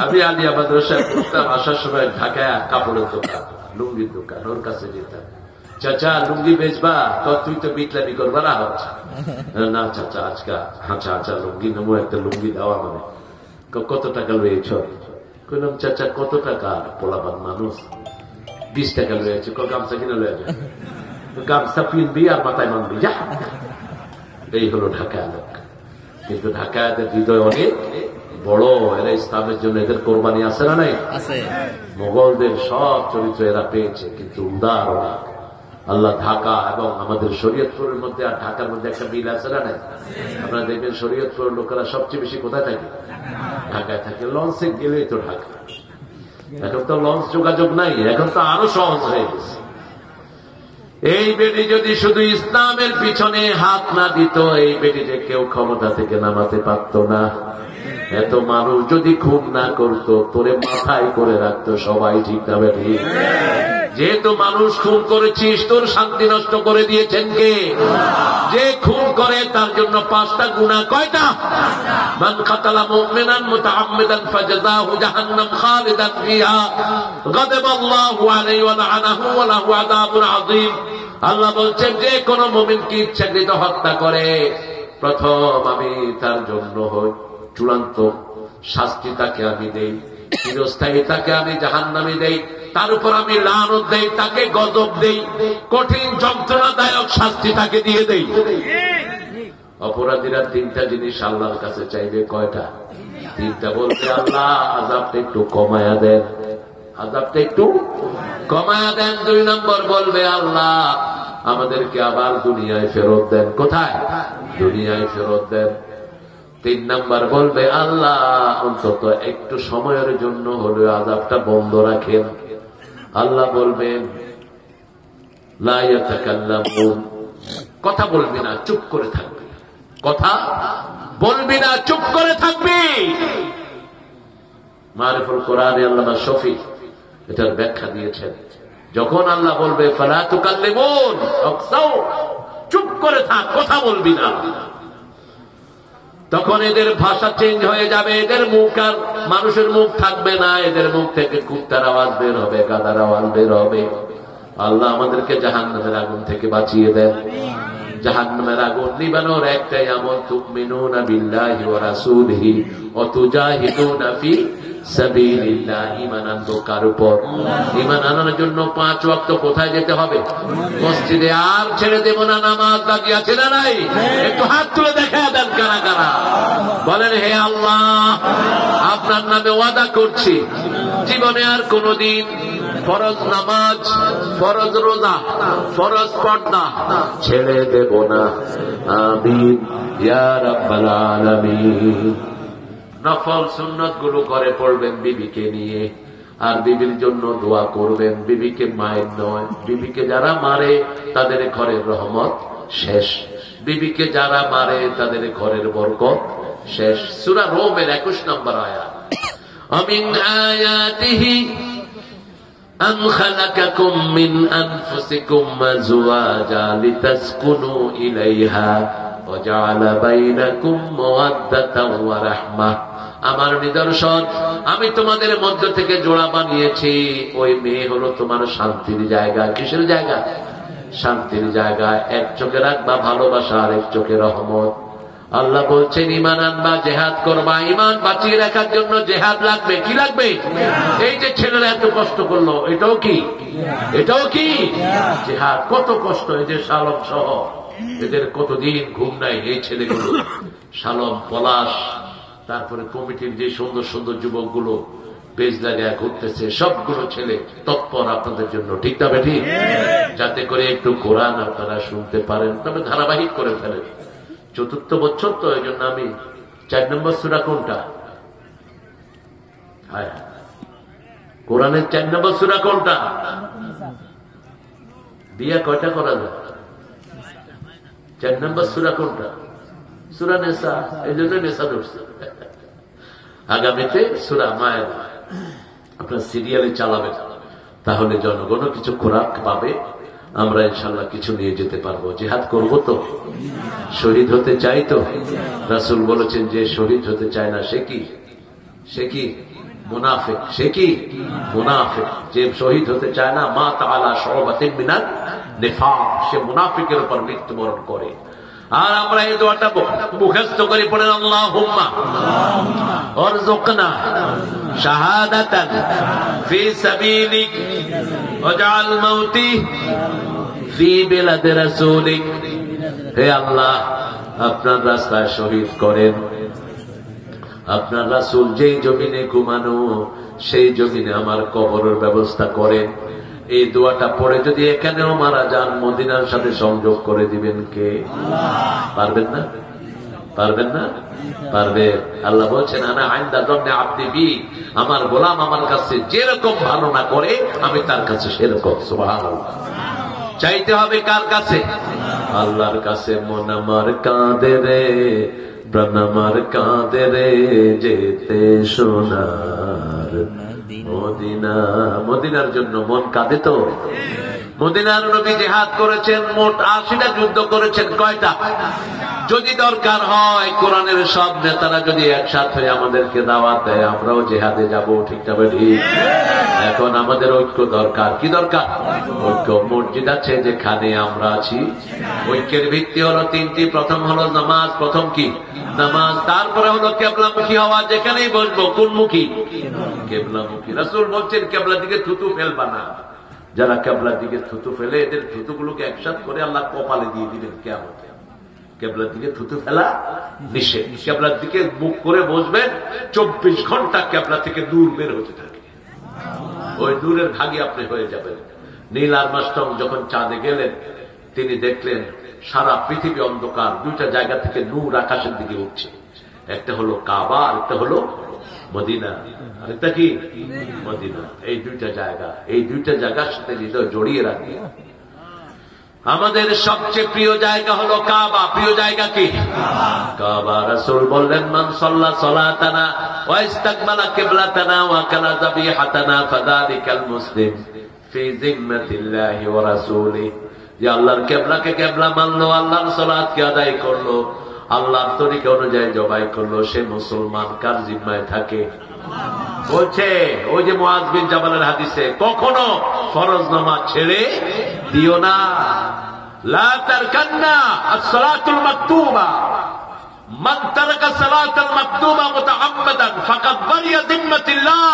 [SPEAKER 1] আমি আলিয়া মাদ্রাসায় পড়তাম, আসার সময় ঢাকায় কাপড়ের দোকান, লুঙ্গির দোকান, ওর কাছে যেতাম। চাচা লুঙ্গি বেচবা? তো তুই তো বিটলামি করবা না। না চাচা আজকা, আচ্ছা আচ্ছা লুঙ্গি নেবো, একটা লুঙ্গি দেওয়া মানে। কত টাকা লয়েছ? কইলাম চাচা কত টাকা? পোলাপান মানুষ, 20 টাকা লয়েছে। গামছা কিনে লয়ে যায়, গামছা পিনবি আর মাথায় মানবি যা। এই হলো ঢাকায় লোক। কিন্তু ঢাকায়দের হৃদয় অনেক বড়। এরা ইসলামের জন্য এদের কোরবানি আছে না নাই? মোগলদের সব চরিত্র এরা পেয়েছে, কিন্তু উদার অনেক। আল্লাহ ঢাকা এবং আমাদের শরীয়তপুরের মধ্যে আর ঢাকার মধ্যে একটা মিল আছে না নাই? আপনারা দেখবেন শরীয়তপুরের লোকেরা সবচেয়ে বেশি কোথায় থাকে? ঢাকায় থাকে। লঞ্চে গেলেই তো ঢাকা। এখন তো লঞ্চ যোগাযোগ নাই, এখন তো আরো সহজ হয়ে গেছে। এই বেটি যদি শুধু ইসলামের পিছনে হাত না দিত, এই বেটিকে কেউ ক্ষমতা থেকে নামাতে পারত না। এত মানুষ যদি খুন না করতো, তোরে মাথায় করে রাখতো সবাই, ঠিক না বেটি? যেহেতু মানুষ খুন করেছিস, তোর শান্তি নষ্ট করে দিয়েছেন কে? যে খুন করে তার জন্য 5টা গুনাহ। কয়টা? মান কাতালা মুমিনান মুতাআম্মিদান ফাজাযাহু জাহান্নাম খালিদান ফিহা গাদাবাল্লাহু আলাইহি ওয়া লা'নাহু ওয়া লাহু আযাবুন আযীম। আল্লাহ বলছেন, যে কোন মুমিনকে ইচ্ছাকৃত হত্যা করে, প্রথম আমি তার জন্য চূড়ান্ত শাস্তি তাকে আমি দেই, চিরস্থায়ী তাকে আমি জাহান্নামে দেই, তার উপর আমি লানত দেই, তাকে গজব দেই, কঠিন যন্ত্রণাদায়ক শাস্তি তাকে দিয়ে দেই। অপরাধীরা 3টা জিনিস আল্লাহর কাছে চাইবে। কয়টা? 3টা। বলতে আল্লাহ আযাবটা একটু কমায়া দেন, আযাবটা একটু কমায়া দেন। 2 নম্বর বলবে আল্লাহ আমাদেরকে আবার দুনিয়ায় ফেরত দেন। কোথায়? দুনিয়ায় ফেরত দেন। 3 নম্বর বলবে আল্লাহ অন্তত একটু সময়ের জন্য হলেও আযাবটা বন্ধ রাখেন। আল্লাহ বলবেন লা ইয়াতাকাল্লামুন, কথা বলবি না, চুপ করে থাকবি। কথা বলবি না, চুপ করে থাকবি। মারিফুল কোরআনে আল্লামা শফি এটার ব্যাখ্যা দিয়েছেন। যখন আল্লাহ বলবে ফালা তুকাল্লিমুন, চুপ করে থাক, কথা বলবি না, তখন এদের ভাষা চেঞ্জ হয়ে যাবে। এদের মুখ আর মানুষের মুখ থাকবে না, এদের মুখ থেকে কুত্তার আওয়াজ বের হবে, গাদার আওয়াজ বের হবে। আল্লাহ আমাদেরকে জাহান্নামের আগুন থেকে বাঁচিয়ে দেন। জাহান্নামের আগুন নিবানোর একটাই আমল, তুমিনুনা বিল্লাহি ওয়া রাসূলিহি ওয়া তুজাহিদুনা ফি সাবিলিল্লাহ। ঈমান আনবো কার উপর? ঈমান আনার জন্য 5 ওয়াক্ত কোথায় যেতে হবে? মসজিদে। আর ছেড়ে দেব না, নামাজ বাকি আছে না নাই? একটু হাত তুলে দেখা দেন কারা কারা। বলেন হে আল্লাহ, আপনার নামে ওয়াদা করছি জীবনে আর কোনদিন ফরজ নামাজ, ফরজ রোজা, ফরজ পর্দা ছেড়ে দেব না। আমিন ইয়া রাব্বাল আলামিন। নফল সুন্নত গুলো করে পড়বেন বিবিকে নিয়ে, আর বিবির জন্য দোয়া করবেন। বিবিকে মায়ের নয়, বিবিকে যারা মারে তাদের ঘরের রহমত শেষ, বিবিকে যারা মারে তাদের ঘরের বরকত শেষ। সূরা রোমের 21 নম্বর আয়াত। আমিন আয়াতিহি আন খালাকাকুম মিন আনফুসিকুম আজওয়াজা লিতাসকুনু ইলাইহা ওয়া জাআলা বাইনাকুম মাওয়াদ্দাতাও ওয়া রাহমাহ। আমার নিদর্শন, আমি তোমাদের মধ্য থেকে জোড়া বানিয়েছি। ওই মেয়ে হলো তোমার শান্তির জায়গা। কিসের জায়গা? শান্তির জায়গা। এক চোখে রাখবা ভালোবাসা, আর এক চোখে রহমত। আল্লাহ বলছেন ঈমান আনবা, জিহাদ করবা। ঈমান বাঁচিয়ে রাখার জন্য জিহাদ লাগবে। কি লাগবে? এই যে ছেলেরা এত কষ্ট করলো, এটাও কি জিহাদ? কত কষ্ট। এই যে শালম সহ এদের কতদিন ঘুম নাই এই ছেলেগুলো, শালম, পলাশ, তারপরে কমিটির যে সুন্দর সুন্দর যুবকগুলো বেশ জায়গায় ঘুরতেছে, সবগুলো ছেলে তৎপর আপনাদের জন্য। ঠিক না বেঠিক? যাতে করে একটু কোরআন আপনারা শুনতে পারেন, তবে ধারাবাহিক করে ফেলেন। ৪র্থ বছর তো, এই জন্য আমি ৪ নম্বর সূরা কোনটা? কোরআনের ৪ নম্বর সূরা কোনটা? বিয়া কয়টা করা যায়? ৪ নম্বর সূরা কোনটা? সূরা নিসা। এই জন্য নিসা ধরছে। আগামীতে সূরা মায়েদা আপনার সিরিয়ালে চালাবেন, তাহলে জনগণও কিছু খোরাক পাবে, আমরা ইনশাল্লাহ কিছু নিয়ে যেতে পারবো। জিহাদ করব তো, শহীদ হতে চাই তো। রাসূল বলেছেন যে শহীদ হতে চায় না সে কি মুনাফিক। সে কি মুনাফিক। যে শহীদ হতে চায় না, মা তাআলা শুবাতিন মিনান নিফাক, সে মুনাফিকের উপর মৃত্যুবরণ করে। আর আমরা এই দোয়াটা মুখস্থ করে পড়েন, আল্লাহুম্মা আরযুকনা শাহাদাতান ফি সাবিলিক ওয়াজআল মাউতি ফি বিলাদি রাসূলিক। হে আল্লাহ, আপনার রাস্তায় শহীদ করেন। আপনার রাসূল যেই জমিনে ঘুমানো, সেই জমিনে আমার কবরের ব্যবস্থা করেন। এই দোয়াটা পড়ে যদি এখানেও মারা যান, মদিনার সাথে সংযোগ করে দিবেন কে? পারবেন না? পারবে। আল্লাহ বলছেন, আনা ইনদা যন্নি আবদি বি, আমার গোলাম আমার কাছে যেরকম ধারণা করে আমি তার কাছে সেরকম। সুবহানাল্লাহ। চাইতে হবে কার কাছে? আল্লাহর কাছে। মন আমার কাঁদে রে, প্রাণ আমার কাঁদে রে, যেতে সোনার মদিনা। মদিনার জন্য মন কাঁদে তো। মদিনার নবী জিহাদ করেছেন, মোট 80টা যুদ্ধ করেছেন। কয়টা? যদি দরকার হয় কোরআনের সব নেতারা যদি একসাথে হয়ে আমাদেরকে দাওয়াত দেয়, আমরাও জিহাদে যাব। ঠিক না ঠিক? এখন আমাদের ঐক্য দরকার। কি দরকার? ঐক্য। মসজিদ আছে যেখানে আমরা আছি, ঐক্যের ভিত্তি হলো 3টি। প্রথম হলো নামাজ। প্রথম কি? নামাজ। তারপরে হলো কেবলামুখী হওয়া। যেখানেই বসবো কোন মুখী? কেবলামুখী। রাসূল বলছেন কেবলার দিকে থুতু ফেলবা না। যারা কেবলার দিকে থুতু ফেলে, এদের থুতুগুলোকে একসাথে করে আল্লাহ কপালে দিয়ে দিবেন কিয়ামতে। কেবলার দিকে থুতু ফেলা নিষেধ। কেবলার দিকে মুখ করে বসবেন, 24 ঘন্টা কেবলা থেকে দূর বের হতে থাকে। ওই দূরের ভাগী আপনি হয়ে যাবেন। নীল আর্মস্ট্রং যখন চাঁদে গেলেন, তিনি দেখলেন সারা পৃথিবী অন্ধকার, 2টা জায়গা থেকে নূর আকাশের দিকে উঠছে। একটা হলো কাবা, আর একটা হলো মদিনা। আরেকটা কি? মদিনা। এই 2টা জায়গা, এই 2টা জায়গার সাথে হৃদয় জড়িয়ে রাখবে। আমাদের সবচেয়ে প্রিয় জায়গা হলো কাবা। প্রিয় জায়গা কি? কাবা। রাসূল বললেন, মান সাল্লা সালাতানা ওয়া ইস্তাকবালা কিবলাতানা ওয়া কালা যাবিহাতানা ফাযালিকাল মুসলিম ফি জিম্মাতিল্লাহি ওয়া রাসূলিহি। যে আল্লাহর কিবলাকে কিবলা মানলো, আল্লাহর সালাতকে আদায় করলো, আল্লাহর তরিকা অনুযায়ী জবাই করলো, সে মুসলমান। কার জিম্মায় থাকে? বলছে ওই যে মুআজ বিন জাবালের হাদিসে, কখনো ফরজ নামাজ ছেড়ে দিও না। লা তারকান্না আস-সালাতুল মাকতুবা, মান তারাকা সালাতাল মাকতুবা মুতাআম্মাদান ফাকাদ বারিয়া জিম্মাতিল্লাহ।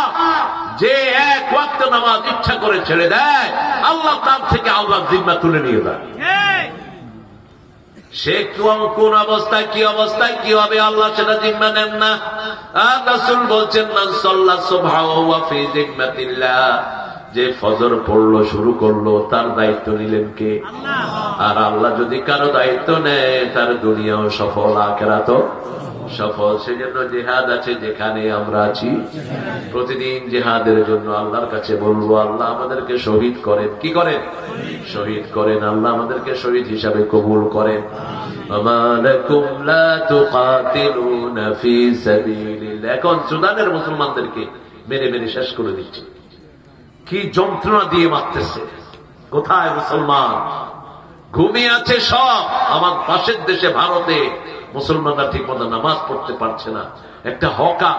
[SPEAKER 1] যে এক ওয়াক্ত নামাজ ইচ্ছা করে ছেড়ে দেয়, আল্লাহ তার থেকে আল্লাহর জিম্মা তুলে নিয়ে যায়। সে কোন অবস্থায় কি অবস্থায় কি হবে আল্লাহ সেটা জিম্মা নেন না। আর রাসূল বলছেন, মান সাল্লা সুবহানাহু ওয়া ফি জিম্মাতিল্লাহ। যে ফজর পড়লো, শুরু করলো, তার দায়িত্ব নিলেন কে? আর আল্লাহ যদি কারো দায়িত্ব নেয়, তার দুনিয়াও সফল, আখিরাতও সফল। সেজন্য জিহাদ আছে যেখানে আমরা আছি। প্রতিদিন জিহাদের জন্য আল্লাহর কাছে বলবো, আল্লাহ আমাদেরকে শহীদ করেন। কি করেন? শহীদ করেন। আল্লাহ আমাদেরকে শহীদ হিসাবে কবুল করেন। এখন সুদানের মুসলমানদেরকে মেরে মেরে শেষ করে দিচ্ছে। কি যন্ত্রণা দিয়ে মারতেছে। কোথায় মুসলমান? ঘুমিয়ে আছে সব। আমার পাশের দেশে ভারতে মুসলমানরা ঠিক মতো নামাজ পড়তে পারছে না। একটা হকা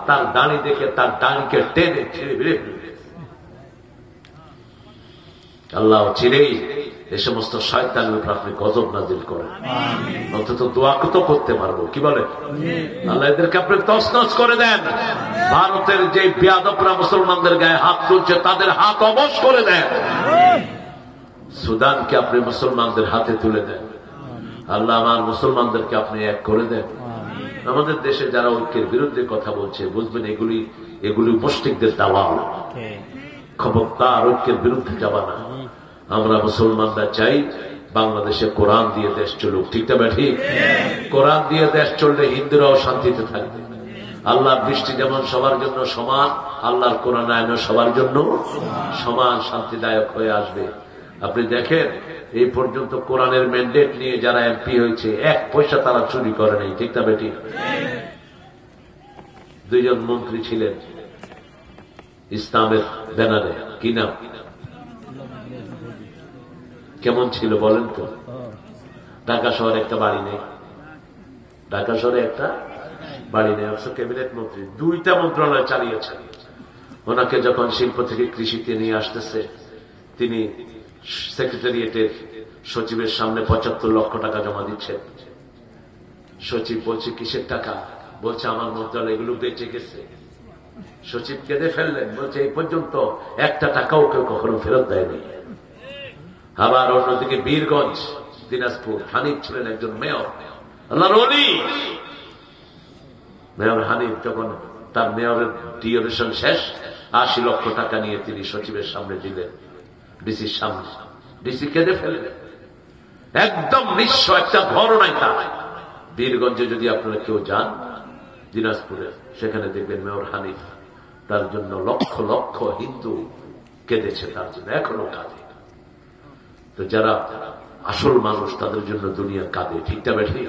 [SPEAKER 1] তার দাঁড়ি দেখে তার দাঁড়িকে টেনে ছিঁড়ে বেড়ে ফেলবে। আল্লাহ চিরেই এ সমস্ত শয়তানের উপর আপনি গজব নাজিল করেন। অন্তত দোয়া তো করতে পারবো, কি বলে? আল্লাহ এদেরকে আপনি তছনছ করে দেন। ভারতের যে বেয়াদবরা মুসলমানদের গায়ে হাত তুলছে তাদের হাত অবশ করে দেন। সুদানকে আপনি মুসলমানদের হাতে তুলে দেন। আল্লাহ আমার মুসলমানদেরকে আপনি এক করে দেন। আমাদের দেশে যারা ঐক্যের বিরুদ্ধে কথা বলছে বুঝবেন এগুলি মুশরিকদের দাওয়াত। খবরদার ঐক্যের বিরুদ্ধে যাবা না। আমরা মুসলমানরা চাই বাংলাদেশে কোরআন দিয়ে দেশ চলুক, ঠিক না ঠিক? কোরআন দিয়ে দেশ চললে হিন্দুরাও শান্তিতে থাকবে। আল্লাহর দৃষ্টি যেমন সবার জন্য সমান, আল্লাহর কোরআন আইনও সবার জন্য সমান শান্তিদায়ক হয়ে আসবে। আপনি দেখেন এই পর্যন্ত কোরআনের ম্যান্ডেট নিয়ে যারা এমপি হয়েছে 1 পয়সা তারা চুরি করে নাই, ঠিক না বেটি? 2 জন মন্ত্রী ছিলেন ইসলামের ব্যানারে, কি নাম, কেমন ছিল বলেন তো? ঢাকা শহরে একটা বাড়ি নেই, ঢাকা শহরে একটা বাড়ি নেই, অবশ্য ক্যাবিনেট মন্ত্রী 2টা মন্ত্রণালয় চালিয়েছেন। ওনাকে যখন শিল্প থেকে কৃষিতে নিয়ে আসতেছে, তিনি সেক্রেটারিয়েটের সচিবের সামনে 75 লক্ষ টাকা জমা দিচ্ছেন। সচিব বলছে কিসের টাকা? বলছে আমার মন্ত্রণালয় এগুলো বেঁচে গেছে। সচিব কেঁদে ফেললেন, বলছে এই পর্যন্ত 1টা টাকাও কেউ কখনো ফেরত দেয়নি। আবার অন্যদিকে বীরগঞ্জ, দিনাজপুর, হানিফ ছিলেন একজন মেয়র, আল্লাহর ওলি। মেয়র হানিফ যখন তার মেয়রের ডিউরেশন শেষ, 80 লক্ষ টাকা নিয়ে তিনি সচিবের সামনে দিলেন, ডিসির সামনে। ডিসি কেঁদে ফেললেন, একদম নিঃস্ব, একটা ঘরও নাই তার। বীরগঞ্জে যদি আপনারা কেউ যান, দিনাজপুরে, সেখানে দেখবেন মেয়র হানিফ, তার জন্য লক্ষ লক্ষ হিন্দু কেঁদেছে, তার জন্য এখনো কাঁদে। তো যারা আসল মানুষ তাদের জন্য দুনিয়া কাঁদে, ঠিক না বেঠি?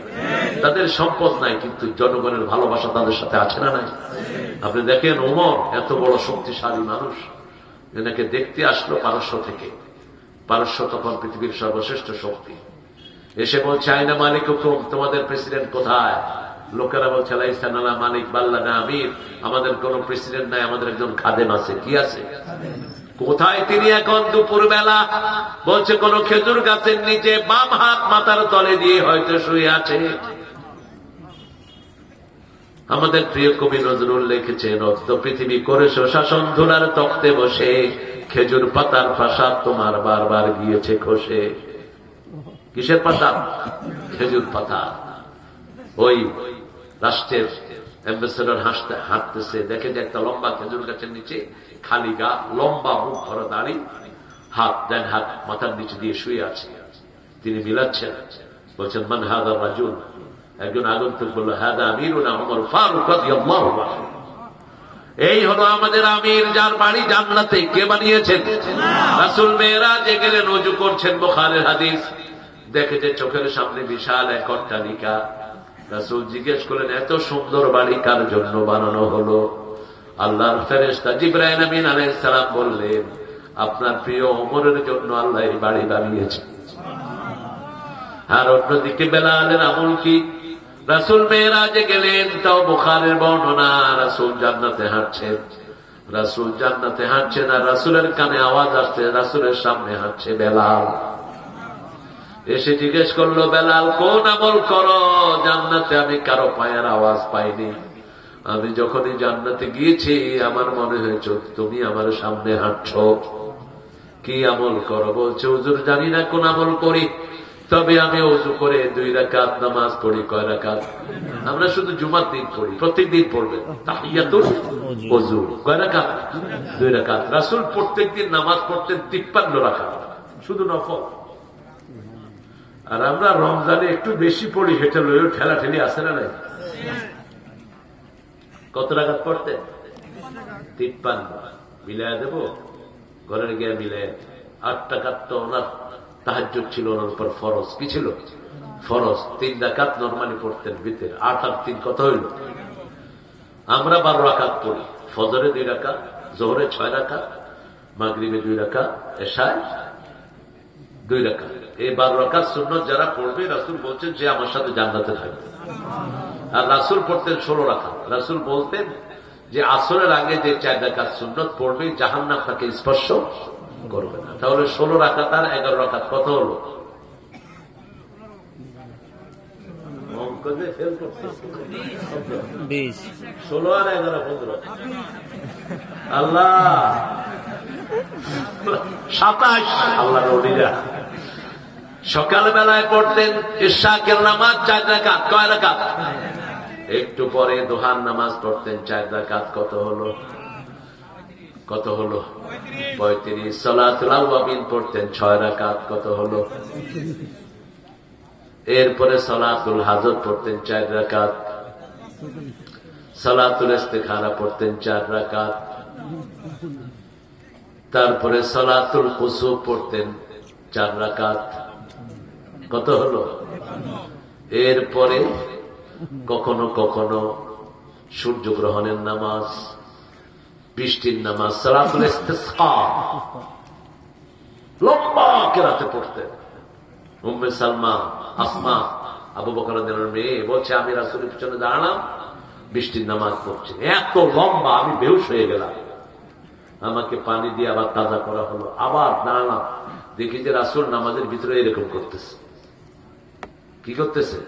[SPEAKER 1] তাদের সম্পদ নাই কিন্তু জনগণের ভালোবাসা তাদের সাথে আছে না নাই? আপনি দেখেন ওমর এত বড় শক্তিশালী মানুষ, এনাকে দেখতে আসলো পারস্য থেকে। পারস্য তখন পৃথিবীর সর্বশ্রেষ্ঠ শক্তি। এসে বলছে আইনা মালিক হুকুম, তোমাদের প্রেসিডেন্ট কোথায়? লোকেরা বলছে লাইসানা মালিক বাল্লানা আমির, আমাদের কোন প্রেসিডেন্ট নাই, আমাদের একজন খাদেম আছে। কি আছে? কোথায় তিনি এখন? দুপুর বেলা। বলছে কোন খেজুর গাছের নিচে বাম হাত মাথার তলে দিয়ে হয়তো শুয়ে আছে। আমাদের প্রিয় কবি নজরুল লিখেছেন, অর্ধ পৃথিবী করেছো শাসন, ধুলার তক্তে বসে, খেজুর পাতার প্রাসাদ তোমার বারবার গিয়েছে খসে। কিসের পাতা? খেজুর পাতা। ওই রাষ্ট্রের অ্যাম্বাসেডর হাঁটতেছে, দেখে যে একটা লম্বা খেজুর গাছের নিচে খালি গা, লম্বা মুখ ভরা দাড়ি, ডান হাত মাথার নিচে দিয়ে শুয়ে আছে। তিনি মিলাচ্ছেন, বলছেন মান হাদা রাজুল। একজন আগন্তুক বলল হাদা আমিরুনা ওমর ফারুক রাদিয়াল্লাহু আনহু। এই হলো আমাদের আমির, যার বাড়ি জান্নাতে। কে বানিয়েছেন? রাসূল মেরাজে গেলেন, ওযু করছেন, বুখারীর হাদিস। দেখে যে চোখের সামনে বিশাল এক অট্টালিকা। রাসূল জিজ্ঞেস করলেন এত সুন্দর বাড়ি কার জন্য বানানো হলো? আল্লাহর ফেরেশতা জিবরাইল আমিন আলাইহিস সালাম বললেন, আপনার প্রিয় ওমরের জন্য আল্লাহ এই বাড়ি বানিয়েছে। আর অন্যদিকে বেলালের আমল কি? রাসূল মেরাজে গেলেন, তাও বুখারীর বর্ণনা, রাসূল জান্নাতে হাঁটছেন। রাসূল জান্নাতে হাঁটছেন আর রাসূলের কানে আওয়াজ আসছে, রাসূলের সামনে হাঁটছে বেলাল। এসে জিজ্ঞেস করলো, বেলাল কোন আমল করো? জান্নাতে আমি কারো পায়ের আওয়াজ পাইনি। আমি যখনই জান্নাতে গিয়েছি আমার মনে হয়েছে তুমি আমার সামনে হাঁটছো। কি আমল করো? বলছে হুজুর জানি না কোন আমল করি, তবে আমি ওযু করে 2 রাকাত নামাজ পড়ি। কয় রাকাত? আমরা শুধু জুমার দিন পড়ি, প্রত্যেকদিন পড়বেন তাহিয়াতুল ওযু। কয় রাকাত? 2 রাকাত। রাসূল প্রত্যেকদিন নামাজ পড়তেন 53 রাকাত, শুধু নফল। আর আমরা রমজানে একটু বেশি পড়ি, হেঁটে লইও ঠেলাঠেলি আসে না নাই? কত রাকাত পড়তেন? 53। মিলাইয়া দেব, ঘরের গিয়ে মিলে 8 রাকাত। তো ওনার তাহাজ্জুদ ছিল ওনার উপর ফরজ। কি ছিল? ফরজ। 3 রাকাত নরমালি পড়তেন ভিতরে। 8 আর 3 কত হইল? আমরা 12 রাকাত পড়ি। ফজরে 2 রাকাত, জোহরে 6 রাকাত, মাগরিবে 2 রাকাত, এশায় 2 রাকাত। এই 12 রাকাত সুন্নাত যারা পড়বে, রাসূল বলছেন যে আমার সাথে জান্নাতে থাকবে। আর রাসূল পড়তেন 16 রাকাত। রাসূল বলতেন যে আসরের আগে যে 4 রাকাত সুন্নাত পড়বে জাহান্নাম তাকে স্পর্শ করবে না। তাহলে 16 রাকাত আর 11 রাকাত কত হলো? অঙ্ক যে ফেল করছে
[SPEAKER 2] 20,
[SPEAKER 1] 16 আর 11 15 আল্লাহ 27। আল্লাহ নবীরা সকালবেলায় পড়তেন ইশাকের নামাজ 4 রাকাত। কয় রাকাত? একটু পরে দুহার নামাজ পড়তেন 4 রাকাত। কত হলো? কত হলো? 35। সালাতুল আওয়াবিন পড়তেন 6 রাকাত। কত হলো? এরপরে সালাতুল হাজত পড়তেন 4 রাকাত। সালাতুল ইস্তিখারা পড়তেন 4 রাকাত। তারপরে সালাতুল কুসুফ পড়তেন 4 রাকাত। কত হলো? এরপরে কখনো কখনো সূর্যগ্রহণের নামাজ, বৃষ্টির নামাজ, সালাতুল ইস্তিসকা লম্বা কেরাতে পড়তেন। উম্মে সালমা, আসমা, আবু বকর রাদিয়াল্লাহু আনহু মেয়ে বলছে, আমি রাসূলের পিছনে দাঁড়ালাম, বৃষ্টির নামাজ পড়ছে, এত লম্বা আমি বেহুশ হয়ে গেলাম। আমাকে পানি দিয়ে আবার তাজা করা হলো, আবার দাঁড়ালাম, দেখি যে রাসূল নামাজের ভিতরে এরকম করতেছে। কি করতেছে?